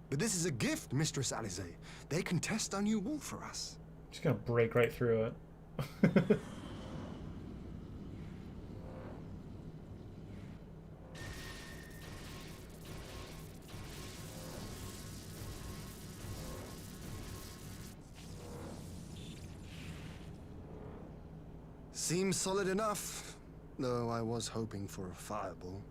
But this is a gift, Mistress Alize. They can test our new wool for us. Just gonna break right through it. Seems solid enough, though I was hoping for a fireball.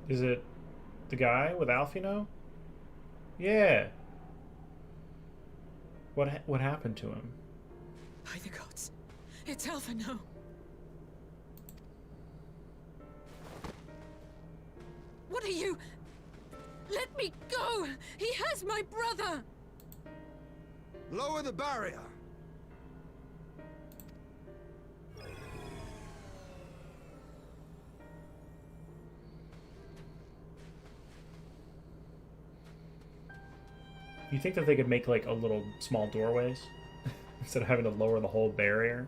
Is it the guy with Alfino? Yeah. What happened to him? By the gods. It's Alphino. What are you? Let me go! He has my brother! Lower the barrier! You think that they could make like a little small doorways instead of having to lower the whole barrier?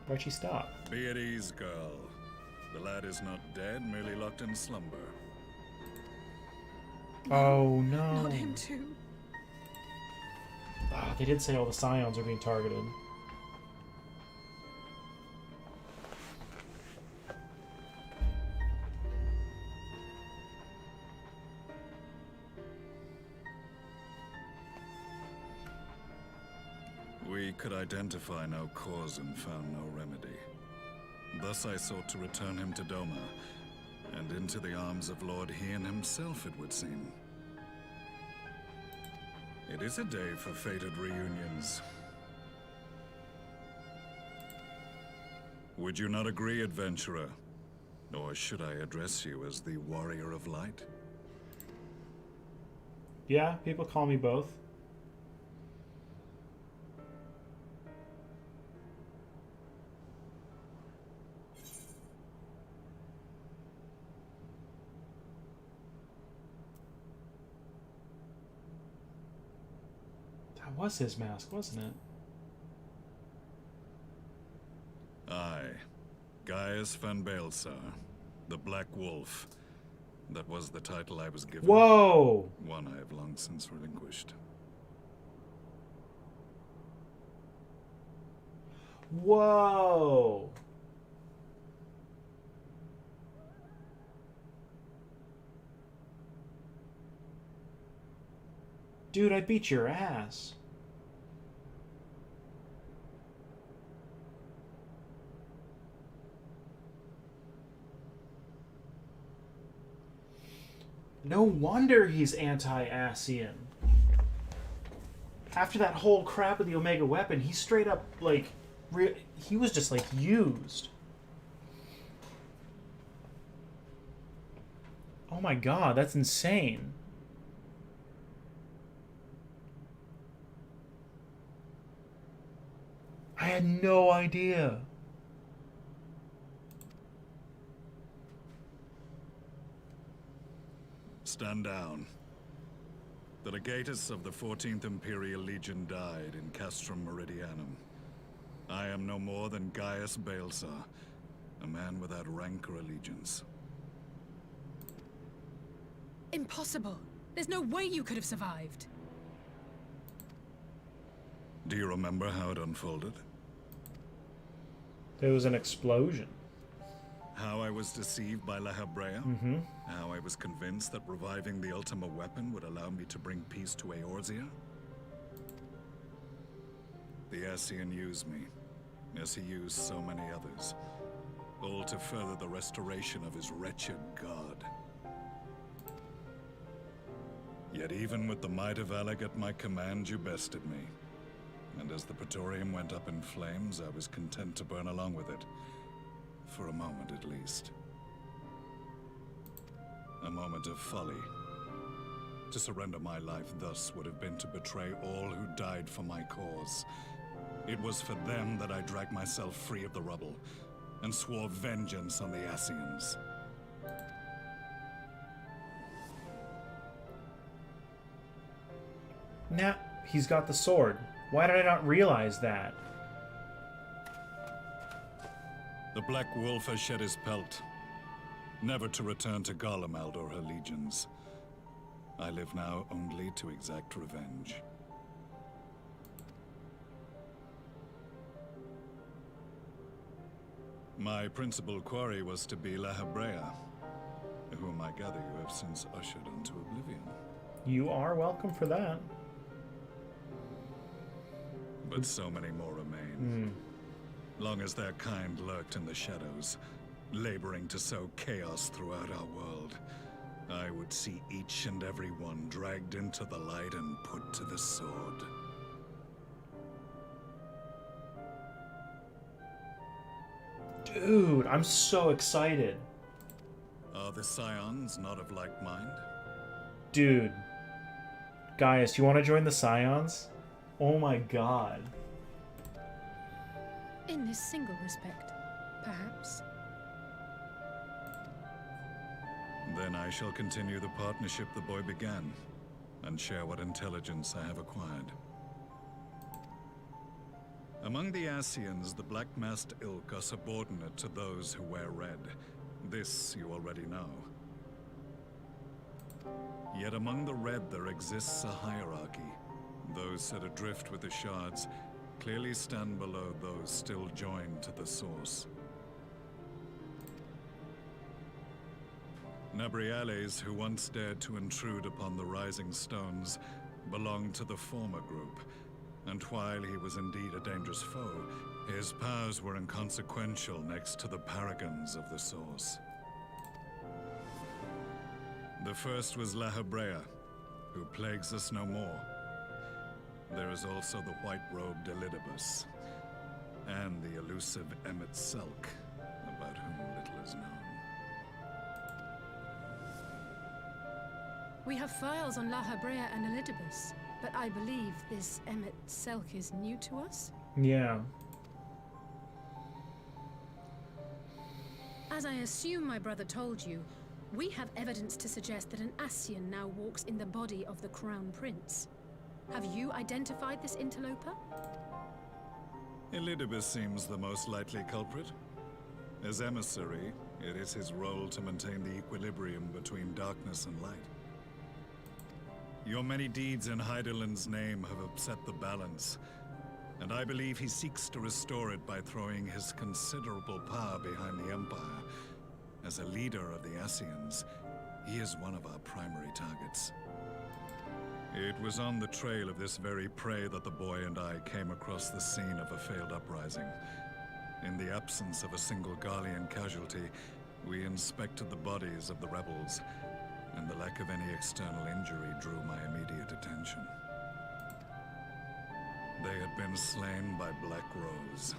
Why'd she stop? Be at ease, girl. The lad is not dead, merely locked in slumber. Oh no. Not him too. Ah, they did say all the scions are being targeted. We could identify no cause and found no remedy. Thus I sought to return him to Doma, and into the arms of Lord Hien himself, it would seem. It is a day for fated reunions. Would you not agree, adventurer? Or should I address you as the Warrior of Light? Yeah, people call me both. That was his mask, wasn't it? Aye. Gaius van Baelsar, the Black Wolf. That was the title I was given. Whoa! One I have long since relinquished. Whoa! Dude, I beat your ass. No wonder he's anti-Ascian. After that whole crap with the Omega weapon, he straight up, like, he was just, like, used. Oh my god, that's insane. I had no idea. Stand down. The legatus of the 14th Imperial Legion died in Castrum Meridianum. I am no more than Gaius Baelsar, a man without rank or allegiance. Impossible. There's no way you could have survived. Do you remember how it unfolded? There was an explosion. How I was deceived by La Habrea? Mm-hmm. How I was convinced that reviving the Ultima weapon would allow me to bring peace to Eorzea? The Ascian used me, as he used so many others, all to further the restoration of his wretched god. Yet even with the might of Alec at my command, you bested me. And as the Praetorium went up in flames, I was content to burn along with it. For a moment, at least. A moment of folly. To surrender my life thus would have been to betray all who died for my cause. It was for them that I dragged myself free of the rubble, and swore vengeance on the Ascians. Now, he's got the sword. Why did I not realize that? The Black Wolf has shed his pelt, never to return to Garlemald or her legions. I live now only to exact revenge. My principal quarry was to be La Habrea, whom I gather you have since ushered into oblivion. You are welcome for that. But so many more remain. Long as their kind lurked in the shadows, laboring to sow chaos throughout our world. I would see each and every one dragged into the light and put to the sword. Dude, I'm so excited. Are the Scions not of like mind? Dude. Gaius, you want to join the Scions? Oh my god. In this single respect, perhaps. Then I shall continue the partnership the boy began, and share what intelligence I have acquired. Among the Ascians, the Black-Masked Ilk are subordinate to those who wear red. This you already know. Yet among the Red there exists a hierarchy. Those set adrift with the shards clearly stand below those still joined to the source. Nabriales, who once dared to intrude upon the Rising Stones, belonged to the former group, and while he was indeed a dangerous foe, his powers were inconsequential next to the paragons of the Source. The first was La Hebrea, who plagues us no more. There is also the white-robed Elidibus, and the elusive Emmet Selk, about whom little is known. We have files on La Hebrea and Elidibus, but I believe this Emmet Selk is new to us? Yeah. As I assume my brother told you, we have evidence to suggest that an Ascian now walks in the body of the Crown Prince. Have you identified this interloper? Elidibus seems the most likely culprit. As emissary, it is his role to maintain the equilibrium between darkness and light. Your many deeds in Hydaelyn's name have upset the balance, and I believe he seeks to restore it by throwing his considerable power behind the Empire. As a leader of the Ascians, he is one of our primary targets. It was on the trail of this very prey that the boy and I came across the scene of a failed uprising. In the absence of a single Garlean casualty, we inspected the bodies of the rebels, and the lack of any external injury drew my immediate attention. They had been slain by Black Rose,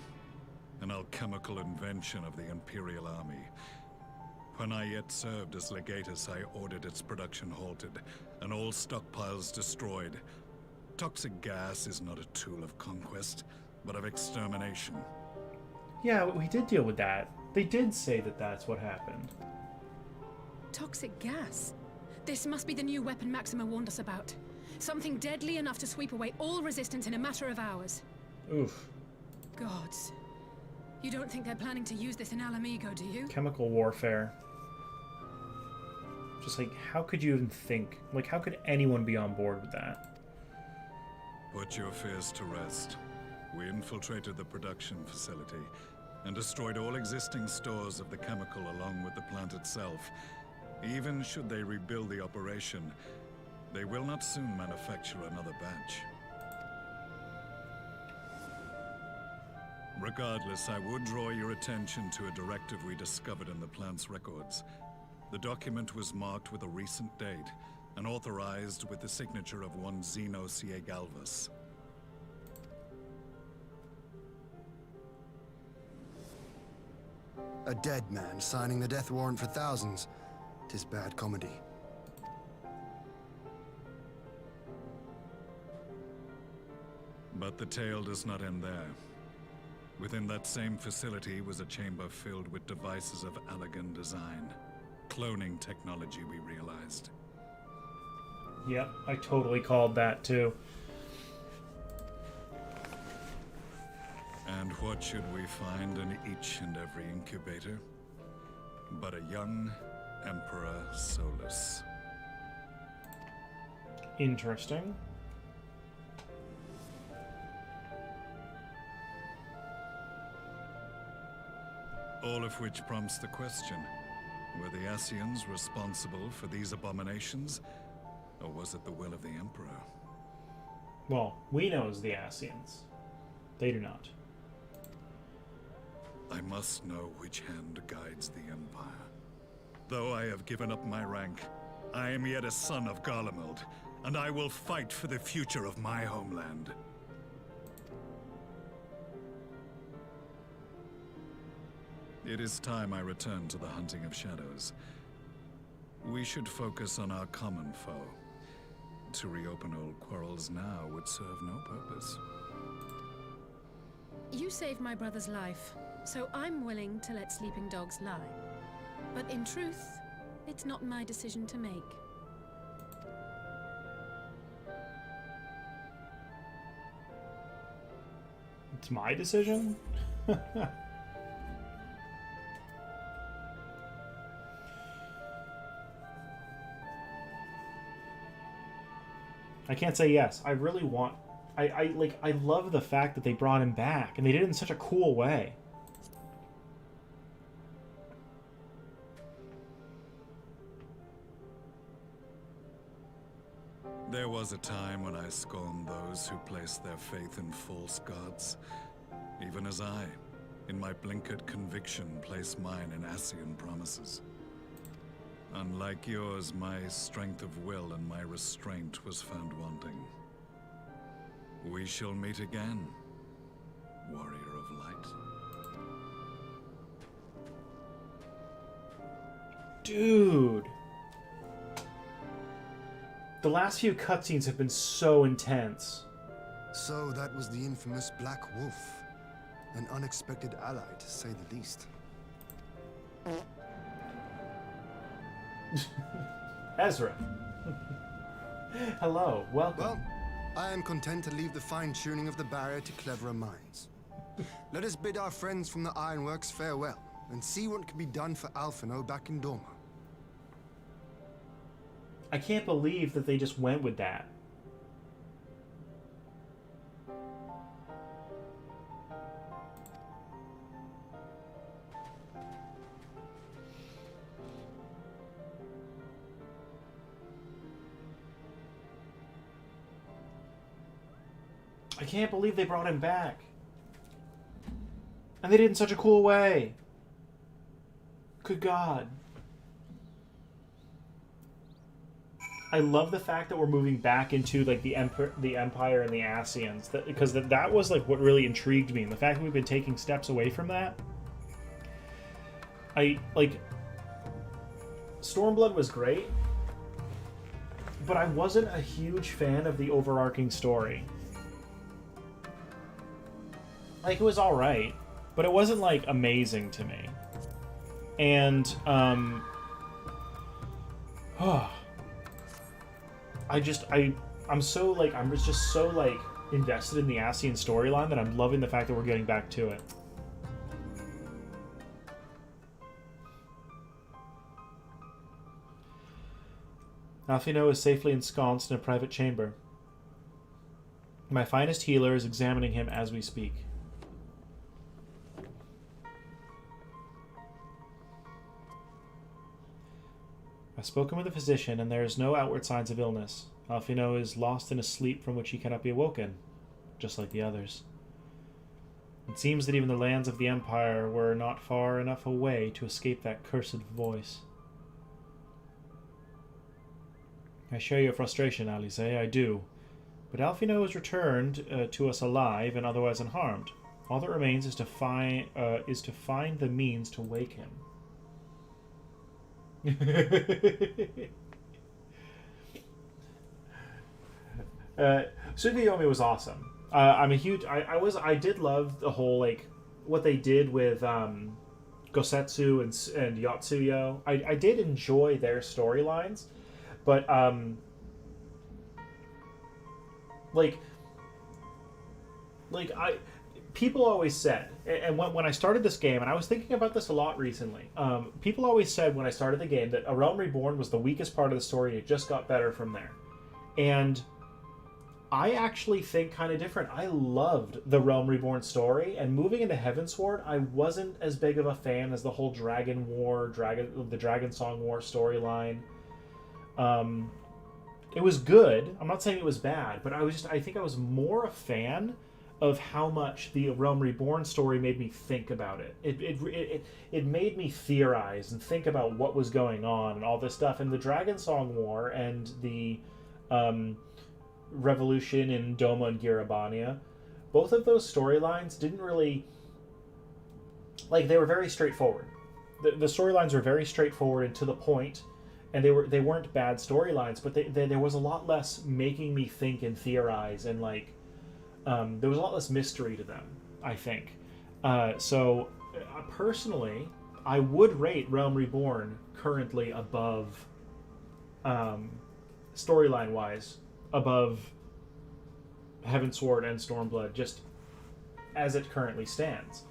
an alchemical invention of the Imperial Army. When I yet served as legatus, I ordered its production halted, and all stockpiles destroyed. Toxic gas is not a tool of conquest, but of extermination. Yeah, we did deal with that. They did say that that's what happened. Toxic gas? This must be the new weapon Maxima warned us about. Something deadly enough to sweep away all resistance in a matter of hours. Oof. Gods. You don't think they're planning to use this in Alamigo, do you? Chemical warfare. Just like, how could you even think? Like, how could anyone be on board with that? Put your fears to rest. We infiltrated the production facility and destroyed all existing stores of the chemical along with the plant itself. Even should they rebuild the operation, they will not soon manufacture another batch. Regardless, I would draw your attention to a directive we discovered in the plant's records. The document was marked with a recent date and authorized with the signature of one Zeno Ciegalvus. A dead man signing the death warrant for thousands. 'Tis bad comedy. But the tale does not end there. Within that same facility was a chamber filled with devices of elegant design. Cloning technology, we realized. Yep, I totally called that too. And what should we find in each and every incubator? But a young Emperor Solus. Interesting. All of which prompts the question, were the Ascians responsible for these abominations? Or was it the will of the Emperor? Well, we know it's the Ascians. They do not. I must know which hand guides the Empire. Though I have given up my rank, I am yet a son of Garlemald, and I will fight for the future of my homeland. It is time I return to the hunting of shadows. We should focus on our common foe. To reopen old quarrels now would serve no purpose. You saved my brother's life, so I'm willing to let sleeping dogs lie. But in truth, it's not my decision to make. It's my decision? I can't say yes. I really want... I love the fact that they brought him back, and they did it in such a cool way. There was a time when I scorned those who placed their faith in false gods, even as I, in my blinkered conviction, place mine in Ascian promises. Unlike yours, my strength of will and my restraint was found wanting. We shall meet again, warrior of light. Dude. The last few cutscenes have been so intense. So that was the infamous Black Wolf. An unexpected ally, to say the least. Ezra. Hello, welcome. Well, I am content to leave the fine-tuning of the barrier to cleverer minds. Let us bid our friends from the Ironworks farewell, and see what can be done for Alphinaud back in Dorma. I can't believe that they just went with that. I can't believe they brought him back. And they did it in such a cool way. Good God. I love the fact that we're moving back into like the Empire and the Ascians, because that was like what really intrigued me, and the fact that we've been taking steps away from that. Stormblood was great, but I wasn't a huge fan of the overarching story. Like, it was alright, but it wasn't like amazing to me. And I'm just so like invested in the Ascian storyline that I'm loving the fact that we're getting back to it. Alphinaud is safely ensconced in a private chamber. My finest healer is examining him as we speak. I've spoken with a physician, and there is no outward signs of illness. Alphinaud is lost in a sleep from which he cannot be awoken, just like the others. It seems that even the lands of the Empire were not far enough away to escape that cursed voice. I share your frustration, Alice, I do. But Alphinaud has returned to us alive and otherwise unharmed. All that remains is to find the means to wake him. Tsukuyomi was awesome. I'm a huge. I did love the whole like what they did with Gosetsu and Yotsuyo. I did enjoy their storylines, but people always said, and when I started this game, and I was thinking about this a lot recently, people always said when I started the game that A Realm Reborn was the weakest part of the story, and it just got better from there. And I actually think kind of different. I loved the Realm Reborn story, and moving into Heavensward, I wasn't as big of a fan as the whole Dragon Song War storyline. It was good. I'm not saying it was bad, but I think I was more a fan of how much the Realm Reborn story made me think about it. It made me theorize and think about what was going on and all this stuff. And the Dragonsong War and the revolution in Doma and Girabania, both of those storylines didn't really... Like, they were very straightforward. The storylines were very straightforward and to the point, and they weren't bad storylines, but there was a lot less making me think and theorize, and like there was a lot less mystery to them, I think. So personally, I would rate Realm Reborn currently above, storyline wise, above Heavensward and Stormblood, just as it currently stands.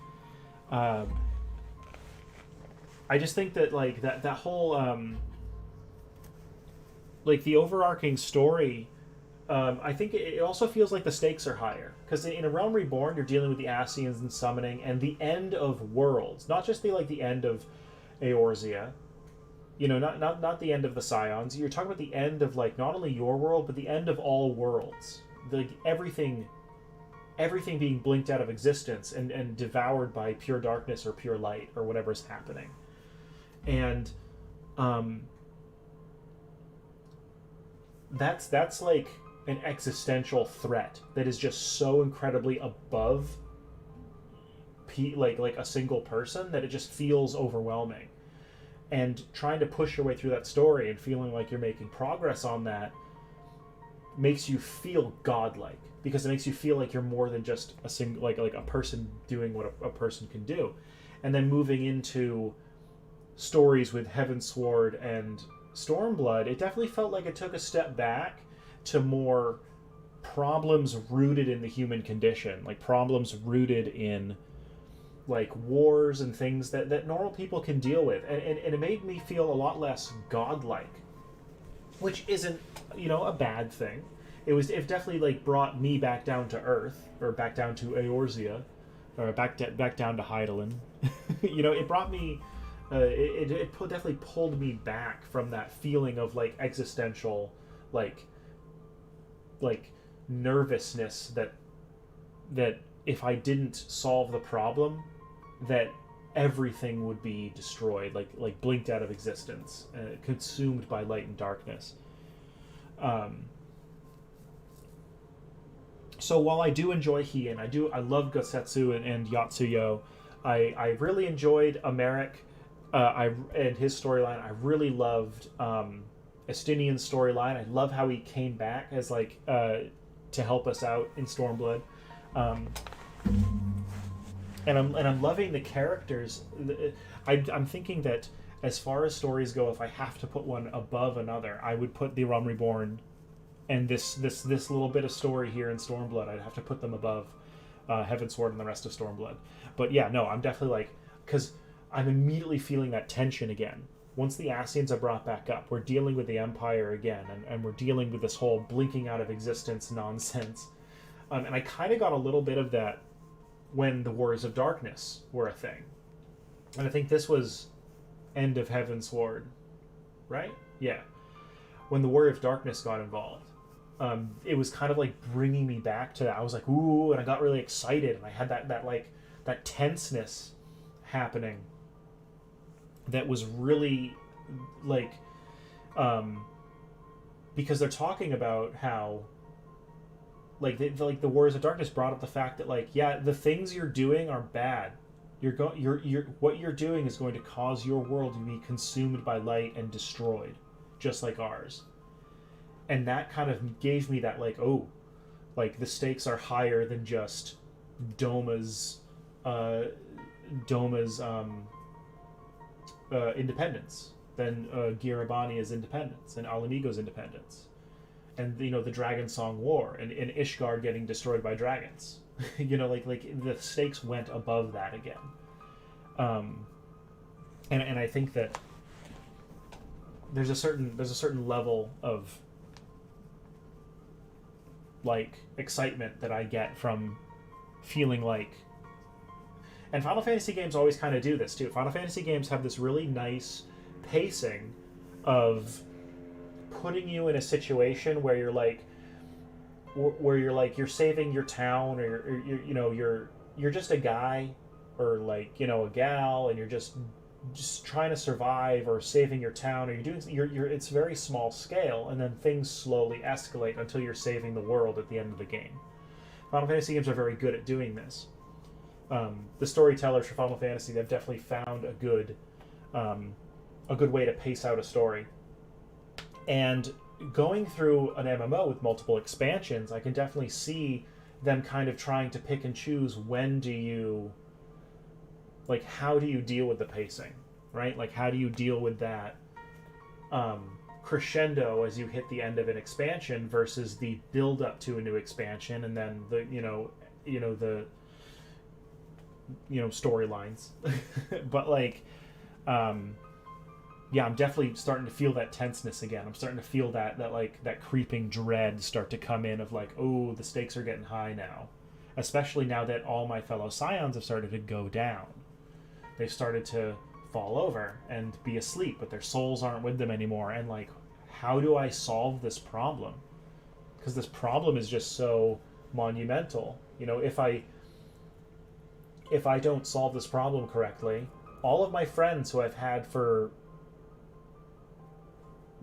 I just think that like that whole like the overarching story, I think it also feels like the stakes are higher, because in A Realm Reborn you're dealing with the Ascians and summoning and the end of worlds, not just the end of Eorzea, you know, not the end of the Scions. You're talking about the end of like not only your world but the end of all worlds, like everything being blinked out of existence and devoured by pure darkness or pure light or whatever's happening. And that's like an existential threat that is just so incredibly above like a single person that it just feels overwhelming. And trying to push your way through that story and feeling like you're making progress on that makes you feel godlike, because it makes you feel like you're more than just a single like a person doing what a person can do. And then moving into stories with Heavensward and Stormblood, it definitely felt like it took a step back to more problems rooted in the human condition, like problems rooted in like wars and things that normal people can deal with, and it made me feel a lot less godlike, which isn't, you know, a bad thing. It definitely like brought me back down to earth, or back down to Eorzea, or back down to Hydaelyn. You know, it brought me definitely pulled me back from that feeling of like existential like nervousness that if I didn't solve the problem, that everything would be destroyed, like blinked out of existence, consumed by light and darkness. So while I do enjoy Hien, I love Gosetsu and Yatsuyo, I really enjoyed Americ and his storyline. I really loved Estinian's storyline. I love how he came back as like to help us out in Stormblood. And I'm loving the characters. I'm thinking that as far as stories go, if I have to put one above another, I would put The Realm Reborn and this little bit of story here in Stormblood. I'd have to put them above Heavensward and the rest of Stormblood. But yeah, no, I'm definitely like, because I'm immediately feeling that tension again. Once the Ascians are brought back up, we're dealing with the Empire again, and we're dealing with this whole blinking out of existence nonsense. And I kind of got a little bit of that when the Warriors of Darkness were a thing. And I think this was end of Heavensward, right? Yeah. When the Warrior of Darkness got involved, it was kind of like bringing me back to that. I was like, ooh, and I got really excited, and I had that tenseness happening that was really like, because they're talking about how like the Warriors of Darkness brought up the fact that like, yeah, the things you're doing are bad. What you're doing is going to cause your world to be consumed by light and destroyed, just like ours. And that kind of gave me that like, oh, like the stakes are higher than just Doma's independence, than Girabania's independence and Alamigo's independence. And, you know, the Dragonsong War and Ishgard getting destroyed by dragons. You know, like the stakes went above that again. And I think that there's a certain level of like excitement that I get from feeling like, and Final Fantasy games always kind of do this too. Final Fantasy games have this really nice pacing of putting you in a situation where you're like, where you're like you're saving your town, or you're just a guy, or like a gal, and you're just trying to survive or saving your town, or you're it's very small scale, and then things slowly escalate until you're saving the world at the end of the game. Final Fantasy games are very good at doing this. The storytellers for Final Fantasy, they've definitely found a good way to pace out a story. And going through an MMO with multiple expansions, I can definitely see them kind of trying to pick and choose when do you, like, how do you deal with the pacing, right? Like, how do you deal with that crescendo as you hit the end of an expansion versus the build up to a new expansion, and then the storylines. But like, yeah, I'm definitely starting to feel that tenseness again. I'm starting to feel that creeping dread start to come in of like, oh, the stakes are getting high now. Especially now that all my fellow Scions have started to go down. They've started to fall over and be asleep, but their souls aren't with them anymore. And like, how do I solve this problem? Because this problem is just so monumental. If I don't solve this problem correctly, all of my friends who I've had for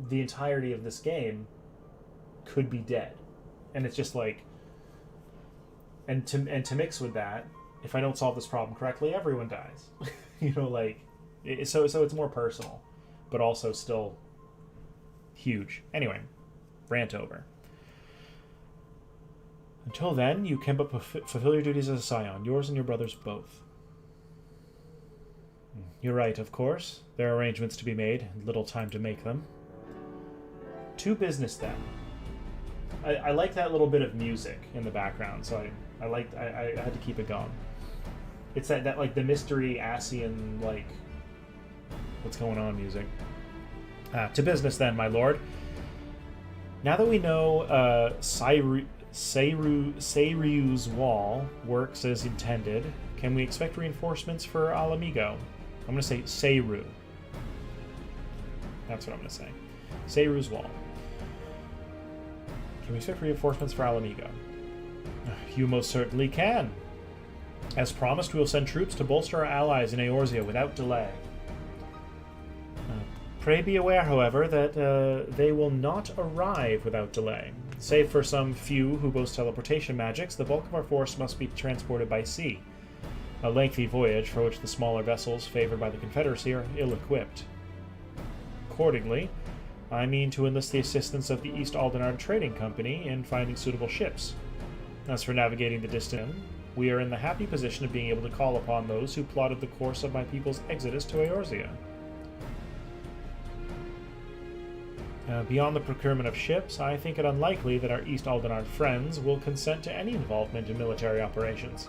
the entirety of this game could be dead. And it's just like, and to mix with that, if I don't solve this problem correctly, everyone dies. So it's more personal, but also still huge. Anyway, rant over. Until then, you can but fulfill your duties as a Scion, yours and your brother's both. You're right, of course. There are arrangements to be made, and little time to make them. To business, then. I like that little bit of music in the background, so I had to keep it going. It's that like the mystery Asian, like, what's going on music. To business, then, my lord. Now that we know Seiryu's wall works as intended, can we expect reinforcements for Alamigo? I'm going to say Seiru. That's what I'm going to say. Seiryu's wall. Can we expect reinforcements for Alamigo? You most certainly can. As promised, we will send troops to bolster our allies in Eorzea without delay. Pray be aware, however, that they will not arrive without delay. Save for some few who boast teleportation magics, the bulk of our force must be transported by sea. A lengthy voyage for which the smaller vessels favored by the Confederacy are ill-equipped. Accordingly, I mean to enlist the assistance of the East Aldenard Trading Company in finding suitable ships. As for navigating the distance, we are in the happy position of being able to call upon those who plotted the course of my people's exodus to Eorzea. Beyond the procurement of ships, I think it unlikely that our East Aldenard friends will consent to any involvement in military operations.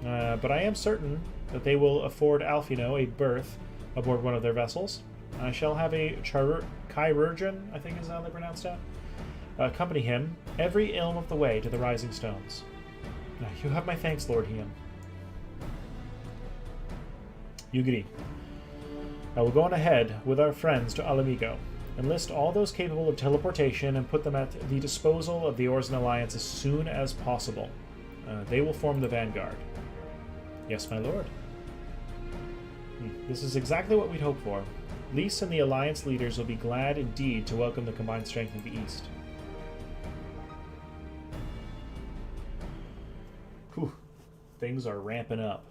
But I am certain that they will afford Alfino a berth aboard one of their vessels. I shall have a chirurgeon, I think is how they pronounce that, accompany him every ilm of the way to the Rising Stones. You have my thanks, Lord Hien. Yugiri. I will go on ahead with our friends to Alamigo. Enlist all those capable of teleportation and put them at the disposal of the Orzen Alliance as soon as possible. They will form the vanguard. Yes, my lord. This is exactly what we'd hoped for. Lys and the Alliance leaders will be glad indeed to welcome the combined strength of the East. Whew. Things are ramping up.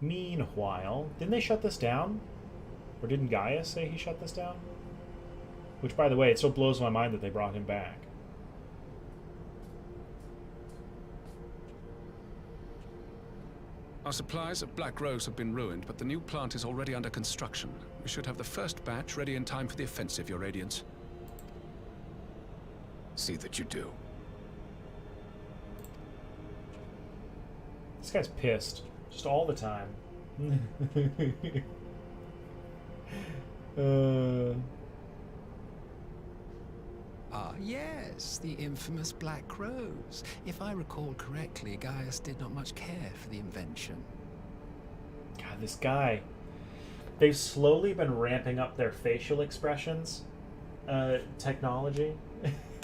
Meanwhile, didn't they shut this down? Or didn't Gaius say he shut this down? Which, by the way, it still blows my mind that they brought him back. Our supplies at Black Rose have been ruined, but the new plant is already under construction. We should have the first batch ready in time for the offensive, Your Radiance. See that you do. This guy's pissed. Just all the time. Ah, yes, the infamous Black Rose. If I recall correctly, Gaius did not much care for the invention. God, this guy. they've slowly been ramping up their facial expressions technology.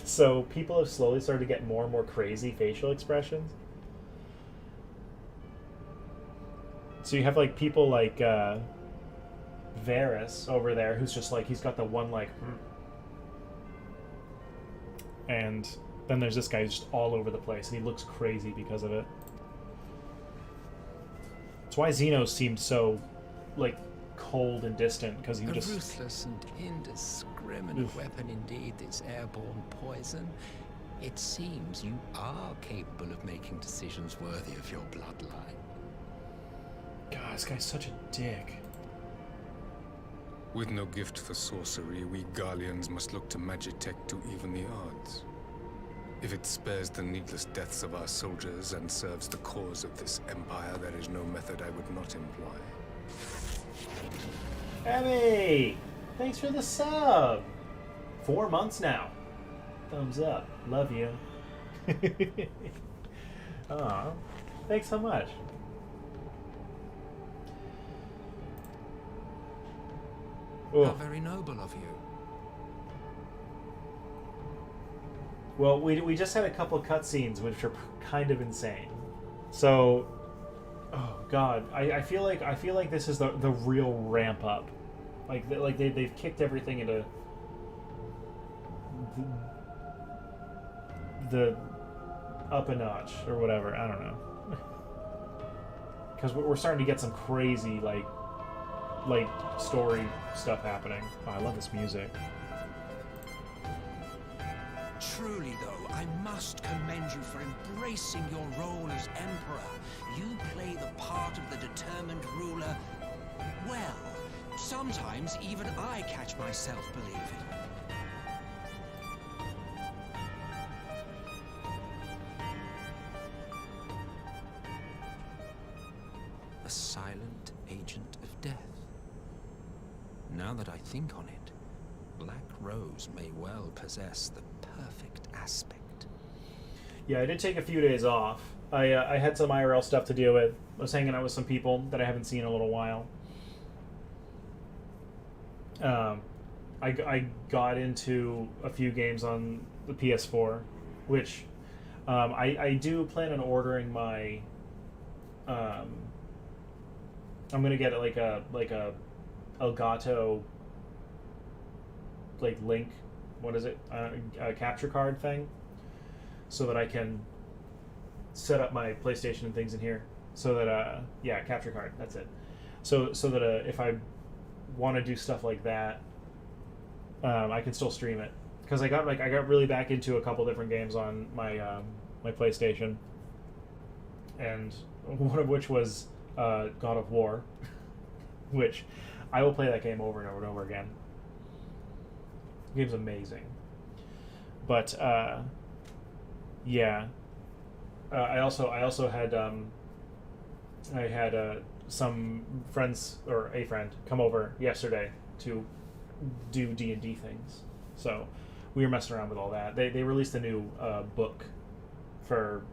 So people have slowly started to get more and more crazy facial expressions. So you have like people like Varys over there, who's just like, he's got the one like, and then there's this guy who's just all over the place, and he looks crazy because of it. That's why Xenos seemed so like cold and distant, because he A just ruthless and indiscriminate weapon indeed, this airborne poison. It seems you are capable of making decisions worthy of your bloodline. God, this guy's such a dick. With no gift for sorcery, we Garleans must look to Magitech to even the odds. If it spares the needless deaths of our soldiers and serves the cause of this empire, there is no method I would not employ. Emmy! Thanks for the sub! 4 months now. Thumbs up. Love you. Aw. Thanks so much. How very noble of you. Well, we just had a couple cutscenes which are kind of insane. So, oh god, I feel like this is the real ramp up. Like they've kicked everything into the up a notch or whatever. I don't know. Because we're starting to get some crazy like story stuff happening. Oh, I love this music. Truly, though, I must commend you for embracing your role as Emperor. You play the part of the determined ruler well. Sometimes even I catch myself believing. A silent agent of death. Now that I think on it, Black Rose may well possess the perfect aspect. Yeah, I did take a few days off. I had some IRL stuff to deal with. I was hanging out with some people that I haven't seen in a little while. I got into a few games on the PS4, which I do plan on ordering my. I'm gonna get like a Elgato like Link, what is it? A capture card thing, so that I can set up my PlayStation and things in here. So that yeah, capture card. That's it. So that if I want to do stuff like that, I can still stream it. Because I got really back into a couple different games on my my PlayStation, and one of which was God of War, which I will play that game over and over and over again. The game's amazing. But yeah, I also had some friends, or a friend, come over yesterday to do D&D things. So we were messing around with all that. They released a new book for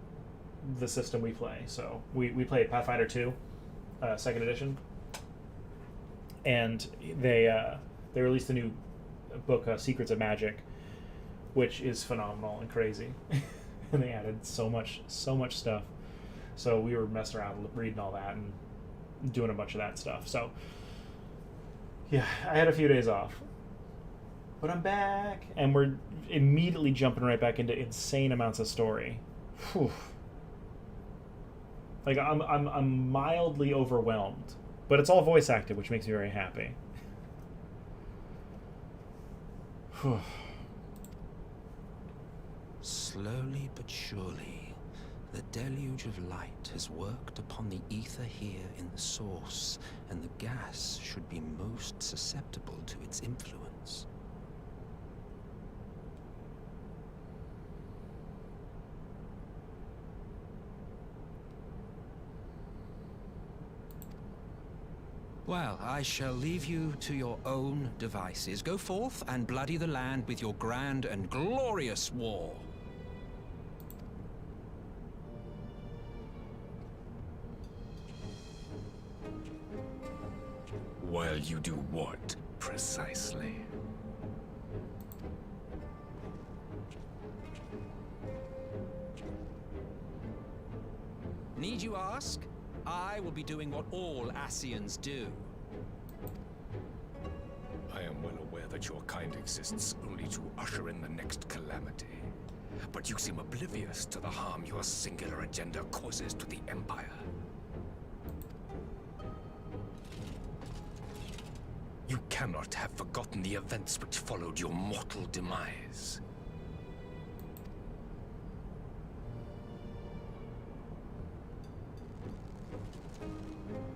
the system we play. So we play Pathfinder 2, 2nd edition, and they released a new book, Secrets of Magic, which is phenomenal and crazy. And they added so much stuff. So we were messing around reading all that and doing a bunch of that stuff. So yeah, I had a few days off, but I'm back, and we're immediately jumping right back into insane amounts of story. Whew. Like I'm mildly overwhelmed, but it's all voice acted, which makes me very happy. Whew. Slowly but surely, the deluge of light has worked upon the ether here in the source, and the gas should be most susceptible to its influence. Well, I shall leave you to your own devices. Go forth and bloody the land with your grand and glorious war. while you do what, precisely? Need you ask? I will be doing what all Ascians do. I am well aware that your kind exists only to usher in the next calamity. But you seem oblivious to the harm your singular agenda causes to the Empire. You cannot have forgotten the events which followed your mortal demise.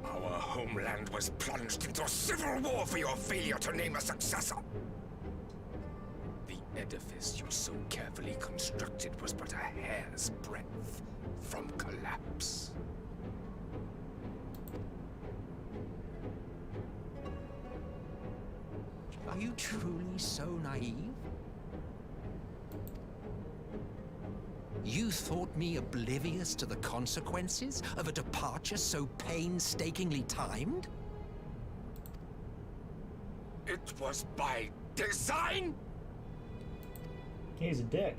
Our homeland was plunged into a civil war for your failure to name a successor. The edifice you so carefully constructed was but a hair's breadth from collapse. Are you truly so naive? You thought me oblivious to the consequences of a departure so painstakingly timed? It was by design? He's a dick.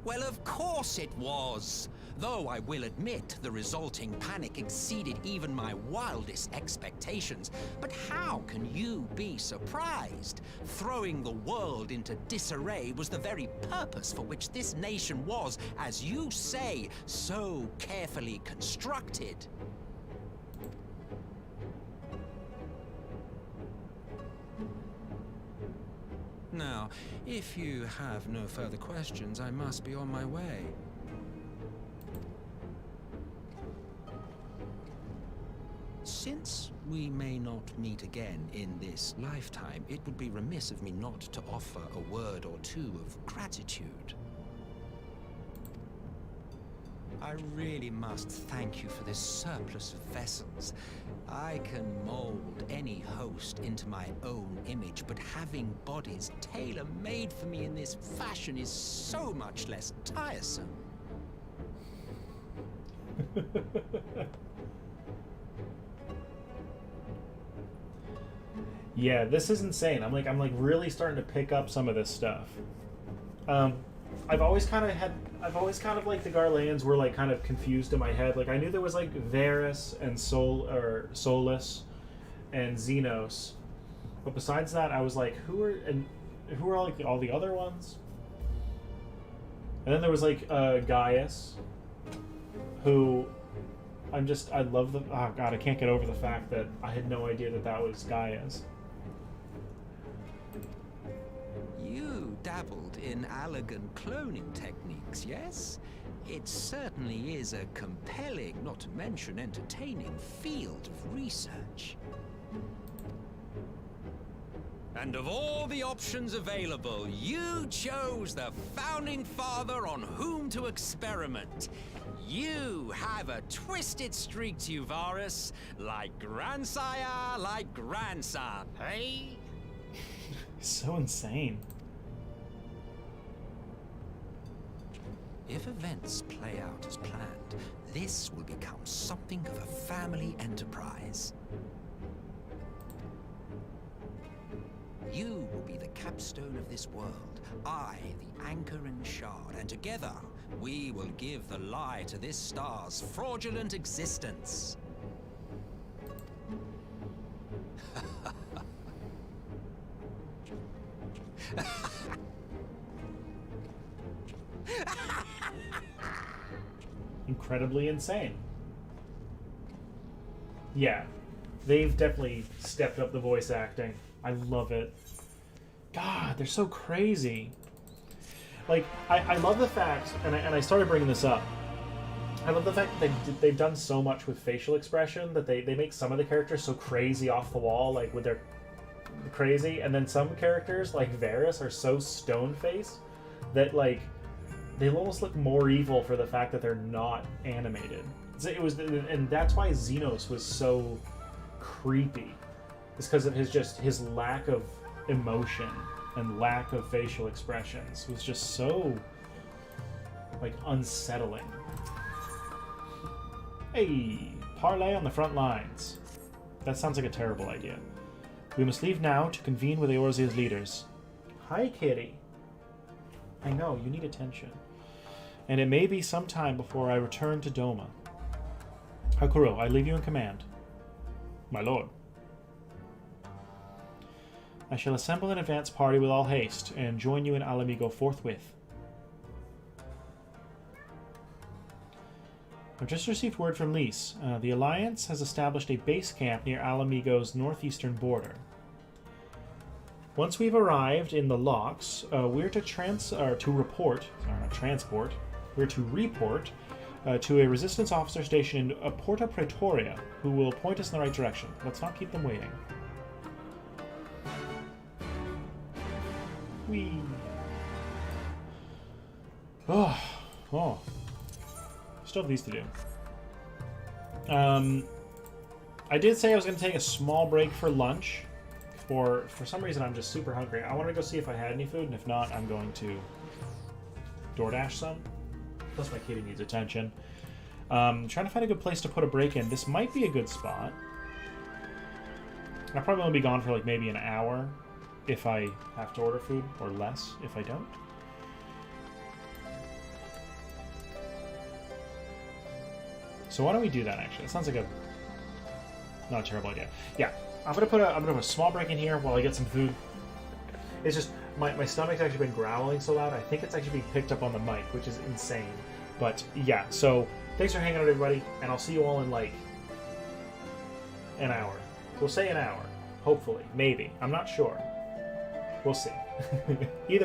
Well, of course it was. Though I will admit the resulting panic exceeded even my wildest expectations. But how can you be surprised? Throwing the world into disarray was the very purpose for which this nation was, as you say, so carefully constructed. Now, if you have no further questions, I must be on my way. Since we may not meet again in this lifetime, it would be remiss of me not to offer a word or two of gratitude. I really must thank you for this surplus of vessels. I can mold any host into my own image, but having bodies tailor-made for me in this fashion is so much less tiresome. Yeah, this is insane. I'm like really starting to pick up some of this stuff. I've always kind of like the Garleans were like kind of confused in my head. Like I knew there was like Varys and Solus and Xenos, but besides that, I was like, who are like all the other ones? And then there was like Gaius, who I love the oh god, I can't get over the fact that I had no idea that was Gaius. You dabbled in Allagan cloning techniques, yes? It certainly is a compelling, not to mention entertaining, field of research. And of all the options available, you chose the founding father on whom to experiment. You have a twisted streak to you, Varys, like grandsire, like grandson, hey? So insane. If events play out as planned, this will become something of a family enterprise. You will be the capstone of this world, I the anchor and shard, and together we will give the lie to this star's fraudulent existence. Incredibly insane. Yeah, they've definitely stepped up the voice acting. I love it. God, they're so crazy. Like, I love the fact, and I started bringing this up, I love the fact that they've done so much with facial expression that they make some of the characters so crazy off the wall, like with their crazy, and then some characters, like Varys, are so stone-faced that, like, they almost look more evil for the fact that they're not animated. And that's why Xenos was so creepy. It's because of his lack of emotion and lack of facial expressions. It was just so, like, unsettling. Hey, parlay on the front lines. That sounds like a terrible idea. We must leave now to convene with Eorzea's leaders. Hi, kitty. I know, you need attention. And it may be some time before I return to Doma. Hakuro, I leave you in command. My lord. I shall assemble an advance party with all haste and join you in Alamigo forthwith. I've just received word from Lys. The Alliance has established a base camp near Alamigo's northeastern border. Once we've arrived in the locks, we're to report to a resistance officer stationed in Porta Praetoria, who will point us in the right direction. Let's not keep them waiting. Whee! Oh. Still have these to do. I did say I was going to take a small break for lunch. For some reason, I'm just super hungry. I wanted to go see if I had any food, and if not, I'm going to DoorDash some. Plus, my kitty needs attention. Trying to find a good place to put a break in. This might be a good spot. I'll probably only be gone for like maybe an hour if I have to order food, or less if I don't. So why don't we do that, actually? It sounds like not a terrible idea. Yeah, I'm gonna put a small break in here while I get some food. It's just my stomach's actually been growling so loud. I think it's actually being picked up on the mic, which is insane. But yeah, so thanks for hanging out, everybody, and I'll see you all in like an hour. We'll say an hour, hopefully, maybe. I'm not sure. We'll see. Either